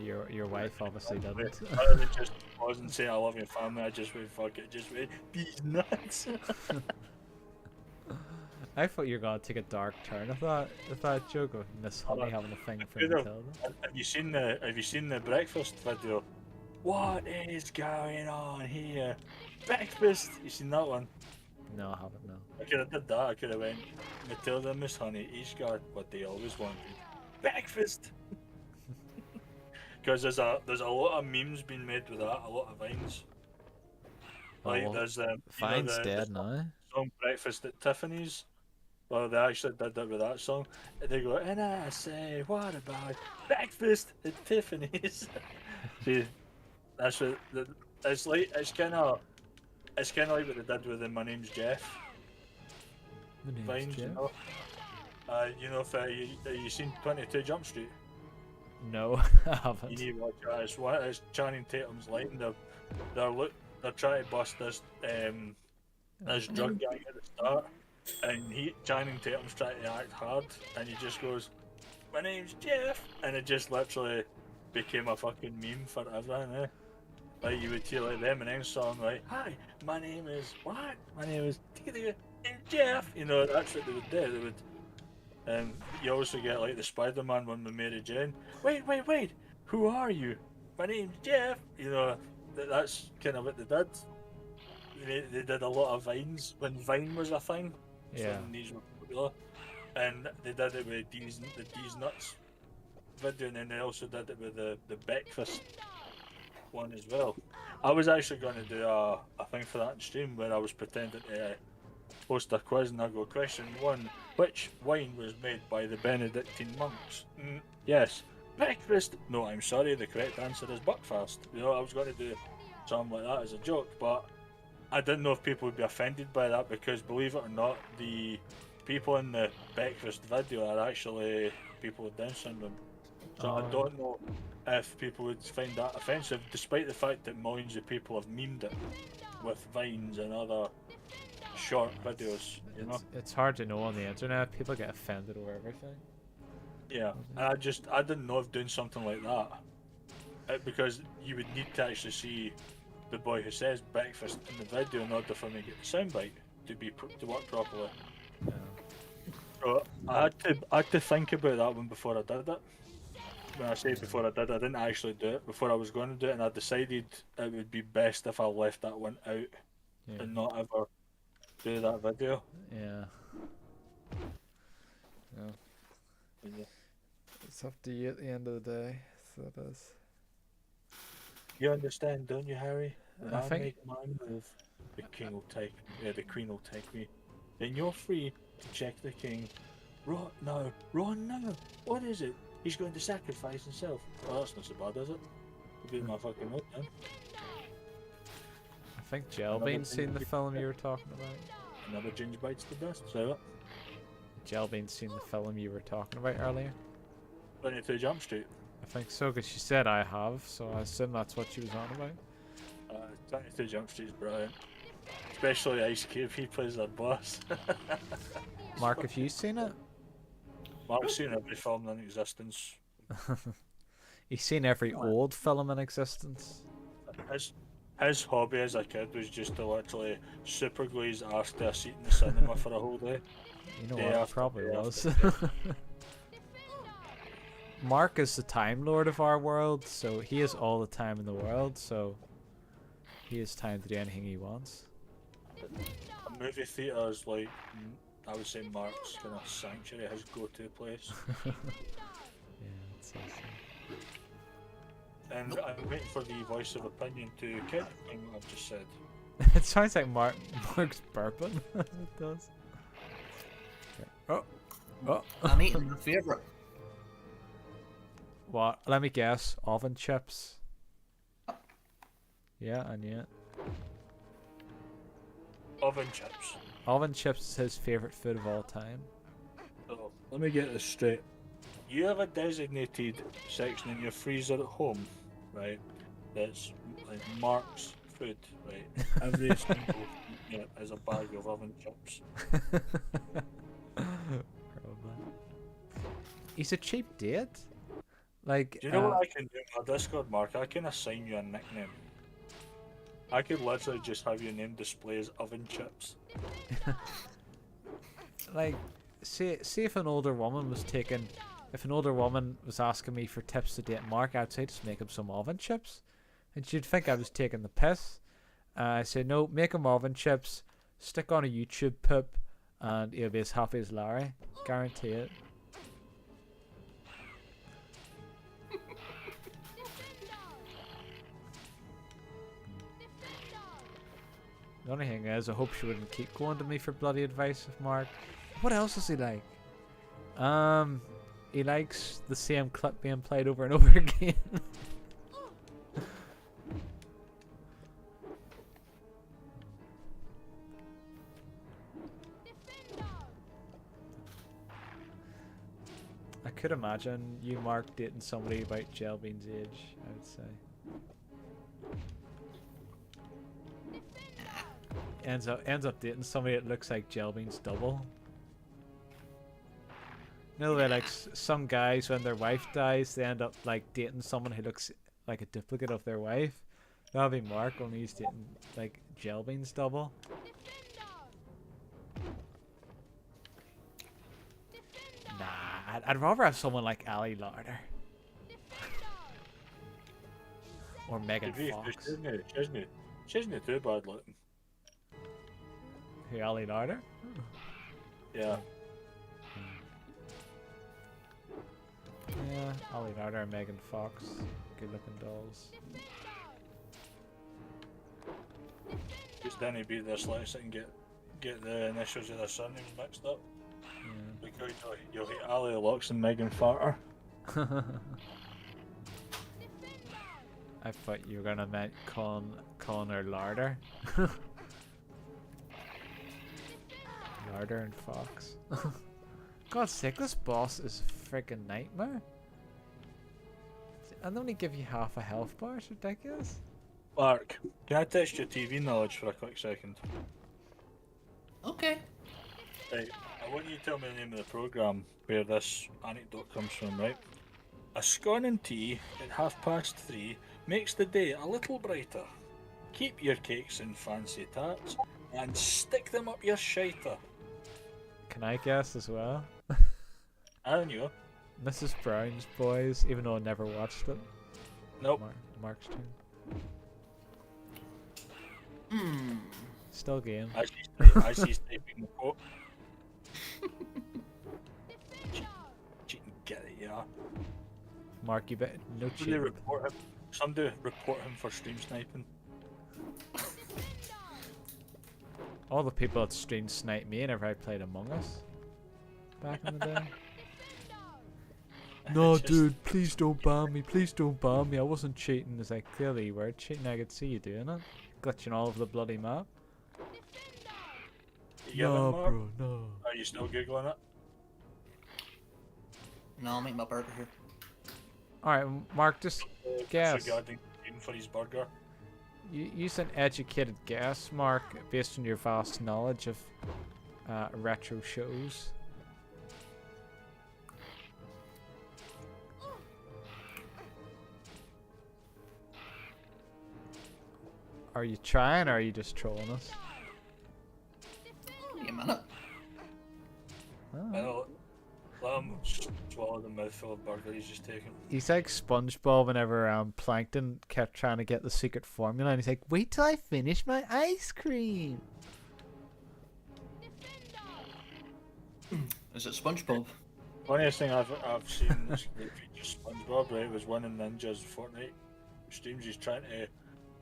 Your wife obviously doesn't. I just wasn't saying I love your family. I just went fuck it. Just went these nuts. I thought you were gonna take a dark turn with that joke of Miss Honey having a thing for Matilda. Have you seen the breakfast video? What is going on here? Breakfast. You seen that one? No, I haven't. No. I could have did that. I could have went Matilda and Miss Honey. Each got what they always wanted. Breakfast. Because there's a lot of memes being made with that. A lot of vines. Like well, there's Vine's dead now. Song Breakfast at Tiffany's. Well, they actually did that with that song. And they go, and I say, what about breakfast at Tiffany's? See, that's what it's like. It's kind of like what they did with the My Name's Jeff. Vines, Jeff? you know. You know, if you seen 22 Jump Street? No, I haven't. You need to watch it. It's Channing Tatum's line. They're trying to bust this drug gang at the start. And Channing Tatum's trying to act hard, and he just goes, "My name's Jeff," and it just literally became a fucking meme forever. Eh? Like you would hear like the Eminem song, like, "Hi, my name is what? My name is Jeff." You know, that's what they would do. They would. You also get like the Spider-Man one with Mary Jane. Wait, who are you? My name's Jeff. You know, that's kind of what they did. They did a lot of vines when Vine was a thing. Yeah. So these were popular, and they did it with the D's Nuts video, and then they also did it with the breakfast one as well. I was actually going to do a thing for that in stream where I was pretending to host a quiz, and I go, question 1: which wine was made by the Benedictine monks? Yes. Breakfast? No, I'm sorry, the correct answer is Buckfast. You know, I was going to do something like that as a joke, but I didn't know if people would be offended by that, because believe it or not, the people in the breakfast video are actually people with Down syndrome. So I don't know if people would find that offensive, despite the fact that millions of people have memed it with vines and other short videos. You know, it's hard to know on the internet. People get offended over everything. Yeah, and I didn't know of doing something like that, because you would need to actually see the boy who says breakfast in the video in order for me to get the soundbite to work properly. Yeah. So I had to think about that one before I did it. When I say before I did, I didn't actually do it before I was going to do it, and I decided it would be best if I left that one out and not ever do that video. Yeah. It's up to you at the end of the day. So it is. You understand, don't you, Harry? When I I think- make my move, the king will take me. The queen will take me. Then you're free to check the king. Ron, no. What is it? He's going to sacrifice himself. Well, that's not so bad, is it? Be my fucking note then. I think Jelbean's seen the film you were talking about. Another ginger bites the dust. So what? Jelbean's seen the film you were talking about earlier. 22 Jump Street. I think so, because she said I have, so I assume that's what she was on about. 22 Jump Street is brilliant. Especially Ice Cube, he plays their boss. Mark, have you seen it? Mark's seen every film in existence. He's seen every old film in existence. His hobby as a kid was just to literally super glue his arse to a seat in the cinema for a whole day. You know Day what, it after probably day was. after day. Mark is the Time Lord of our world, so he has all the time in the world, so he has time to do anything he wants. A movie theatre is like, I would say Mark's kind of sanctuary, his go-to place. Yeah, it's awesome. And I'm waiting for the voice of opinion to catch what I've just said. It sounds like Mark's burping. It does. Okay. Oh. I'm eating the favourite. What? Let me guess. Oven chips. Yeah, and yeah. Oven chips. Oven chips is his favourite food of all time. So, let me get this straight. You have a designated section in your freezer at home, right? That's like Mark's food, right? Every single unit is a bag of oven chips. Probably. He's a cheap date. Like, Do you know what I can do in my Discord, Mark? I can assign you a nickname. I could literally just have your name display as Oven Chips. like, see if an older woman was asking me for tips to date Mark, I'd say just make him some oven chips, and she'd think I was taking the piss. I said no, make him oven chips, stick on a YouTube pip, and he'll be as happy as Larry. Guarantee it. The only thing is, I hope she wouldn't keep going to me for bloody advice of Mark. What else does he like? He likes the same clip being played over and over again. I could imagine you, Mark, dating somebody about Jelbean's age, I would say. Ends up dating somebody that looks like Jelbean's double. You know the way, like, some guys, when their wife dies, they end up like dating someone who looks like a duplicate of their wife. That'll be Mark, only he's dating like Jelbean's double. Nah, I'd rather have someone like Ali Larder. Or Megan Fox. She's not too bad looking. Who, Ali Larder? Yeah. Yeah, Ali Larder and Megan Fox. Good looking dolls. Just didn't be dyslexic and get the initials of their surnames mixed up. Yeah. Because you'll hate Ali Lux and Megan Farter. I thought you were gonna meant calling her Larder. Larder and Fox. God's sake, this boss is a freaking nightmare. And only give you half a health bar, it's ridiculous. Mark, can I test your TV knowledge for a quick second? Okay. Right, I want you to tell me the name of the programme where this anecdote comes from, right? A scone and tea at 3:30 makes the day a little brighter. Keep your cakes in fancy tarts and stick them up your shiter. Can I guess as well? I don't know. Mrs. Brown's Boys, even though I never watched it. Nope. Mark's turn. Still game. I see typing the quote. Cheating, get it, yeah. Mark, you bet no cheating. Somebody report him for stream sniping. All the people that stream snipe me whenever I played Among Us back in the day. No, dude, please don't ban me. Please don't ban me. I wasn't cheating. It's like, clearly you were cheating. I could see you doing it. Glitching all over the bloody map. No, bro, no. Are you still Googling it? No, I'll make my burger here. Alright, Mark, just guess. Regarding for his burger. Use an educated guess, Mark, based on your vast knowledge of retro shows. Are you trying, or are you just trolling us? Give me a minute. Well, let him swallow the mouthful of burger he's just taken. He's like SpongeBob whenever Plankton kept trying to get the secret formula, and he's like, "Wait till I finish my ice cream." Is it SpongeBob? Funniest thing I've seen in this great feature SpongeBob, right, was one in Ninja's Fortnite streams. He's trying to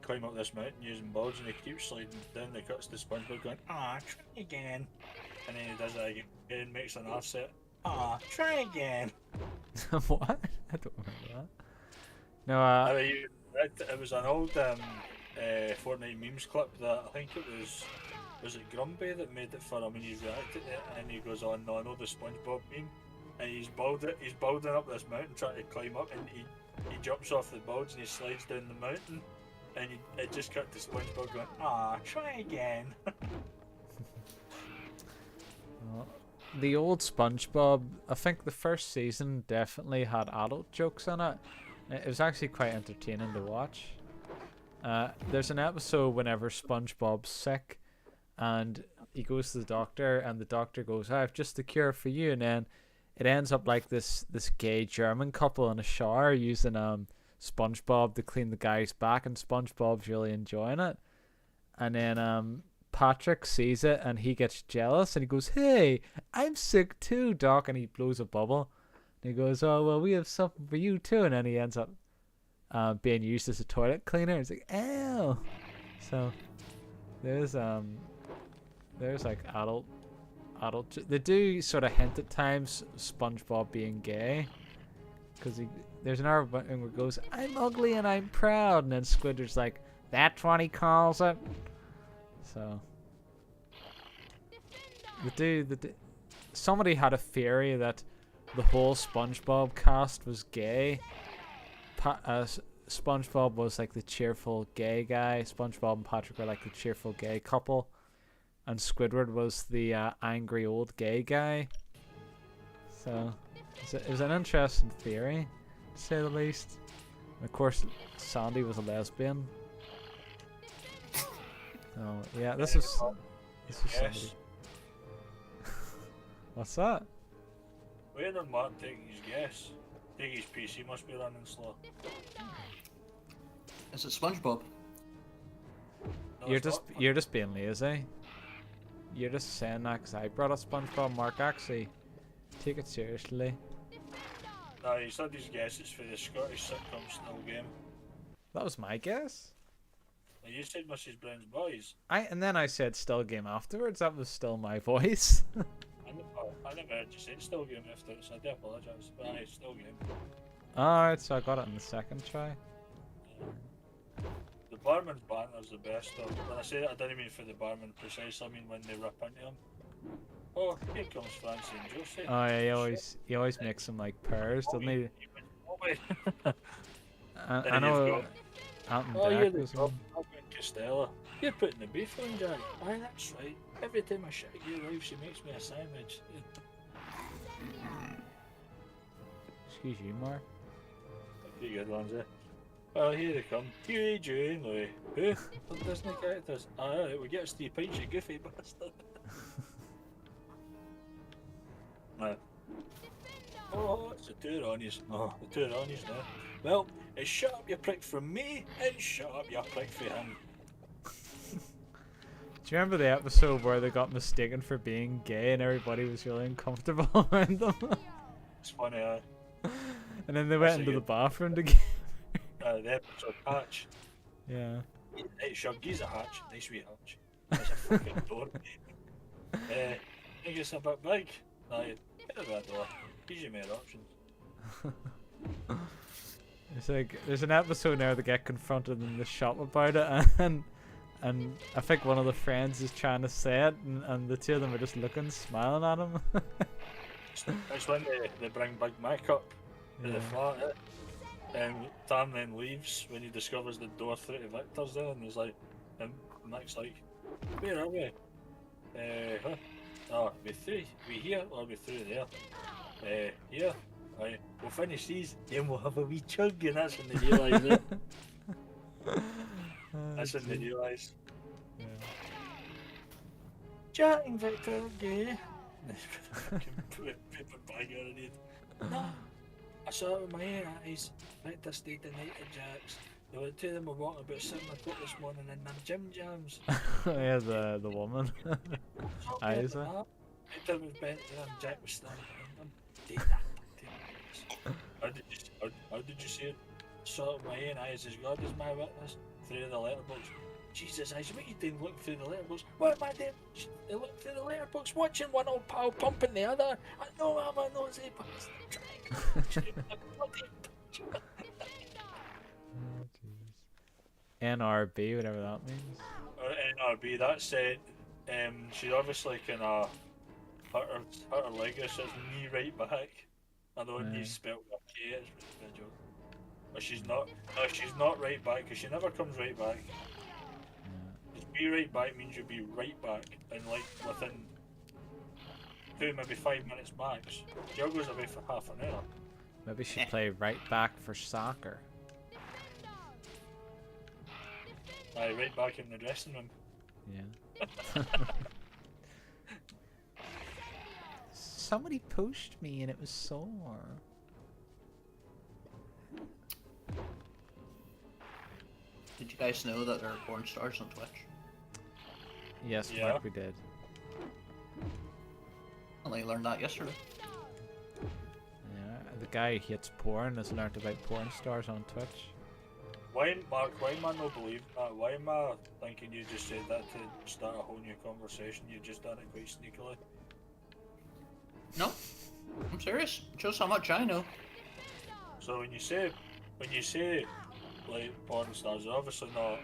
climb up this mountain using boards, and he keeps sliding down. The cuts to SpongeBob going, "Ah, try again," and then he does that again, makes an offset. "Ah, try again." What? I don't remember that. No, it was an old Fortnite memes clip that I think it was it Grumpy that made it for him, and he reacted to it, and he goes on, "No, I know the SpongeBob meme," and he's boulding up this mountain trying to climb up, and he jumps off the boards and he slides down the mountain, and it just cut to SpongeBob going, "Ah, try again." the old SpongeBob, I think the first season definitely had adult jokes in it. It was actually quite entertaining to watch. There's an episode whenever SpongeBob's sick and he goes to the doctor and the doctor goes, I have just the cure for you, and then it ends up like this gay German couple in a shower using SpongeBob to clean the guy's back, and SpongeBob's really enjoying it. And then Patrick sees it and he gets jealous and he goes, hey, I'm sick too, Doc, and he blows a bubble. And he goes, oh, well, we have something for you too, and then he ends up being used as a toilet cleaner. It's like, ew. So there's like adult they do sort of hint at times SpongeBob being gay, because there's another button where it goes, I'm ugly and I'm proud, and then Squidward's like, that's what he calls it. So somebody had a theory that the whole SpongeBob cast was gay. SpongeBob was like the cheerful gay guy, SpongeBob and Patrick were like the cheerful gay couple, and Squidward was the angry old gay guy. So it was an interesting theory, to say the least. And of course, Sandy was a lesbian. Oh yeah, this was somebody. What's that? Where did Mark take his guess? I think his PC must be running slow. Is it SpongeBob? No, You're just being lazy. You're just saying that because I brought up SpongeBob. Mark, actually, take it seriously. No, he said his guesses for the Scottish sitcom Still Game. That was my guess. Now, you said Mrs. Brown's Boys. And then I said Still Game afterwards. That was still my voice. I never heard you say Still Game afterwards, so I do apologise. But aye, Still Game. Alright, so I got it in the second try. The barman's banter's the best though. When I say that, I didn't mean for the barman precisely, I mean when they rip into him. Oh, here comes Francie and Josie. Oh yeah, he always makes them like pairs, doesn't he? I know Anton Deck was one. Costello. You're putting the beef on, Jack. Aye, that's right. Every time I shit at your wife, she makes me a sandwich. Excuse you, Mark. Pretty good ones, eh? Well, here they come. Huey, Jane, Louie. Who? The Disney characters. Alright, we get us 3 pints, you goofy bastard. No. Oh, it's the two Ronnies. Oh, the two Ronnies now. Well, it's shut up your prick from me, and shut up your prick for him. Do you remember the episode where they got mistaken for being gay and everybody was really uncomfortable around them? It's funny, aye. And then they went into the bathroom together. The episode Hatch. Yeah. Hey, Shug, he's a Hatch. Nice wee Hatch. That's a fucking door. I think it's a bit big. Aye, get a bit door. Gives you more options. It's like, there's an episode now they get confronted in the shop about it, and I think one of the friends is trying to say it, and the two of them are just looking, smiling at him. It's when they bring Big Mac up to the flat, and Tam then leaves when he discovers the door through to Victor's there, and he's like, and Mac's like, where are we? Huh? Oh, we through, we here, or we through there? Here. Right, we'll finish these, then we'll have a wee chug, and that's when they realise it. That's when they realise. Yeah. Chatting, Victor, gay. Paper bag underneath. No, I saw it with my own eyes. Victor stayed the night at Jack's. The two of them were walking about 7 o'clock this morning in them gym jams. Yeah, the woman. Isa. Victor was bent there and Jack was standing behind them. How did you see it? Saw it with my own eyes, as God is my witness, through the letterbox. Jesus, Eyes, what are you doing looking through the letterbox? What am I doing? Looking through the letterbox, watching one old pal pumping the other. I know I'm a nosy bastard. NRB, whatever that means. NRB, that said, she's obviously kind of hurt her leg, so it's knee right back. I know knee's spelled with a K, it's a joke. But she's not. No, she's not right back because she never comes right back. Just be right back means you'll be right back, and like within maybe 5 minutes max. Jill goes away for half an hour. Maybe she'd play right back for soccer. Aye, right back in the dressing room. Yeah. Somebody pushed me and it was sore. Did you guys know that there are porn stars on Twitch? Yes, Yeah. Mark, we did. Only learned that yesterday. Yeah, the guy who hates porn has learnt about porn stars on Twitch. Why, Mark, why am I not believing that? Why am I thinking you just said that to start a whole new conversation? You just done it quite sneakily. No, I'm serious. It shows how much I know. So when you say, like, porn stars, they're obviously not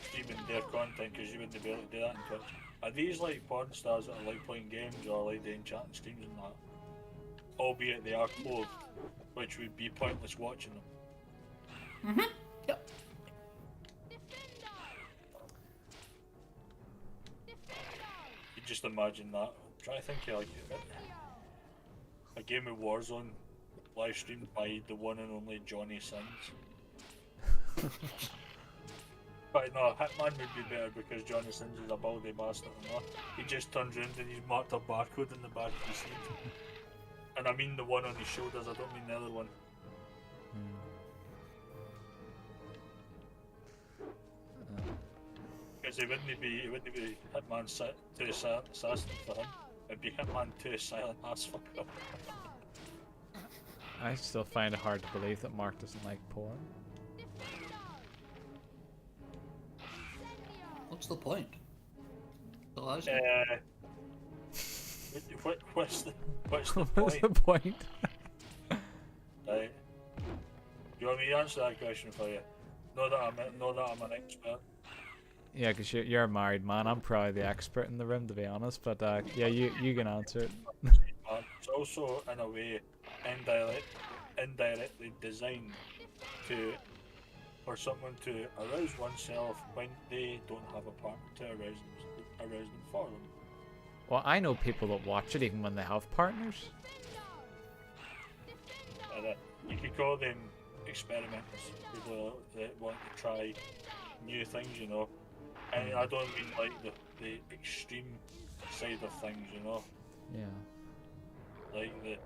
streaming their content because you wouldn't be able to do that on Twitch. Are these like porn stars that are like playing games or like doing chat and streams and that? Albeit they are clothed, which would be pointless watching them. Mm-hmm. Yep. You just imagine that. I'm trying to think of like a game of Warzone live streamed by the one and only Johnny Sins. But no, Hitman would be better because Johnny Sins is a baldy bastard. No? He just turns around and he's marked a barcode in the back of his seat. And I mean the one on his shoulders, I don't mean the other one. Because it wouldn't be Hitman 2 Assassin for him. It'd be Hitman 2 Silent Ass Fucker. I still find it hard to believe that Mark doesn't like porn. What's the point? What's the What's point? the point? Right. You want me to answer that question for you? Know that I'm an expert. Yeah, because you're a married man. I'm probably the expert in the room, to be honest. But yeah, you can answer it. It's also, in a way, indirectly designed for someone to arouse oneself when they don't have a partner to arouse them for them. Well, I know people that watch it even when they have partners. You could call them experimenters, people that want to try new things, you know. And I don't mean like the extreme side of things, you know. Yeah. Like the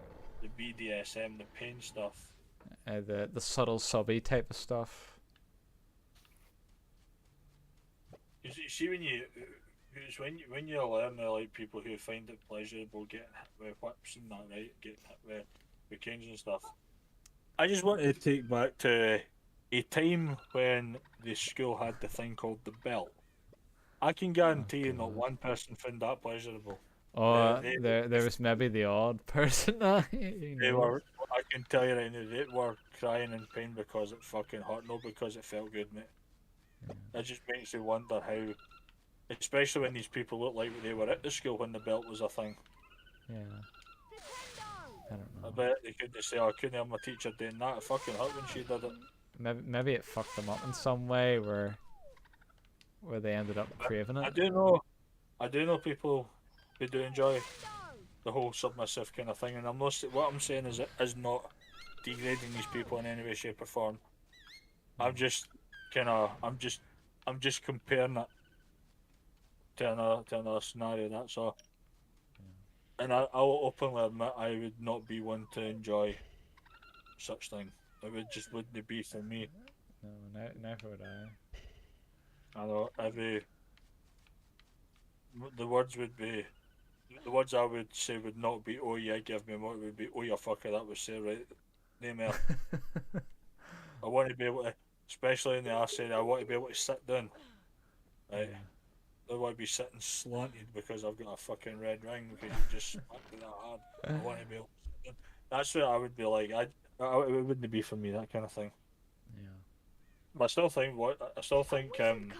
BDSM, the pain stuff. The subtle subby type of stuff. You see when you learn like people who find it pleasurable getting hit with whips and that, right? Getting hit with canes and stuff. I just want to take back to a time when the school had the thing called the belt. I can guarantee you not one person found that pleasurable. Oh, there was maybe the odd person. They were. I can tell you right now, they were crying in pain because it fucking hurt, not because it felt good, mate. It just makes you wonder how, especially when these people look like they were at the school when the belt was a thing. Yeah. I don't know. I bet they could just say, "Oh, I couldn't have my teacher doing that. It fucking hurt when she did it." Maybe it fucked them up in some way where they ended up craving it. I do know people who do enjoy the whole submissive kind of thing, and I'm not. What I'm saying is, it is not degrading these people in any way, shape, or form. I'm just comparing it to another scenario. That's all. And I'll openly admit I would not be one to enjoy such thing. It wouldn't be for me. No, never would I. I know the words I would say would not be, "Oh yeah, give me more." It would be, "Oh you fucker, that was say right." Name it. I want to be able to, especially in the arse area, I want to be able to sit down. Right. I don't want to be sitting slanted because I've got a fucking red ring because you just smacked me that hard. I want to be able to sit down. That's what I would be like. It wouldn't be for me, that kind of thing. Yeah. But I still think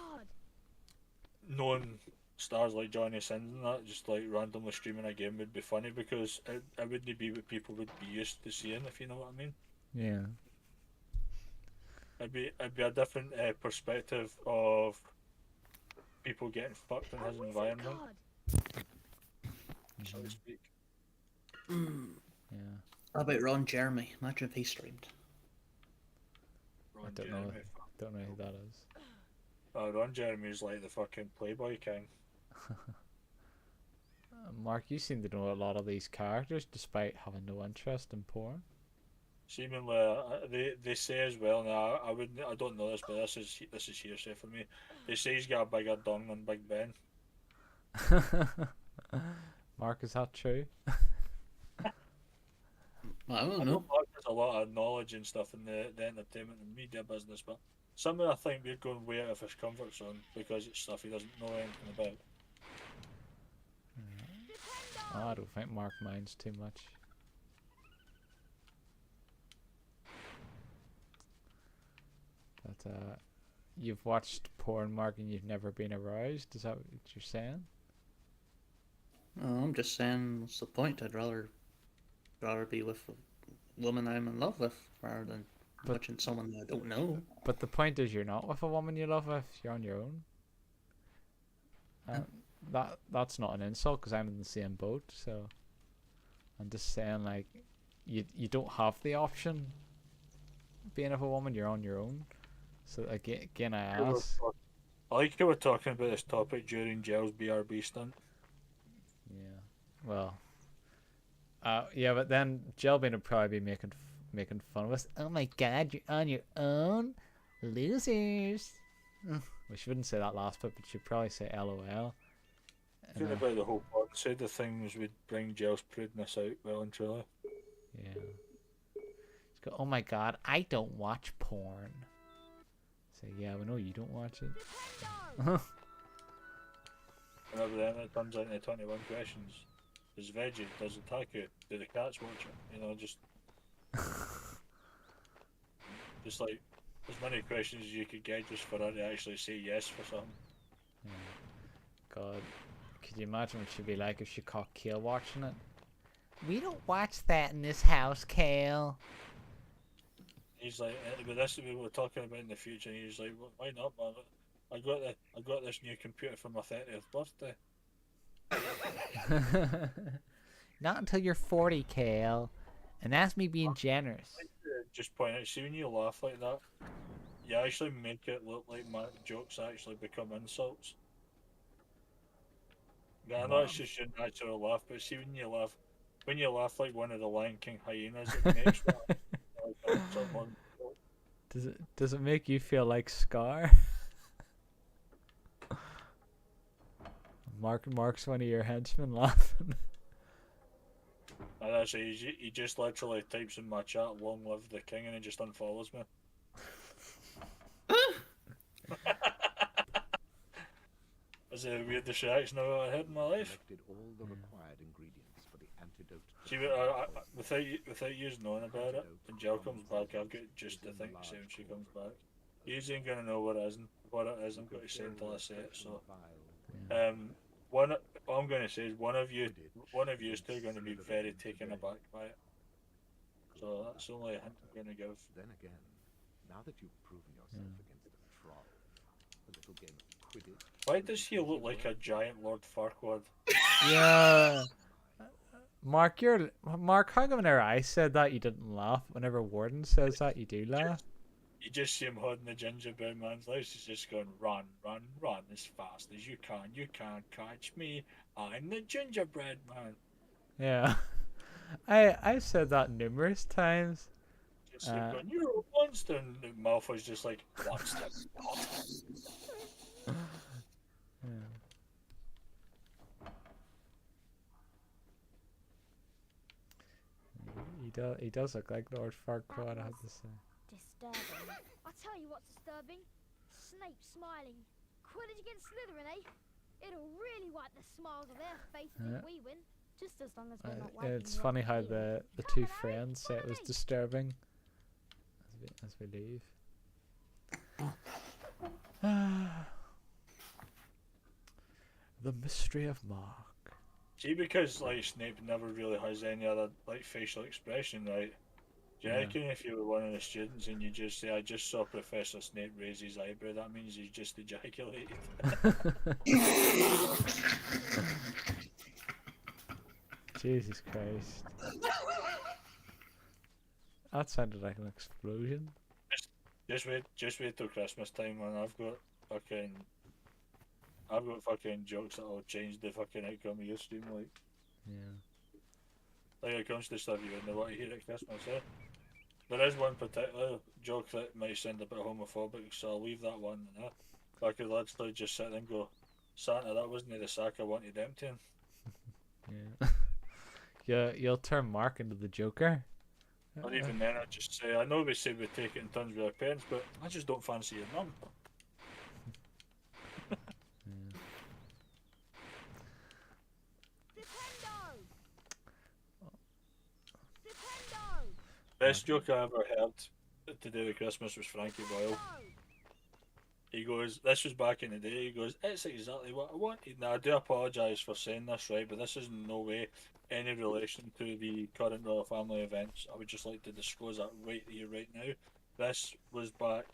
knowing stars like Johnny Sins and that, just like randomly streaming a game would be funny because it wouldn't be what people would be used to seeing, if you know what I mean. Yeah. It'd be a different perspective of people getting fucked in his environment, so to speak. Yeah. How about Ron Jeremy? Imagine if he streamed. Ron Don't know. Jeremy. Don't know who that is. Oh, Ron Jeremy's like the fucking Playboy King. Mark, you seem to know a lot of these characters despite having no interest in porn. Seemingly, they say as well. Now, I don't know this, but this is hearsay for me. They say he's got a bigger dong than Big Ben. Mark, is that true? I don't I know. know Mark has a lot of knowledge and stuff in the entertainment and media business, but some of I think we're going way out of his comfort zone because it's stuff he doesn't know anything about. Oh, I don't think Mark minds too much. But you've watched porn, Mark, and you've never been aroused. Is that what you're saying? No, I'm just saying, what's the point? I'd rather be with a woman I'm in love with rather than watching someone that I don't know. But the point is, you're not with a woman you love with. You're on your own. That's not an insult because I'm in the same boat. So I'm just saying, like, you don't have the option. Being with a woman, you're on your own. So again, I ask. I like how we're talking about this topic during Gel's BRB stunt. Yeah. Well. Yeah, but then Gelbin would probably be making fun of us. Oh my God, you're on your own, losers. Well, she wouldn't say that last bit, but she'd probably say LOL. Think about the whole part. Said the things would bring Gel's prudeness out well and truly. Yeah. She'd go, oh my God, I don't watch porn. Say, yeah, we know you don't watch it. And then it turns out into 21 questions. Does Veggie, does Otaku, do the cats watch it? You know, just like as many questions as you could get just for her to actually say yes for something. Yeah. God, could you imagine what she'd be like if she caught Kale watching it? We don't watch that in this house, Kale. He's like, but this is what we're talking about in the future. And he's like, well, why not, Mum? I got this new computer for my 30th birthday. Not until you're 40, Kale. And that's me being generous. Just point out, see when you laugh like that, you actually make it look like my jokes actually become insults. Yeah, I know it's just your natural laugh, but see when you laugh like one of the Lion King hyenas, it makes that. Does it make you feel like Scar? Mark's one of your henchmen laughing. And actually, he just literally types in my chat, "Long live the king," and he just unfollows me. Is it the weirdest reaction I've ever had in my life? All the required ingredients for the antidote. See, without you knowing about it, when Jill comes back, I've got just the thing to say when she comes back. You ain't gonna know what it is I'm going to say until I say it. So, what I'm going to say is one of you two are going to be very taken aback by it. So that's the only hint I'm going to give. Then again, now that you've proven yourself against a troll, a little game of Quidditch. Why does he look like a giant Lord Farquaad? Yeah. Mark, how come whenever I said that you didn't laugh? Whenever Warden says that, you do laugh. You just see him holding the gingerbread man's legs. He's just going, run, run, run as fast as you can. You can't catch me. I'm the gingerbread man. Yeah. I said that numerous times. Just like going, you're a monster. And Malfoy's just like, monster. He does look like Lord Farquaad, I have to say. Disturbing. I tell you what's disturbing. Snape smiling. Quidditch against Slytherin, eh? It'll really wipe the smiles of their faces if we win. Just as long as we're not wiping It's funny how the two friends say it was disturbing as we leave. The mystery of Mark. See, because like Snape never really has any other like facial expression, right? Do you reckon if you were one of the students and you just say, "I just saw Professor Snape raise his eyebrow," that means he's just ejaculated? Jesus Christ. That sounded like an explosion. Just wait till Christmas time, man. I've got fucking jokes that'll change the fucking outcome of your stream, like. Yeah. Like it comes to stuff you wouldn't want to hear at Christmas, eh? There is one particular joke that might sound a bit homophobic, so I'll leave that one. I could literally just sit there and go, Santa, that wasn't the sack I wanted emptying. Yeah. You'll turn Mark into the Joker. Or even then, I'd just say, I know we say we take it in turns with our parents, but I just don't fancy your mum. Best joke I ever heard to do with Christmas was Frankie Boyle. He goes, this was back in the day, he goes, it's exactly what I wanted. Now, I do apologise for saying this, right, but this is in no way any relation to the current Royal Family events. I would just like to disclose that right here, right now. This was back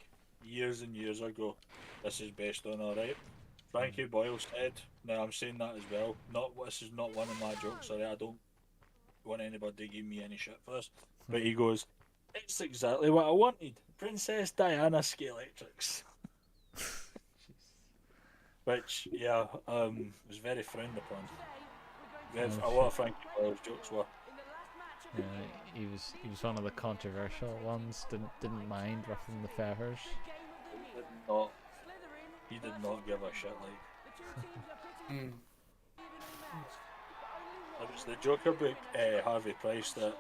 years and years ago. This is based on, alright? Frankie Boyle said, now I'm saying that as well, this is not one of my jokes, alright, I don't want anybody to give me any shit for this. But he goes, it's exactly what I wanted. Princess Diana Scalextrics. Which, yeah, was very frowned upon. A lot of Frankie Boyle's jokes were. Yeah, he was one of the controversial ones. Didn't mind ruffling the feathers. He did not give a shit, like. It was the joke about Harvey Price that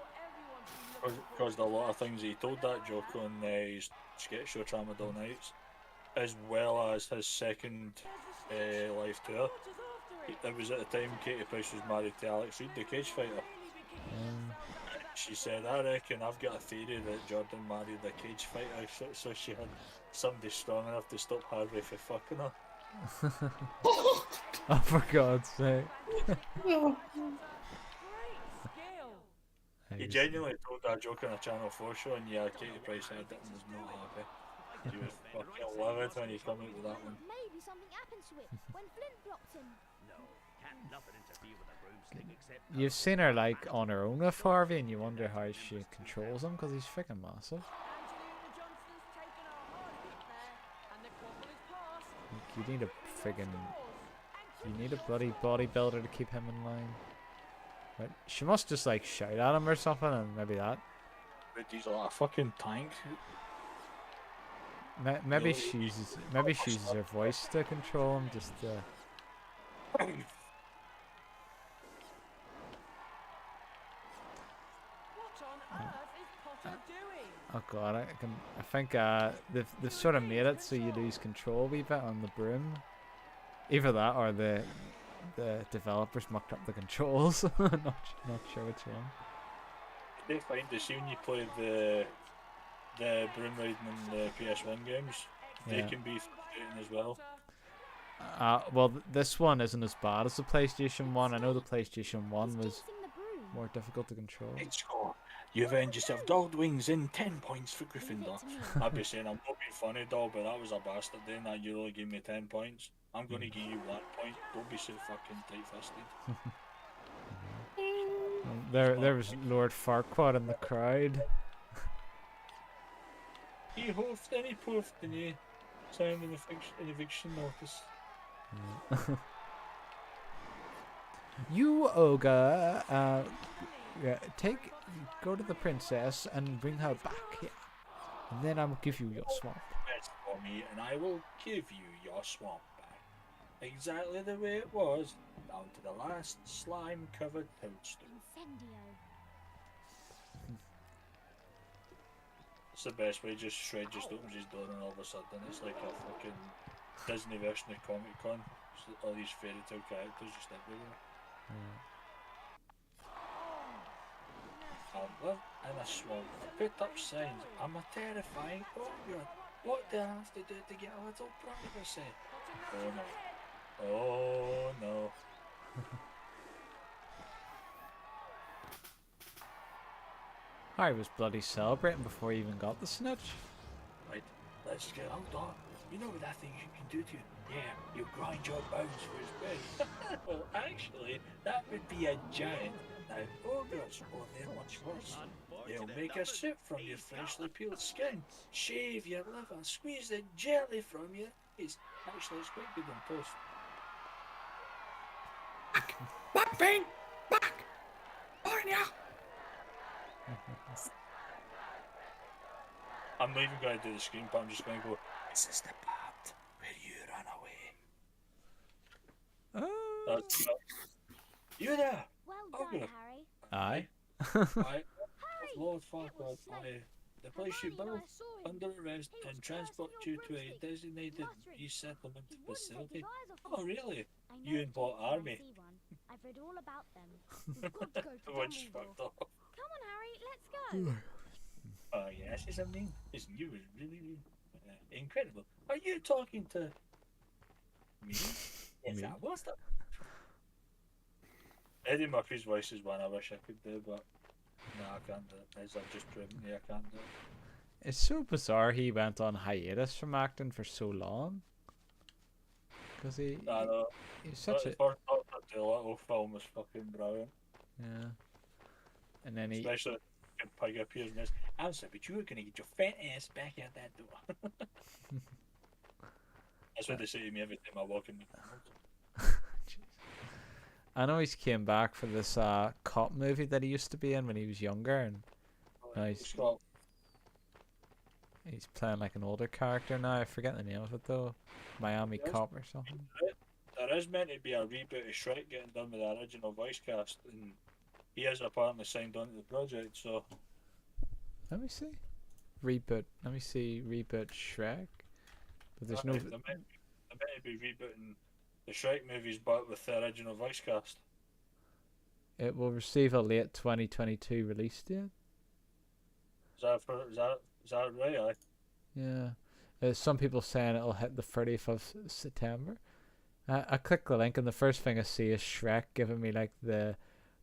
caused a lot of things. He told that joke on his sketch show Tramadol Nights, as well as his second live tour. It was at the time Katie Price was married to Alex Reid, the cage fighter. She said, I reckon I've got a theory that Jordan married a cage fighter, so she had somebody strong enough to stop Harvey from fucking her. Oh, for God's sake. He genuinely told that joke on a Channel 4 show, and yeah, Katie Price heard it and was not happy. She was fucking livid when he came out with that one. Maybe something happened to it when Flint blocked him. You've seen her like on her own with Harvey, and you wonder how she controls him because he's freaking massive. You need a bloody bodybuilder to keep him in line. But she must just like shout at him or something, and maybe that. But he's like a fucking tank. Maybe she uses her voice to control him, just to... Oh god, I think they've sort of made it so you lose control a wee bit on the broom. Either that or the developers mucked up the controls. not sure which one. They find the scene you play the broom riding in the PS1 games. They can be frustrating as well. Well, this one isn't as bad as the PlayStation 1. I know the PlayStation 1 was more difficult to control. You avenge yourself, Dogged Wings in 10 points for Gryffindor. I'd be saying, I'm not being funny, dog, but that was a bastard then. That you really gave me 10 points. I'm going to give you 1 point. Don't be so fucking tight-fisted. There was Lord Farquaad in the crowd. He hoofed and he poofed and he signed an eviction notice. You, ogre, go to the princess and bring her back here, and then I will give you your swamp. Best for me, and I will give you your swamp back, exactly the way it was, down to the last slime-covered toadstool. It's the best way. Just Shred just opens his door, and all of a sudden it's like a fucking Disney version of Comic Con. All these fairy tale characters just everywhere. I live in a swamp. Put up signs. I'm a terrifying ogre. What do I have to do to get a little privacy? Oh no. Oh no. I was bloody celebrating before he even got the snitch. Right, let's get out on. You know what I think you can do to you? Yeah, you grind your bones for his bed. Well, actually, that would be a giant. Now, ogres, or they're much worse. They'll make a soup from your freshly peeled skin, shave your liver, squeeze the jelly from you. It's quite good in post. Back, Bane! Back! On ya! I'm not even going to do the screen part, I'm just going to go, this is the part where you run away. That's you there! Well Ogre. done, Harry. Aye. Aye. Lord Farquaad, the place you Hermione and I both saw him. under arrest He was and transport cursing you your to a broomstick, designated fluttering. resettlement He wouldn't take facility. his eyes off Oh, me. really? I know You and what James army? fancy one. I've read all about them. We've got to go to Which Dumbledore. fucked up. Come on, Harry, let's go. Oh, yes, his name is new, is really incredible. Are you talking to me? Yes, Me? I was that. Eddie Murphy's voice is one I wish I could do, but no, I can't do it. As I've just proven, I can't do it. It's so bizarre he went on hiatus from acting for so long. Because he's such a... The first Doctor Dolittle film was fucking brilliant. Yeah. And then he... Especially when Pig appears in this. I'm sorry, but you were going to get your fat ass back out that door. That's what they say to me every time I walk in the I know he's came back for this cop movie that he used to be in when he was younger, and now he's playing like an older character now. I forget the name of it though. Miami Cop or something. There is meant to be a reboot of Shrek getting done with the original voice cast, and he has apparently signed on to the project, so... Let me see. Reboot. Let me see. Reboot Shrek. But there's no... They're meant to be rebooting the Shrek movies, but with the original voice cast. It will receive a late 2022 release date. Is that right? Aye. Yeah. Some people saying it'll hit the 30th of September. I click the link and the first thing I see is Shrek giving me like the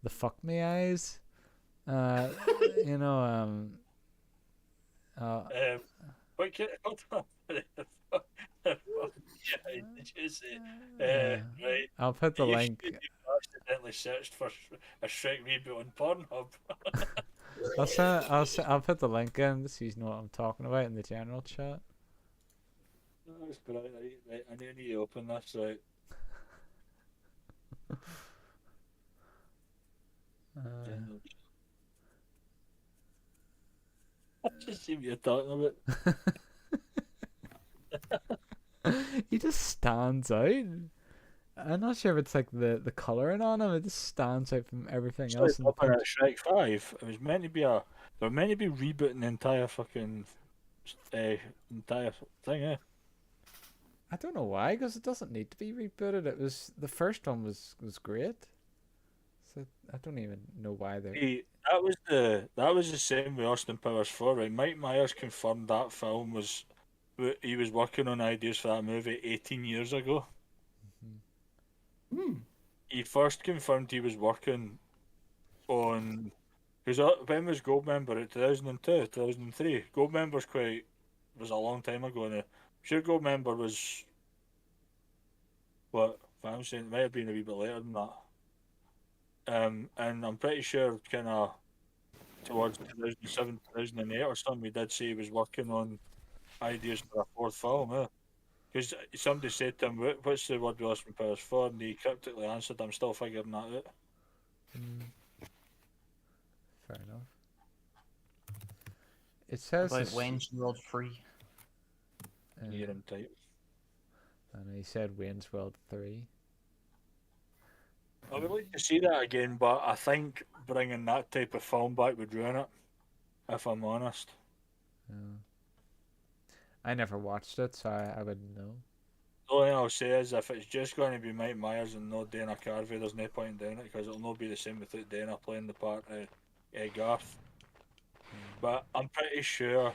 fuck me eyes. You know, Wait, hold on. Yeah, did you say? Right. I'll put the link. You accidentally searched for a Shrek reboot on Pornhub. I'll put the link in so you know what I'm talking about in the general chat. That's great. Right, I need to open this, right. I just see what you're talking about. He just stands out. I'm not sure if it's like the colouring on him. It just stands out from everything else. Up in Shrek 5, it was meant to be they're meant to be rebooting the entire fucking entire thing, eh? I don't know why, because it doesn't need to be rebooted. The first one was great. So I don't even know why they're... That was the same with Austin Powers 4, right? Mike Myers confirmed that film was... He was working on ideas for that movie 18 years ago. Mm-hmm. He first confirmed he was working on... Because when was Goldmember? 2002, 2003? Goldmember's was a long time ago now. I'm sure Goldmember was... What? If I'm saying, it might have been a wee bit later than that. And I'm pretty sure kind of towards 2007, 2008 or something, he did say he was working on ideas for a fourth film, because somebody said to him, what's the word with Austin Powers 4? And he cryptically answered, I'm still figuring that out. Fair enough. It says... About Wayne's World 3. Near him type. And he said Wayne's World 3. I would like to see that again, but I think bringing that type of film back would ruin it, if I'm honest. Yeah. I never watched it, so I wouldn't know. The only thing I'll say is, if it's just going to be Mike Myers and no Dana Carvey, there's no point in doing it, because it'll not be the same without Dana playing the part of Garth. But I'm pretty sure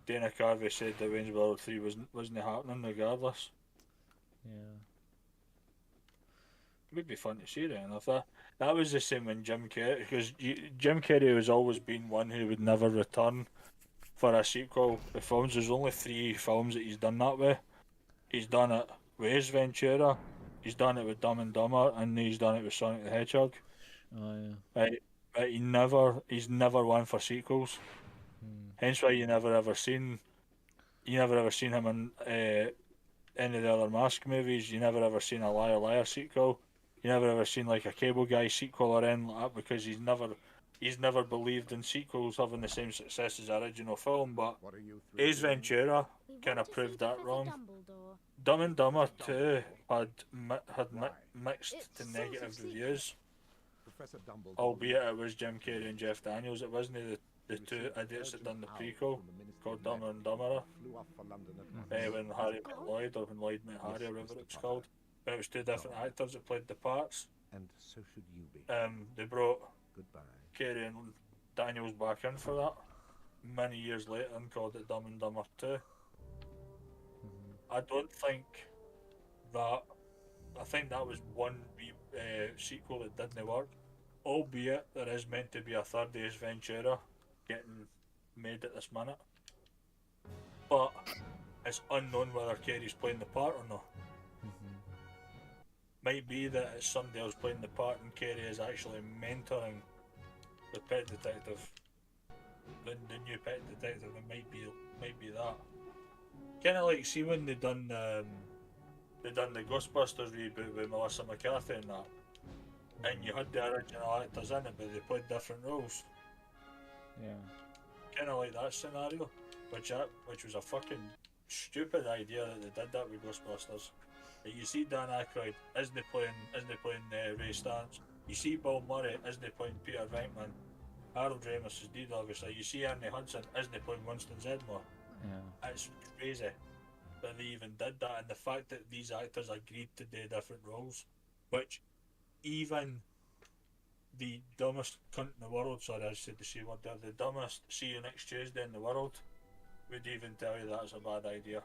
Dana Carvey said that Wayne's World 3 wasn't happening regardless. Yeah. It would be fun to see then. If that was the same when Jim Carrey, because Jim Carrey has always been one who would never return for a sequel. The films, there's only 3 films that he's done that with. He's done it with Ace Ventura, he's done it with Dumb and Dumber, and he's done it with Sonic the Hedgehog. Oh yeah. Right. but he's never one for sequels. Hence why you never ever seen him in any of the other Mask movies. You never ever seen a Liar Liar sequel. You never ever seen like a Cable Guy sequel or anything like that, because he's never believed in sequels having the same success as the original film. But Ace Ventura kind of proved that wrong. Dumb and Dumber 2 had mixed to negative reviews, albeit it was Jim Carrey and Jeff Daniels. It wasn't the two idiots that done the prequel called Dumber and Dumberer, when Harry met Lloyd, or when Lloyd met Harry, or whatever it was called. But it was two different actors that played the parts. And so should you be. They brought Goodbye. Carrey and Daniels back in for that many years later and called it Dumb and Dumber 2. I don't think that. I think that was one sequel that didn't work, albeit there is meant to be a third Ace Ventura getting made at this minute. But it's unknown whether Carey's playing the part or not. Might be that it's somebody else playing the part and Carey is actually mentoring the pet detective, the new pet detective. It might be that. Kind of like, see when they done the Ghostbusters reboot with Melissa McCarthy and that, and you had the original actors in it, but they played different roles. Yeah. Kind of like that scenario, which was a fucking stupid idea that they did that with Ghostbusters. But you see Dan Aykroyd, isn't he playing Ray Stantz? You see Bill Murray, isn't he playing Peter Venkman? Harold Ramis is Deed, obviously. You see Ernie Hudson, isn't he playing Winston Zedmore? Yeah. It's crazy that they even did that, and the fact that these actors agreed to do different roles, which even the dumbest cunt in the world, sorry I said the C word there, the dumbest See You Next Tuesday in the world would even tell you that's a bad idea.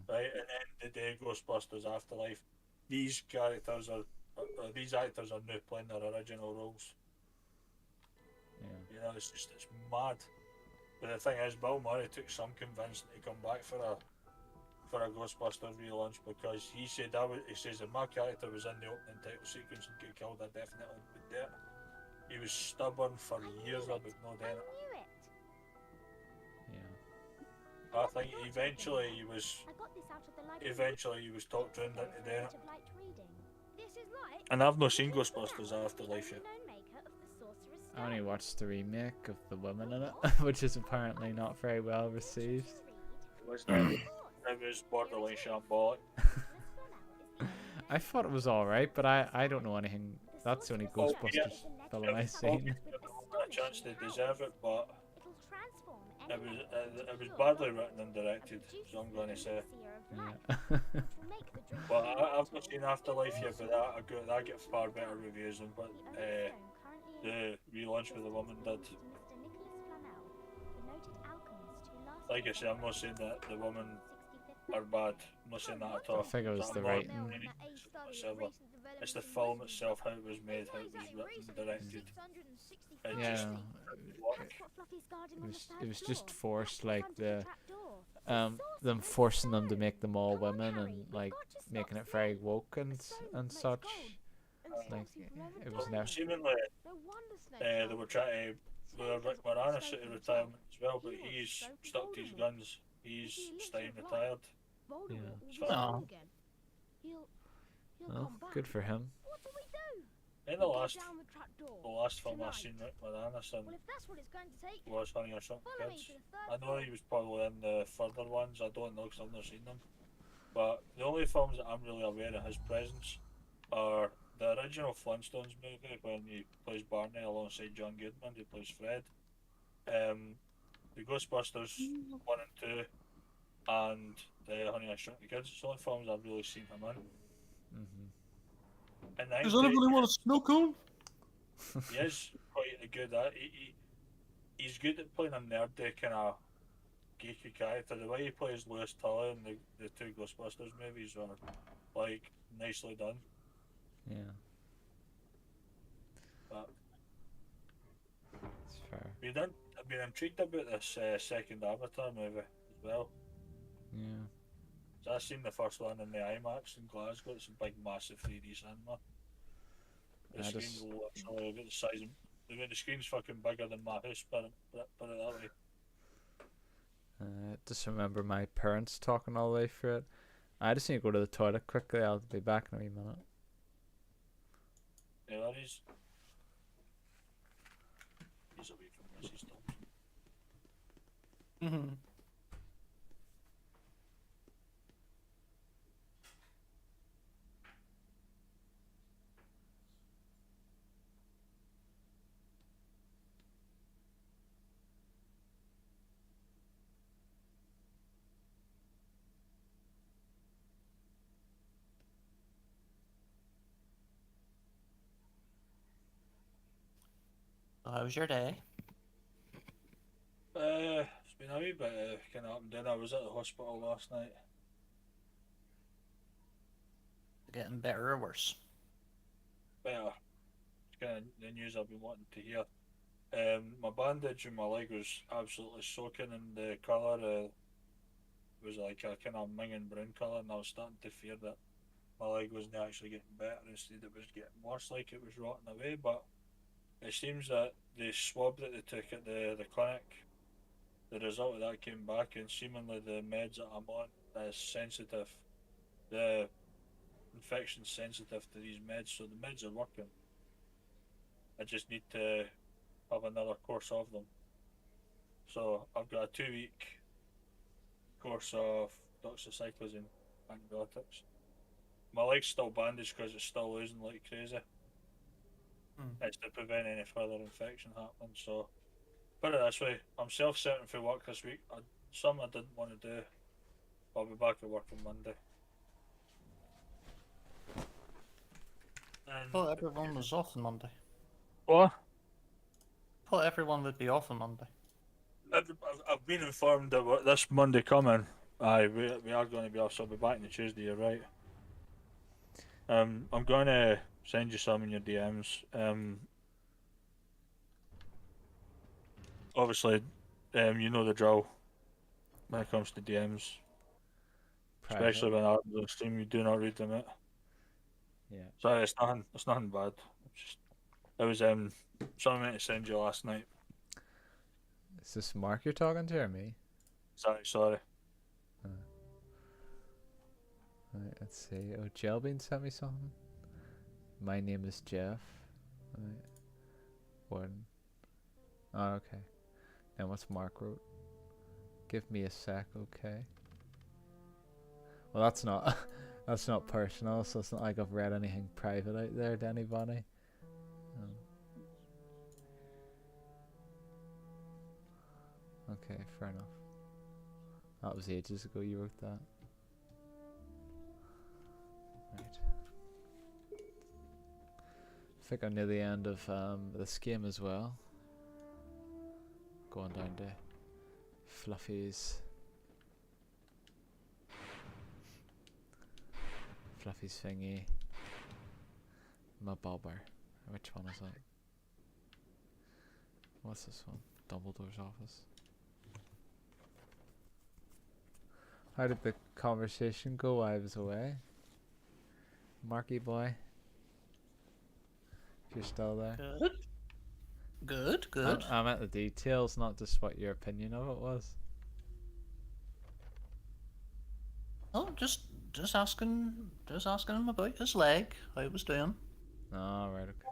Right, and then the day Ghostbusters Afterlife, these characters are, these actors are now playing their original roles. Yeah. You know, it's mad. But the thing is, Bill Murray took some convincing to come back for a Ghostbusters relaunch, because he says if my character was in the opening title sequence and get killed, I definitely would do it. He was stubborn for years about not doing it. I think eventually he was talked around into doing it. And I've not seen Ghostbusters Afterlife yet. I only watched the remake of the woman in it, which is apparently not very well received. It was borderline shambolic. I thought it was alright, but I don't know anything. That's the only Ghostbusters film I've seen. A chance to deserve it, but it was badly written and directed, so I'm going to say. Yeah. But I've not seen Afterlife yet, but that get far better reviews than what the relaunch with the woman did. Like I say, I'm not saying that the women are bad. I'm not saying that at all. I think it was the writing. It's the film itself, how it was made, how it was written, directed. Yeah, it was just forced, like them forcing them to make them all women and like making it very woke and such. Like it was never. Seemingly, they were trying to lure Rick Moranis out of retirement as well, but he's stuck to his guns. He's staying retired. Yeah. Well, good for him. In the last film I seen Rick Moranis in was Honey I Shrunk the Kids. I know he was probably in the further ones, I don't know because I've never seen them. But the only films that I'm really aware of his presence are the original Flintstones movie when he plays Barney alongside John Goodman, who plays Fred. The Ghostbusters 1 and 2 and Honey I Shrunk the Kids. It's the only films I've really seen him in. Does anybody want a snow cone? He is quite good at he's good at playing a nerdy kind of geeky character. The way he plays Louis Tully in the two Ghostbusters movies are like nicely done. Yeah. But it's fair. I've been intrigued about this second Avatar movie as well. Yeah. So I've seen the first one in the IMAX in Glasgow. It's a big, massive 3D cinema. The screen's literally about the size of the screen's fucking bigger than my house, put it that way. Just remember my parents talking all the way through it. I just need to go to the toilet quickly. I'll be back in a wee minute. Yeah, that is. He's away from this, he's done. Mm-hmm. How was your day? It's been a wee bit kind of up and down. I was at the hospital last night. Getting better or worse? Better. It's kind of the news I've been wanting to hear. My bandage in my leg was absolutely soaking, and the colour was like a kind of minging brown colour, and I was starting to fear that my leg wasn't actually getting better. Instead, it was getting worse, like it was rotting away. But it seems that the swab that they took at the clinic, the result of that came back, and seemingly the meds that I'm on is sensitive. The infection's sensitive to these meds, so the meds are working. I just need to have another course of them. So I've got a 2-week course of doxycycline antibiotics. My leg's still bandaged because it's still losing like crazy. It's to prevent any further infection happening. So put it this way, I'm self-setting for work this week. Something I didn't want to do. I'll be back at work on Monday. I thought everyone was off on Monday. What? I thought everyone would be off on Monday. I've been informed that this Monday coming, we are going to be off, so I'll be back on the Tuesday, you're right. I'm going to send you some in your DMs. Obviously, you know the drill when it comes to DMs. Private. Especially when I'm on stream, you do not read them out. Yeah. Sorry, it's nothing bad. It was something I meant to send you last night. Is this Mark you're talking to, or me? Sorry. Right, let's see. Oh, Jelbean sent me something. My name is Jeff. Right. One. Oh, okay. Now what's Mark wrote? Give me a sec, okay. Well, that's not that's not personal, so it's not like I've read anything private out there to anybody. Okay, fair enough. That was ages ago you wrote that. Right. I think I'm near the end of this game as well. Going down to Fluffy's thingy. My bobber. Which one is that? What's this one? Dumbledore's office. How did the conversation go while I was away? Marky boy? If you're still there. Good. I'm at the details, not just what your opinion of it was. Oh, just asking him about his leg, how it was doing. Oh, right, okay.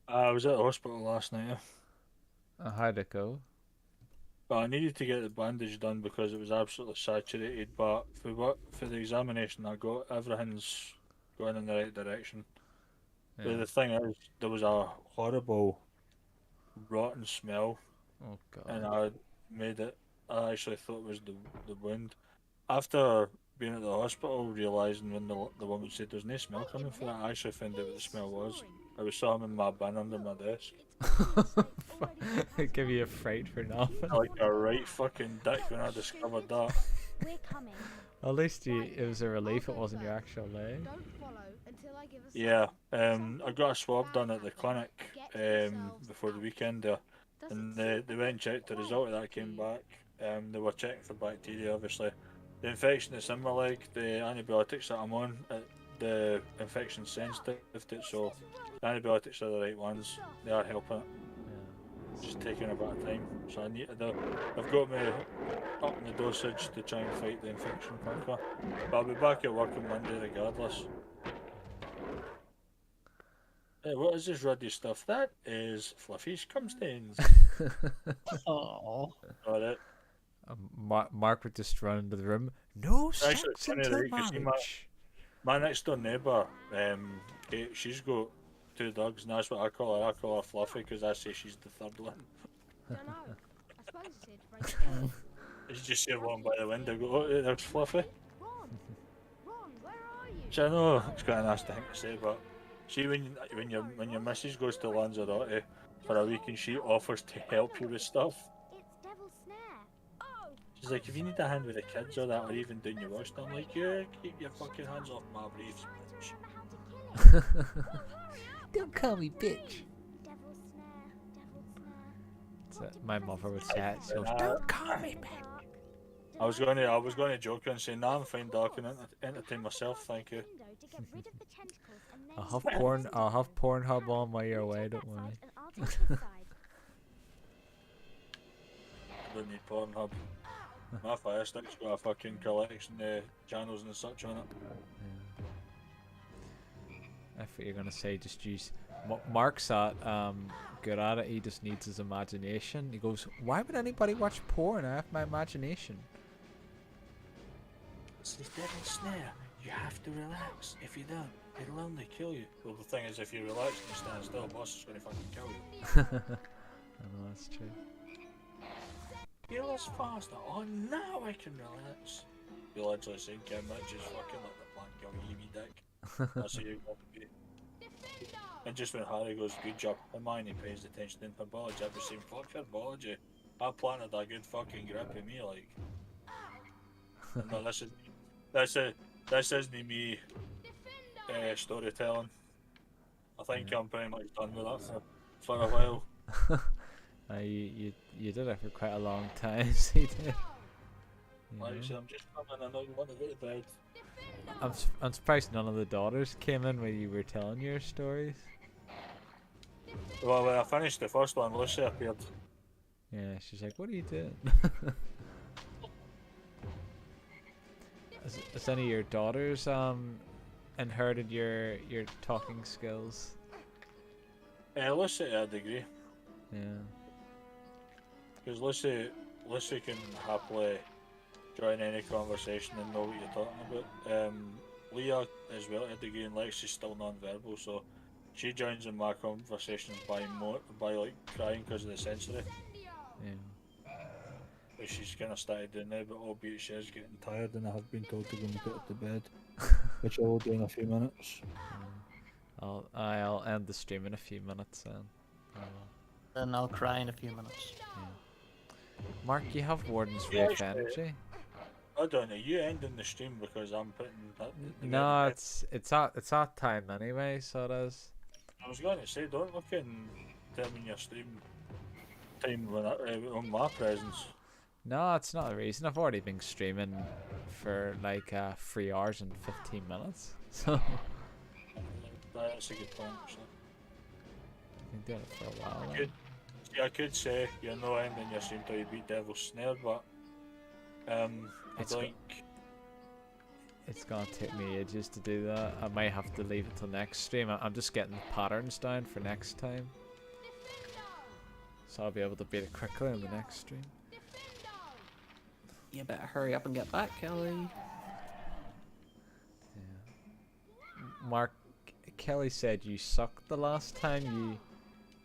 I was at the hospital last night. How'd it go? Well, I needed to get the bandage done because it was absolutely saturated, but for the examination I got, everything's going in the right direction. Yeah. But the thing is, there was a horrible rotten smell. Oh god. And I actually thought it was the wound. After being at the hospital, realising when the woman said there's no smell coming from it, I actually found out what the smell was. It was something in my bin under my desk. It gave you a fright for nothing. Like a right fucking dick when I discovered that. We're coming. At least it was a relief it wasn't your actual leg. Don't follow until I give a Yeah, I got a swab done at the clinic before the weekend there, and they went and checked the result of that came back. They were checking for bacteria, obviously. The infection that's in my leg, the antibiotics that I'm on, it the infection sensitive to it, so the antibiotics are the right ones. They are helping it. It's just taking a bit of time. So I've got me up in the dosage to try and fight the infection quicker. But I'll be back at work on Monday regardless. Hey, what is this ruddy stuff? That is Fluffy's cum stains. Oh. Got it. Mark would just run into the room. No sex Actually, it's funny, until right, 'cause see, marriage. my next door neighbour, Kate, she's got 2 dogs, and that's what I call her. I call her Fluffy because I say she's the third one. Don't know. I suppose it's right. It's just here walking by the window, go, oh, there's Fluffy. Ron, where are you? Which I know it's quite a nasty thing to say, but see when your missus goes to Lanzarote for a week and she offers to help you with stuff, It's Devil's Snare. Oh, she's like, if you need a hand with the kids or that, or even doing your work, I'm like, yeah, keep your fucking hands off my briefs, bitch. remember how to kill it. Well, hurry up. Don't call me bitch. Devil's Snare. Devil's Snare. So my mother would say it. So Uh, don't call me bitch. I was going to joke and say, nah, I'm fine, Doc, and entertain myself, thank you. Window to get rid of the tentacles and then I'll have Pornhub on while you're away. Don't worry. and I'll take this side. I don't need Pornhub. My Fire Stick's got a fucking collection of channels and such on it. I thought you were gonna say just use. Mark's good at it. He just needs his imagination. He goes, "Why would anybody watch porn? I have my imagination." It's the Devil's Snare. You have to relax. If you don't, it'll only kill you. Well, the thing is, if you relax and you stand still, boss is going to fucking kill you. I know that's true. Heal us faster. Oh, now I can relax. You're literally saying, Kim, that just fucking let the plant kill you, me dick. That's how you want to be. And just when Harry goes, good job, Hermione pays attention in herbology, I'd be saying, fuck herbology. I planted a good fucking grip in me, like. No, this isn't me storytelling. I think I'm pretty much done with that for a while. You did it for quite a long time, so you did. Like I said, I'm just coming, I know you want to go to bed. I'm surprised none of the daughters came in when you were telling your stories. Well, when I finished the first one, Lucy appeared. Yeah, she's like, "What are you doing?" Has any of your daughters inherited your talking skills? Lucy to a degree. Yeah. Because Lucy can happily join any conversation and know what you're talking about. Leah as well to a degree, and Lexi's still non-verbal, so she joins in my conversations by like crying because of the sensory. Yeah. Which she's kind of started doing now, but albeit she is getting tired, and I have been told to go and put to bed, which I will do in a few minutes. I'll end the stream in a few minutes then. Then I'll cry in a few minutes. Yeah. Mark, you have Warden's Yeah, Wraith energy. I don't know. You ending the stream because I'm putting that. No, it's that time anyway, so it is. I was going to say, don't look and tell me your stream time when on my presence. No, it's not a reason. I've already been streaming for like 3 hours and 15 minutes. So That's a good point. Actually. I've been doing it for a while. I could say you're not ending your stream till you beat Devil's Snare, but I think it's gonna take me ages to do that. I might have to leave it till next stream. I'm just getting the patterns down for next time, so I'll be able to beat it quickly in the next stream. You better hurry up and get back, Kelly. Yeah. Mark, Kelly said you sucked the last time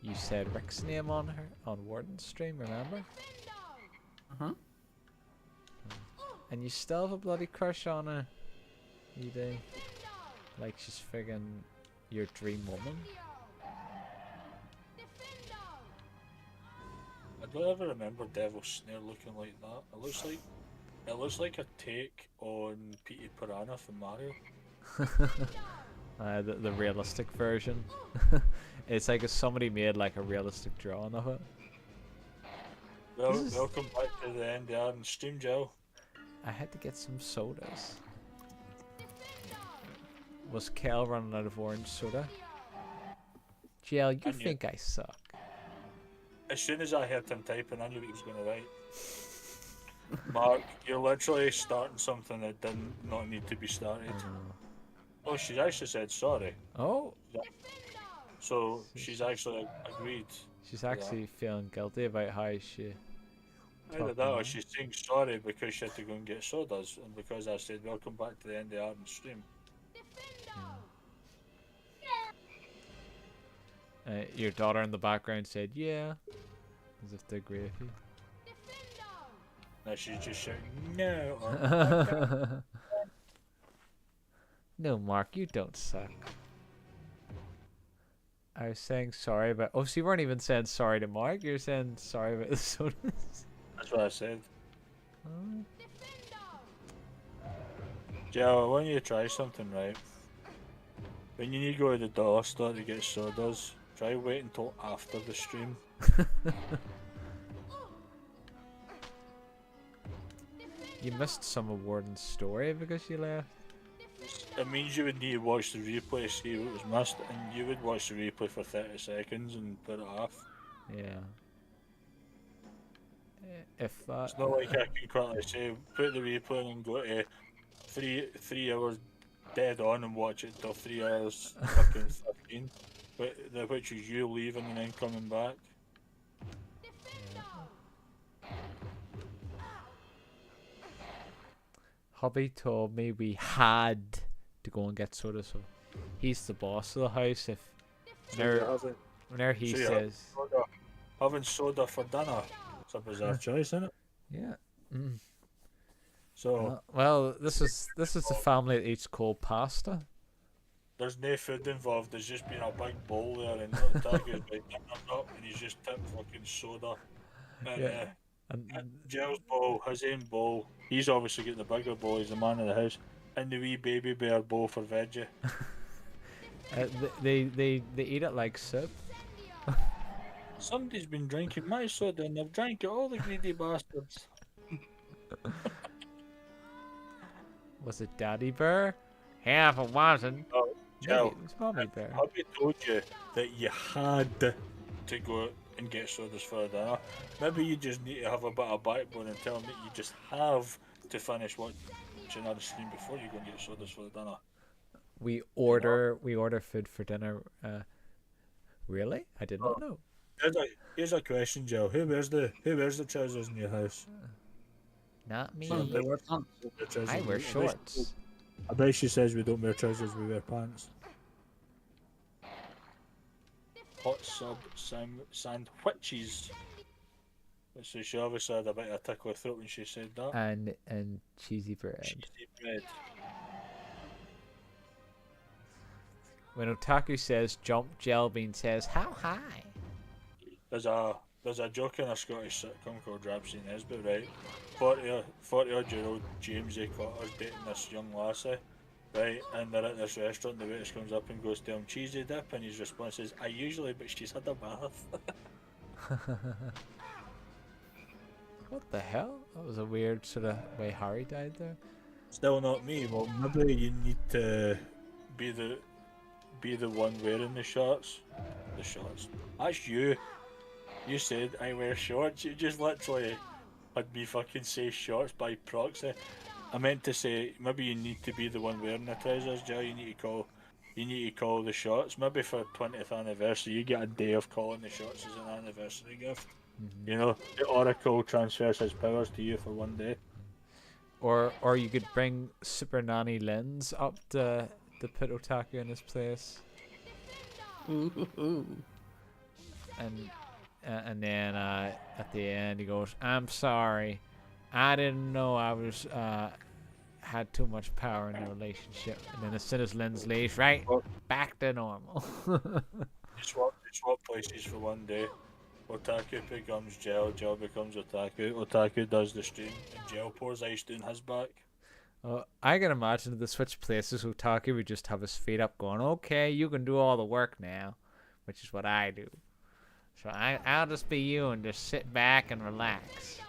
you said Rick's name on Warden's stream. Remember? And you still have a bloody crush on her. You do. Like she's friggin' your dream woman. I don't ever remember Devil's Snare looking like that. It looks like a take on Petey Piranha from Mario. The realistic version. It's like if somebody made like a realistic drawing of it. Welcome back to the NDR and Stream Gel. I had to get some sodas. Was Kel running out of orange soda? Jill, you I knew. think I suck? As soon as I heard him typing, I knew what he was going to write. Mark, you're literally starting something that did not need to be started. Oh, she actually said sorry. Oh, So she's actually agreed. she's actually feeling guilty about how she. Either that or she's saying sorry because she had to go and get sodas, and because I said welcome back to the end of the Arden stream. Your daughter in the background said, "Yeah," as if to agree with you. Now she's just shouting, no. No, Mark, you don't suck. I was saying sorry about. Oh, so you weren't even saying sorry to Mark. You're saying sorry about the sodas. That's what I said. Joe, I want you to try something, right? When you need to go to the dollar store to get sodas, try wait until after the stream. You missed some of Warden's story because you left. It means you would need to watch the replay, see what was missed, and you would watch the replay for 30 seconds and put it off. Yeah. If It's not like I can quickly say, put the replay on and go to 3 hours dead on and watch it till 3 hours fucking 15, which is you leaving and then coming back. Hubby told me we had to go and get soda, so he's the boss of the house. If whenever he says having soda for dinner, it's a bizarre choice, isn't it? Yeah. So well, this is the family that eats cold pasta. there's no food involved. There's just been a big bowl there, and Tagu's like up, and he's just tipped fucking soda. And, Yeah. Gil's bowl, his own bowl. He's obviously got the bigger bowl. He's the man of the house, and the wee baby bear bowl for veggie. They eat it like soup. Somebody's been drinking my soda, and they've drank it. All the greedy bastards. Was it Daddy Bear? Half it wasn't. Oh, Jill, Maybe it was Mommy Bear. Hubby told you that you had to go and get sodas for dinner. Maybe you just need to have a bit of backbone and tell them that you just have to finish watching another stream before you go and get sodas for the dinner. We order food for dinner. Really? I did not know. Here's a question, Jill. Who wears the trousers in your house? Not me. They wear pants. I wear shorts. I bet she says we don't wear trousers, we wear pants. Hot sub sandwiches. So she obviously had a bit of a tickle throat when she said that. And cheesy bread. Cheesy bread. When Otaku says jump, Jelbean says how high? There's a joke in a Scottish sitcom called Ramsay Nesbitt, right? 40-odd year old James A. Cotter's dating this young lassie, right? And they're at this restaurant, the waitress comes up and goes to him, cheesy dip, and his response is, I usually, but she's had a bath. What the hell? That was a weird sort of way Harry died there. Still not me. Well, maybe you need to be the one wearing the shorts. The shorts. That's you. You said I wear shorts. You just literally had me fucking say shorts by proxy. I meant to say maybe you need to be the one wearing the trousers, Joe. You need to call the shorts. Maybe for 20th anniversary, you get a day of calling the shorts as an anniversary gift. You know, the Oracle transfers his powers to you for one day. Or you could bring Super Nanny Lens up to put Otaku in his place. And then at the end he goes, I'm sorry, I didn't know I was had too much power in the relationship. And then as soon as Lens leaves, right, back to normal. You swap places for one day. Otaku becomes Gel, Gel becomes Otaku, Otaku does the stream, and Gel pours ice down his back. I can imagine if they switch places, Otaku would just have his feet up going, okay, you can do all the work now, which is what I do. So I'll just be you and just sit back and relax.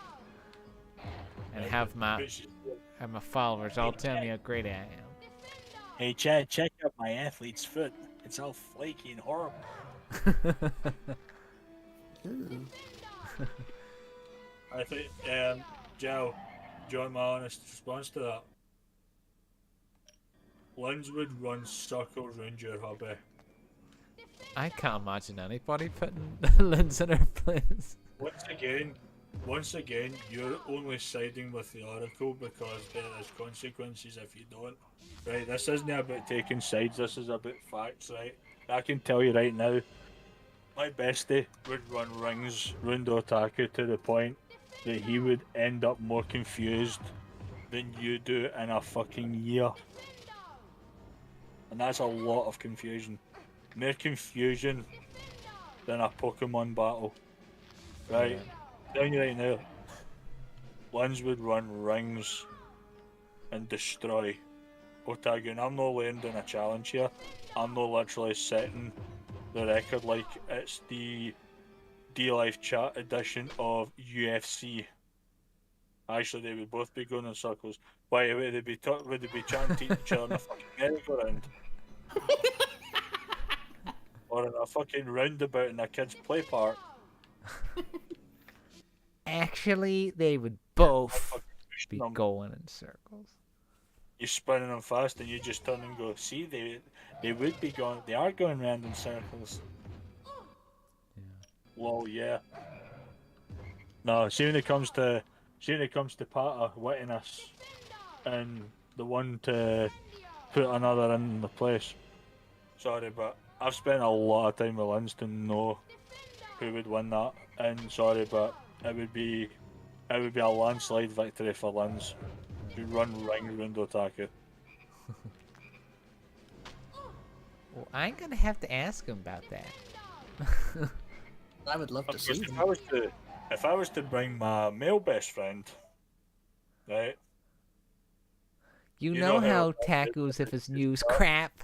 And have my followers all tell me how great I am. Hey Chad, check out my athlete's foot. It's all flaky and horrible. I think, Joe, John, my honest response to that. Linz would run circles round your hubby. I can't imagine anybody putting Linz in her place. Once again, you're only siding with the Oracle because there is consequences if you don't. Right, this isn't about taking sides, this is about facts, right? I can tell you right now, my bestie would run rings round Otaku to the point that he would end up more confused than you do in a fucking year. And that's a lot of confusion. More confusion than a Pokemon battle. Right? Yeah. Telling you right now, Linz would run rings and destroy Otago. And I'm not laying down a challenge here. I'm not literally setting the record like it's the D-Life chat edition of UFC. Actually, they would both be going in circles. Why would they be chanting each other in a fucking merry-go-round? Or in a fucking roundabout in a kid's play park? Actually, they would both be going in circles. You're spinning them fast, and you just turn and go, "See, they would be going. They are going round in circles." Yeah. Lol, yeah. No, see when it comes to Pata wetting us, and the one to put another in the place. Sorry, but I've spent a lot of time with Linz to know who would win that, and sorry, but it would be a landslide victory for Linz. To run rings round Otaku. Well, I'm gonna have to ask him about that. I would love to see them. If I was to bring my male best friend, right? You know how Taco's if his news crap.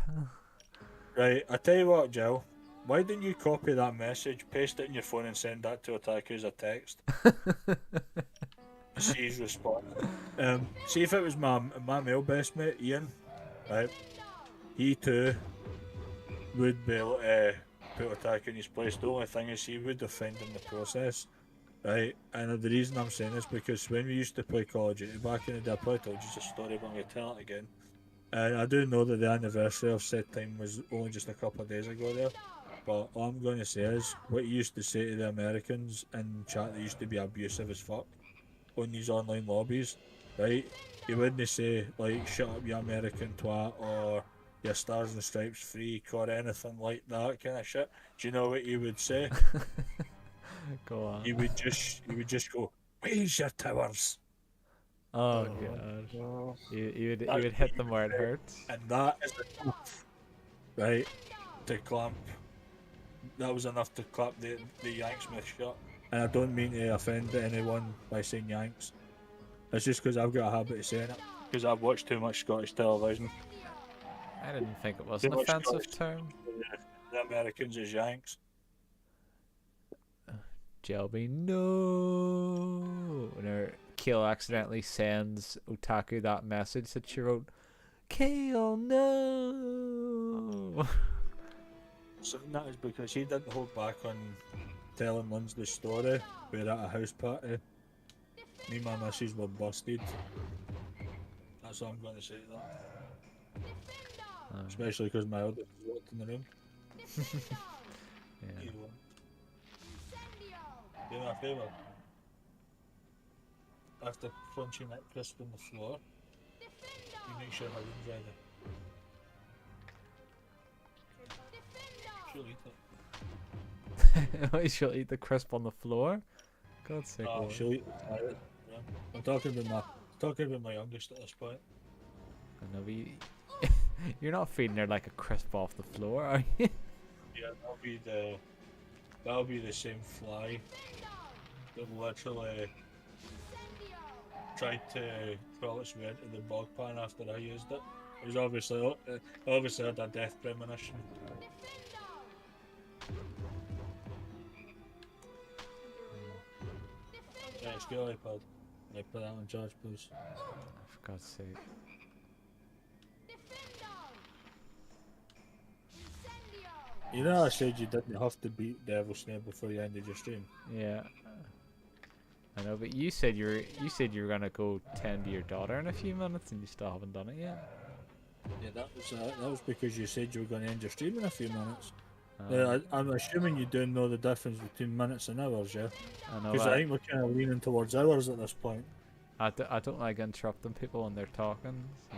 Right, I tell you what, Jill. Why didn't you copy that message, paste it in your phone, and send that to Otaku as a text? See his response. See if it was my male best mate, Ian, right? He too would be able to put Otaku in his place. The only thing is he would offend in the process, right? And the reason I'm saying this because when we used to play Call of Duty back in the day, I probably told you this story, but I'm going to tell it again. And I do know that the anniversary of said time was only just a couple of days ago there. But all I'm going to say is, what he used to say to the Americans in chat that used to be abusive as fuck on these online lobbies, right? He wouldn't say, like, shut up you American twat, or your Stars and Stripes freak, or anything like that kind of shit. Do you know what he would say? Go on. He would just go, "Where's your towers?" Oh god. You would hit them where it hurts. And that is enough, right, to clamp. That was enough to clap the Yanksmith shut. And I don't mean to offend anyone by saying Yanks. It's just because I've got a habit of saying it. Because I've watched too much Scottish television. I didn't think it was an offensive term. The Americans is Yanks. Jelby, no. When Kale accidentally sends Otaku that message that she wrote, Kale, no. So that is because he didn't hold back on telling Linz the story. We're at a house party. Me and my missus were busted. That's all I'm going to say to that. Especially because my eldest walked in the room. Yeah. Do me a favour. After punching that crisp on the floor, you make sure her room's ready. She'll eat it. Why she'll eat the crisp on the floor? God's sake. Oh, she'll eat the carrot. Yeah. I'm talking about my youngest at this point. I know, you're not feeding her like a crisp off the floor, are you? Yeah, that'll be the same fly that literally tried to crawl its way into the bog pan after I used it. It was obviously had a death premonition. Yeah, it's good iPad. Can I put that on charge, please? For God's sake. You know, I said you didn't have to beat Devil Snare before you ended your stream. Yeah. I know, but you said you were gonna go tend to your daughter in a few minutes, and you still haven't done it yet. Yeah, that was because you said you were going to end your stream in a few minutes. I'm assuming you do know the difference between minutes and hours, yeah? I know. Because I think we're kind of leaning towards hours at this point. I don't like interrupting people when they're talking. So.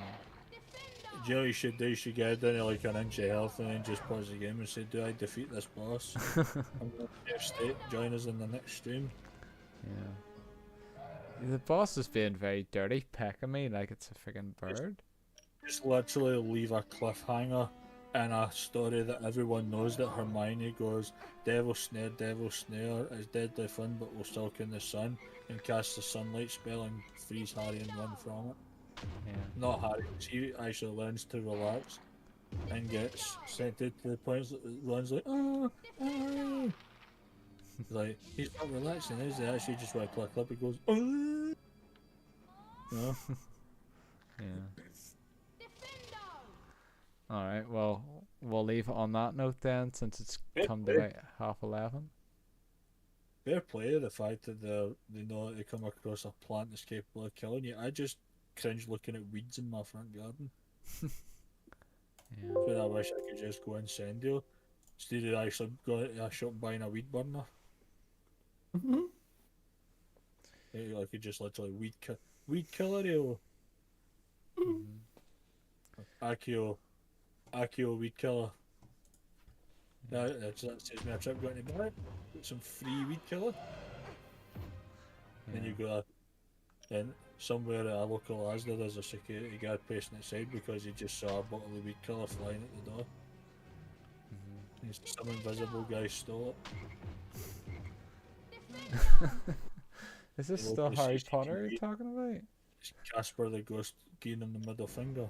Do you know what you should do? You should get down to like an inch of health and then just pause the game and say, do I defeat this boss? I'm going to state, join us in the next stream. Yeah. The boss is being very dirty, pecking me like it's a freaking bird. Just literally leave a cliffhanger in a story that everyone knows that Hermione goes, Devil Snare is deadly fun but will sulk in the sun and cast the sunlight spell and freeze Harry and run from it. Yeah. Not Harry, he actually learns to relax and gets sent to the point that Ron's like, oh, Harry. Like, he's not relaxing, is he? Actually just when I click up, he goes, oh. No? Yeah. Alright, well, we'll leave it on that note then, since it's come to about 11:30. Fair play, the fact that they know that they come across a plant that's capable of killing you. I just cringe looking at weeds in my front garden. Yeah. So I wish I could just go incendio instead of actually going to a shop and buying a weed burner. I could just literally weed killer. Akio weed killer. That saves me a trip going to buy it. Get some free weed killer. Then you go then somewhere at a local Asda there's a security guard pacing outside because he just saw a bottle of weed killer flying at the door. Some invisible guy stole it. Is this still Harry Potter you're talking about? It's Casper the Ghost giving him the middle finger.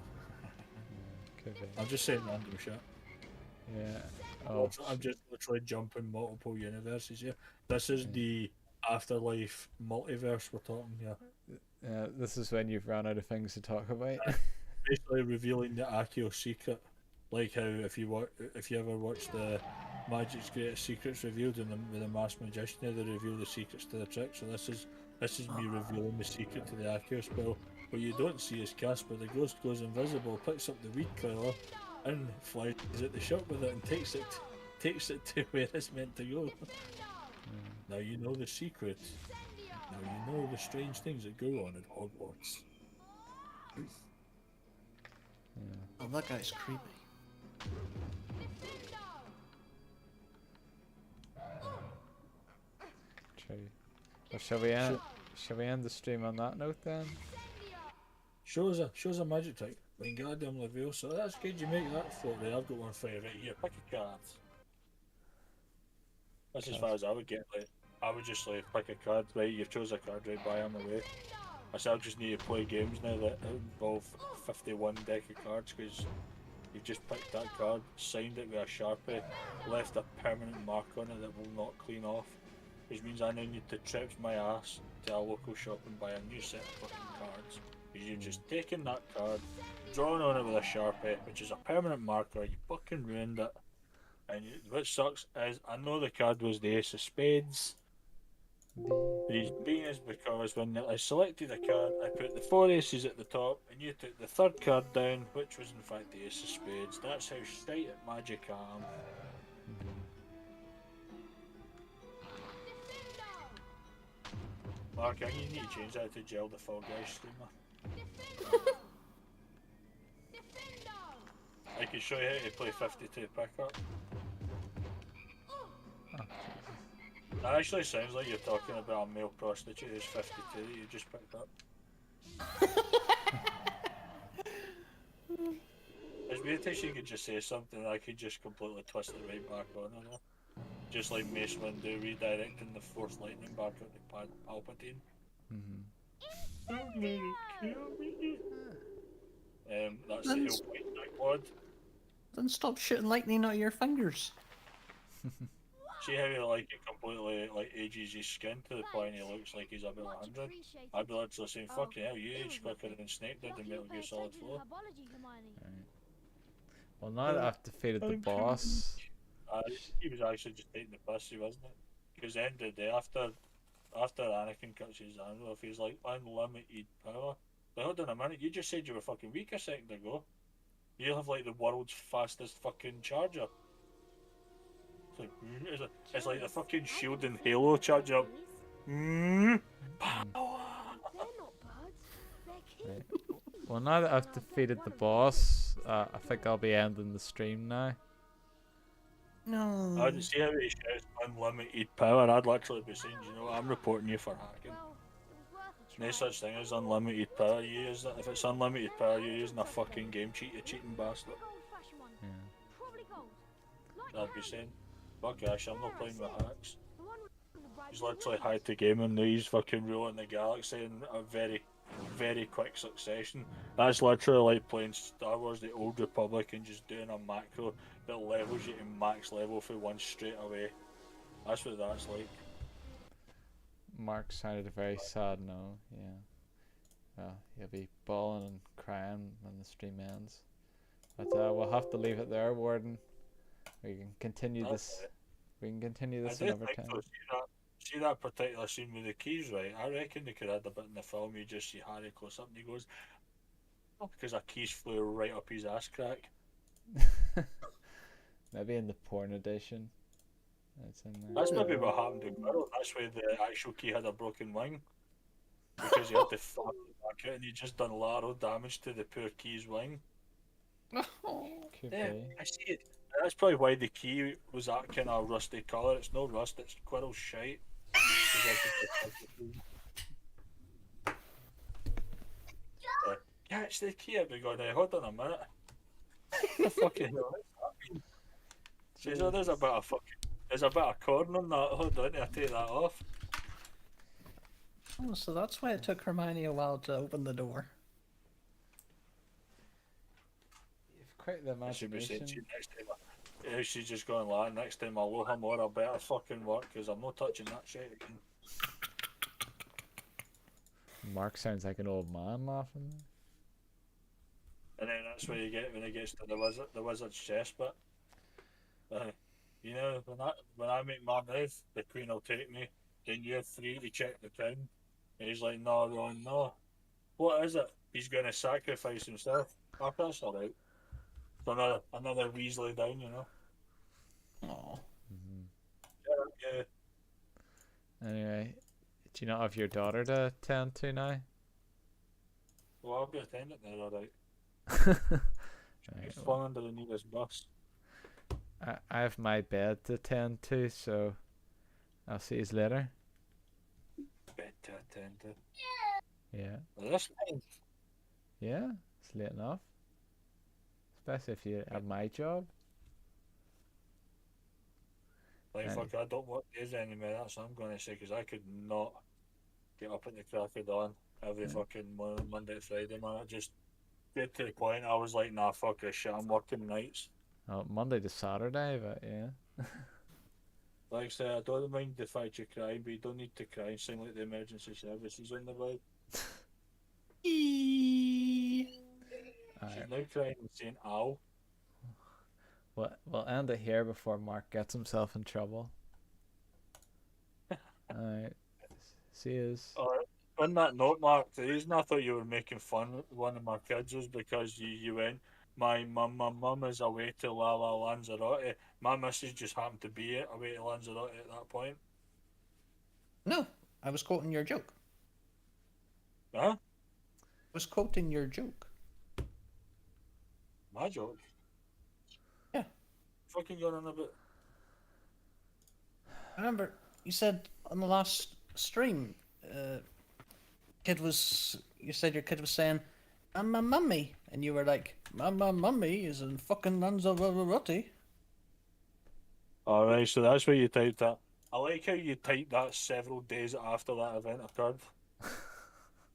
I'm just saying random shit. Yeah. Oh. I'm just literally jumping multiple universes here. This is the Afterlife multiverse we're talking here. Yeah, this is when you've run out of things to talk about. Basically revealing the Akio secret. Like how if you ever watch the Magic's Greatest Secrets revealed with the Masked Magician, they reveal the secrets to the trick. So this is me revealing the secret to the Akio spell. What you don't see is Casper the Ghost goes invisible, picks up the weed killer, and flies at the shop with it and takes it to where it's meant to go. Now you know the secret. Now you know the strange things that go on at Hogwarts. Oh, that guy's creepy. True. Well, shall we end the stream on that note then? Shows a magic trick. Wingardium Leviosa. That's good. You make that for there. I've got one for you right here. Pick a card. That's as far as I would get. Like, I would just like pick a card. Right, you've chose a card. Right, buy on the way. I said I just need to play games now that involve 51 deck of cards because you've just picked that card, signed it with a Sharpie, left a permanent mark on it that will not clean off, which means I now need to trip my ass to a local shop and buy a new set of fucking cards. Because you've just taken that card, drawn on it with a Sharpie, which is a permanent marker, you fucking ruined it. And what sucks is, I know the card was the Ace of Spades. The reason being is because when I selected a card, I put the 4 aces at the top, and you took the third card down, which was in fact the Ace of Spades. That's how straight at Magic I am. Mark, I think you need to change that to Gel the Fall Guys streamer. I can show you how to play 52 pickup. That actually sounds like you're talking about a male prostitute who's 52 that you just picked up. It's weird how she could just say something and I could just completely twist it right back on her. Just like Mace Windu redirecting the Fourth Lightning back at the Palpatine. That's the whole point, Nightblood. Then stop shooting lightning out of your fingers. See how he like it completely like ages his skin to the point he looks like he's about 100? I'd be literally saying, fucking hell, you age quicker than Snape did in Metal Gear Solid 4. Well, now that I've defeated the boss, He was actually just taking the piss, wasn't it? Because the end of the day, after Anakin cuts his hand off, he's like, unlimited power. Like, hold on a minute, you just said you were fucking weak a second ago. You have like the world's fastest fucking charger. It's like the fucking shield in Halo charge up. They're not birds. They're kids. Right. Well, now that I've defeated the boss, I think I'll be ending the stream now. No. I didn't see how he says unlimited power. I'd literally be saying, you know what, I'm reporting you for hacking. Well, it was worth a No try. such thing as unlimited power. You use that. If it's unlimited power, you're using a fucking game cheat, you cheating bastard. Old-fashioned one. Yeah. Probably gold. Like I'd be that. saying, fuck Ash, I'm not playing with hacks. The one with the bright He's blue literally wings. had to game him now. He's fucking ruling the galaxy in a very, very quick succession. That's literally like playing Star Wars: The Old Republic and just doing a macro that levels you to max level for one straight away. That's what that's like. Mark sounded very sad now. Yeah. Well, he'll be bawling and crying when the stream ends. But we'll have to leave it there, Warden. We can continue this. We can continue I this do another think time. though, see that particular scene with the keys, right? I reckon they could add a bit in the film. You just see Harry close up and he goes, "Oh," because a keys flew right up his ass crack. Maybe in the porn edition. It's in there. That's maybe what happened to Quirrell. That's why the actual key had a broken wing. Because he had to flap it back out and he just done a lot of damage to the poor key's wing. Could Yeah, be. I see it. That's probably why the key was that kind of rusty colour. It's no rust, it's Quirrell's shite. Yeah, it's the key. I'd be going, hold on a minute. What the fucking hell is that? Says, oh, there's a bit of corn on that. Hold on, I take that off. Oh, so that's why it took Hermione a while to open the door. You've quite the I should be saying imagination. to you next time. Yeah, she's just going like, next time Aloha more, I better fucking work because I'm not touching that shit again. Mark sounds like an old man laughing. And then that's where you get when it gets to the wizard's chest bit. You know, when I make my move, the queen will take me. Then you're free to check the town. And he's like, no, Ron, no. What is it? He's going to sacrifice himself. Oh, that's alright. So another Weasley down, you know. Oh. Yeah. Anyway, do you not have your daughter to tend to now? Well, I'll be attending there, alright. Right, He's well, falling under the nearest bus. I have my bed to tend to, so I'll see you later. Bed to attend to. Yeah. Well, this thing. Yeah, it's late enough. Especially if you have my job. Like, fuck, I don't work days anymore, that's what I'm going to say, because I could not get up at the crack of dawn every fucking Monday to Friday, man. I just get to the point I was like, nah, fuck this shit, I'm working nights. Oh, Monday to Saturday, but yeah. Like I said, I don't mind the fact you're crying, but you don't need to cry and sing like the emergency services on the way. She's Alright. now crying and saying, ow. We'll end it here before Mark gets himself in trouble. Alright. See yous. Alright. On that note, Mark, the reason I thought you were making fun of one of my kids was because you went, my mum is away to Lanzarote. My missus just happened to be away to Lanzarote at that point. No, I was quoting your joke. Huh? I was quoting your joke. My joke? Yeah. Fucking going on about. I remember you said on the last stream, you said your kid was saying, "I'm my mummy," and you were like, "My mummy is in fucking Lanzarote." Alright, so that's where you typed that. I like how you typed that several days after that event occurred.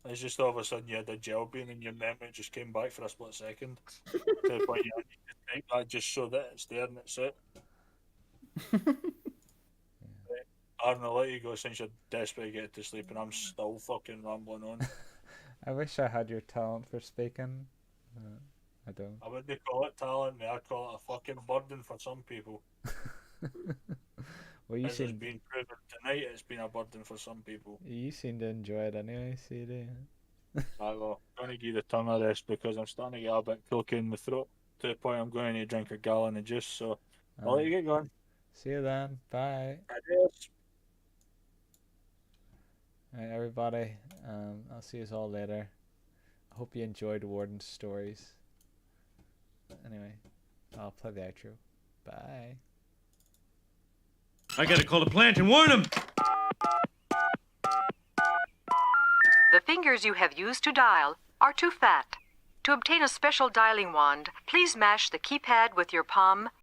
It's just all of a sudden you had a gel bean in your memory, it just came back for a split second. To the point you had to type that just so that it's there and it's it. Aaron, I'll let you go since you're desperate to get to sleep and I'm still fucking rambling on. I wish I had your talent for speaking. I don't. I wouldn't call it talent, mate. I'd call it a fucking burden for some people. Well, you As has seem been proven tonight, it's been a burden for some people. you seem to enjoy it anyway, CD. I will. I'm going to give the tongue a rest because I'm starting to get a bit cokey in my throat to the point I'm going to need to drink a gallon of juice. So I'll let you get going. See you then. Bye. Adios. Alright, everybody. I'll see you all later. I hope you enjoyed Warden's stories. Anyway, I'll play the outro. Bye. I gotta call the plant and warn them! The fingers you have used to dial are too fat. To obtain a special dialing wand, please mash the keypad with your palm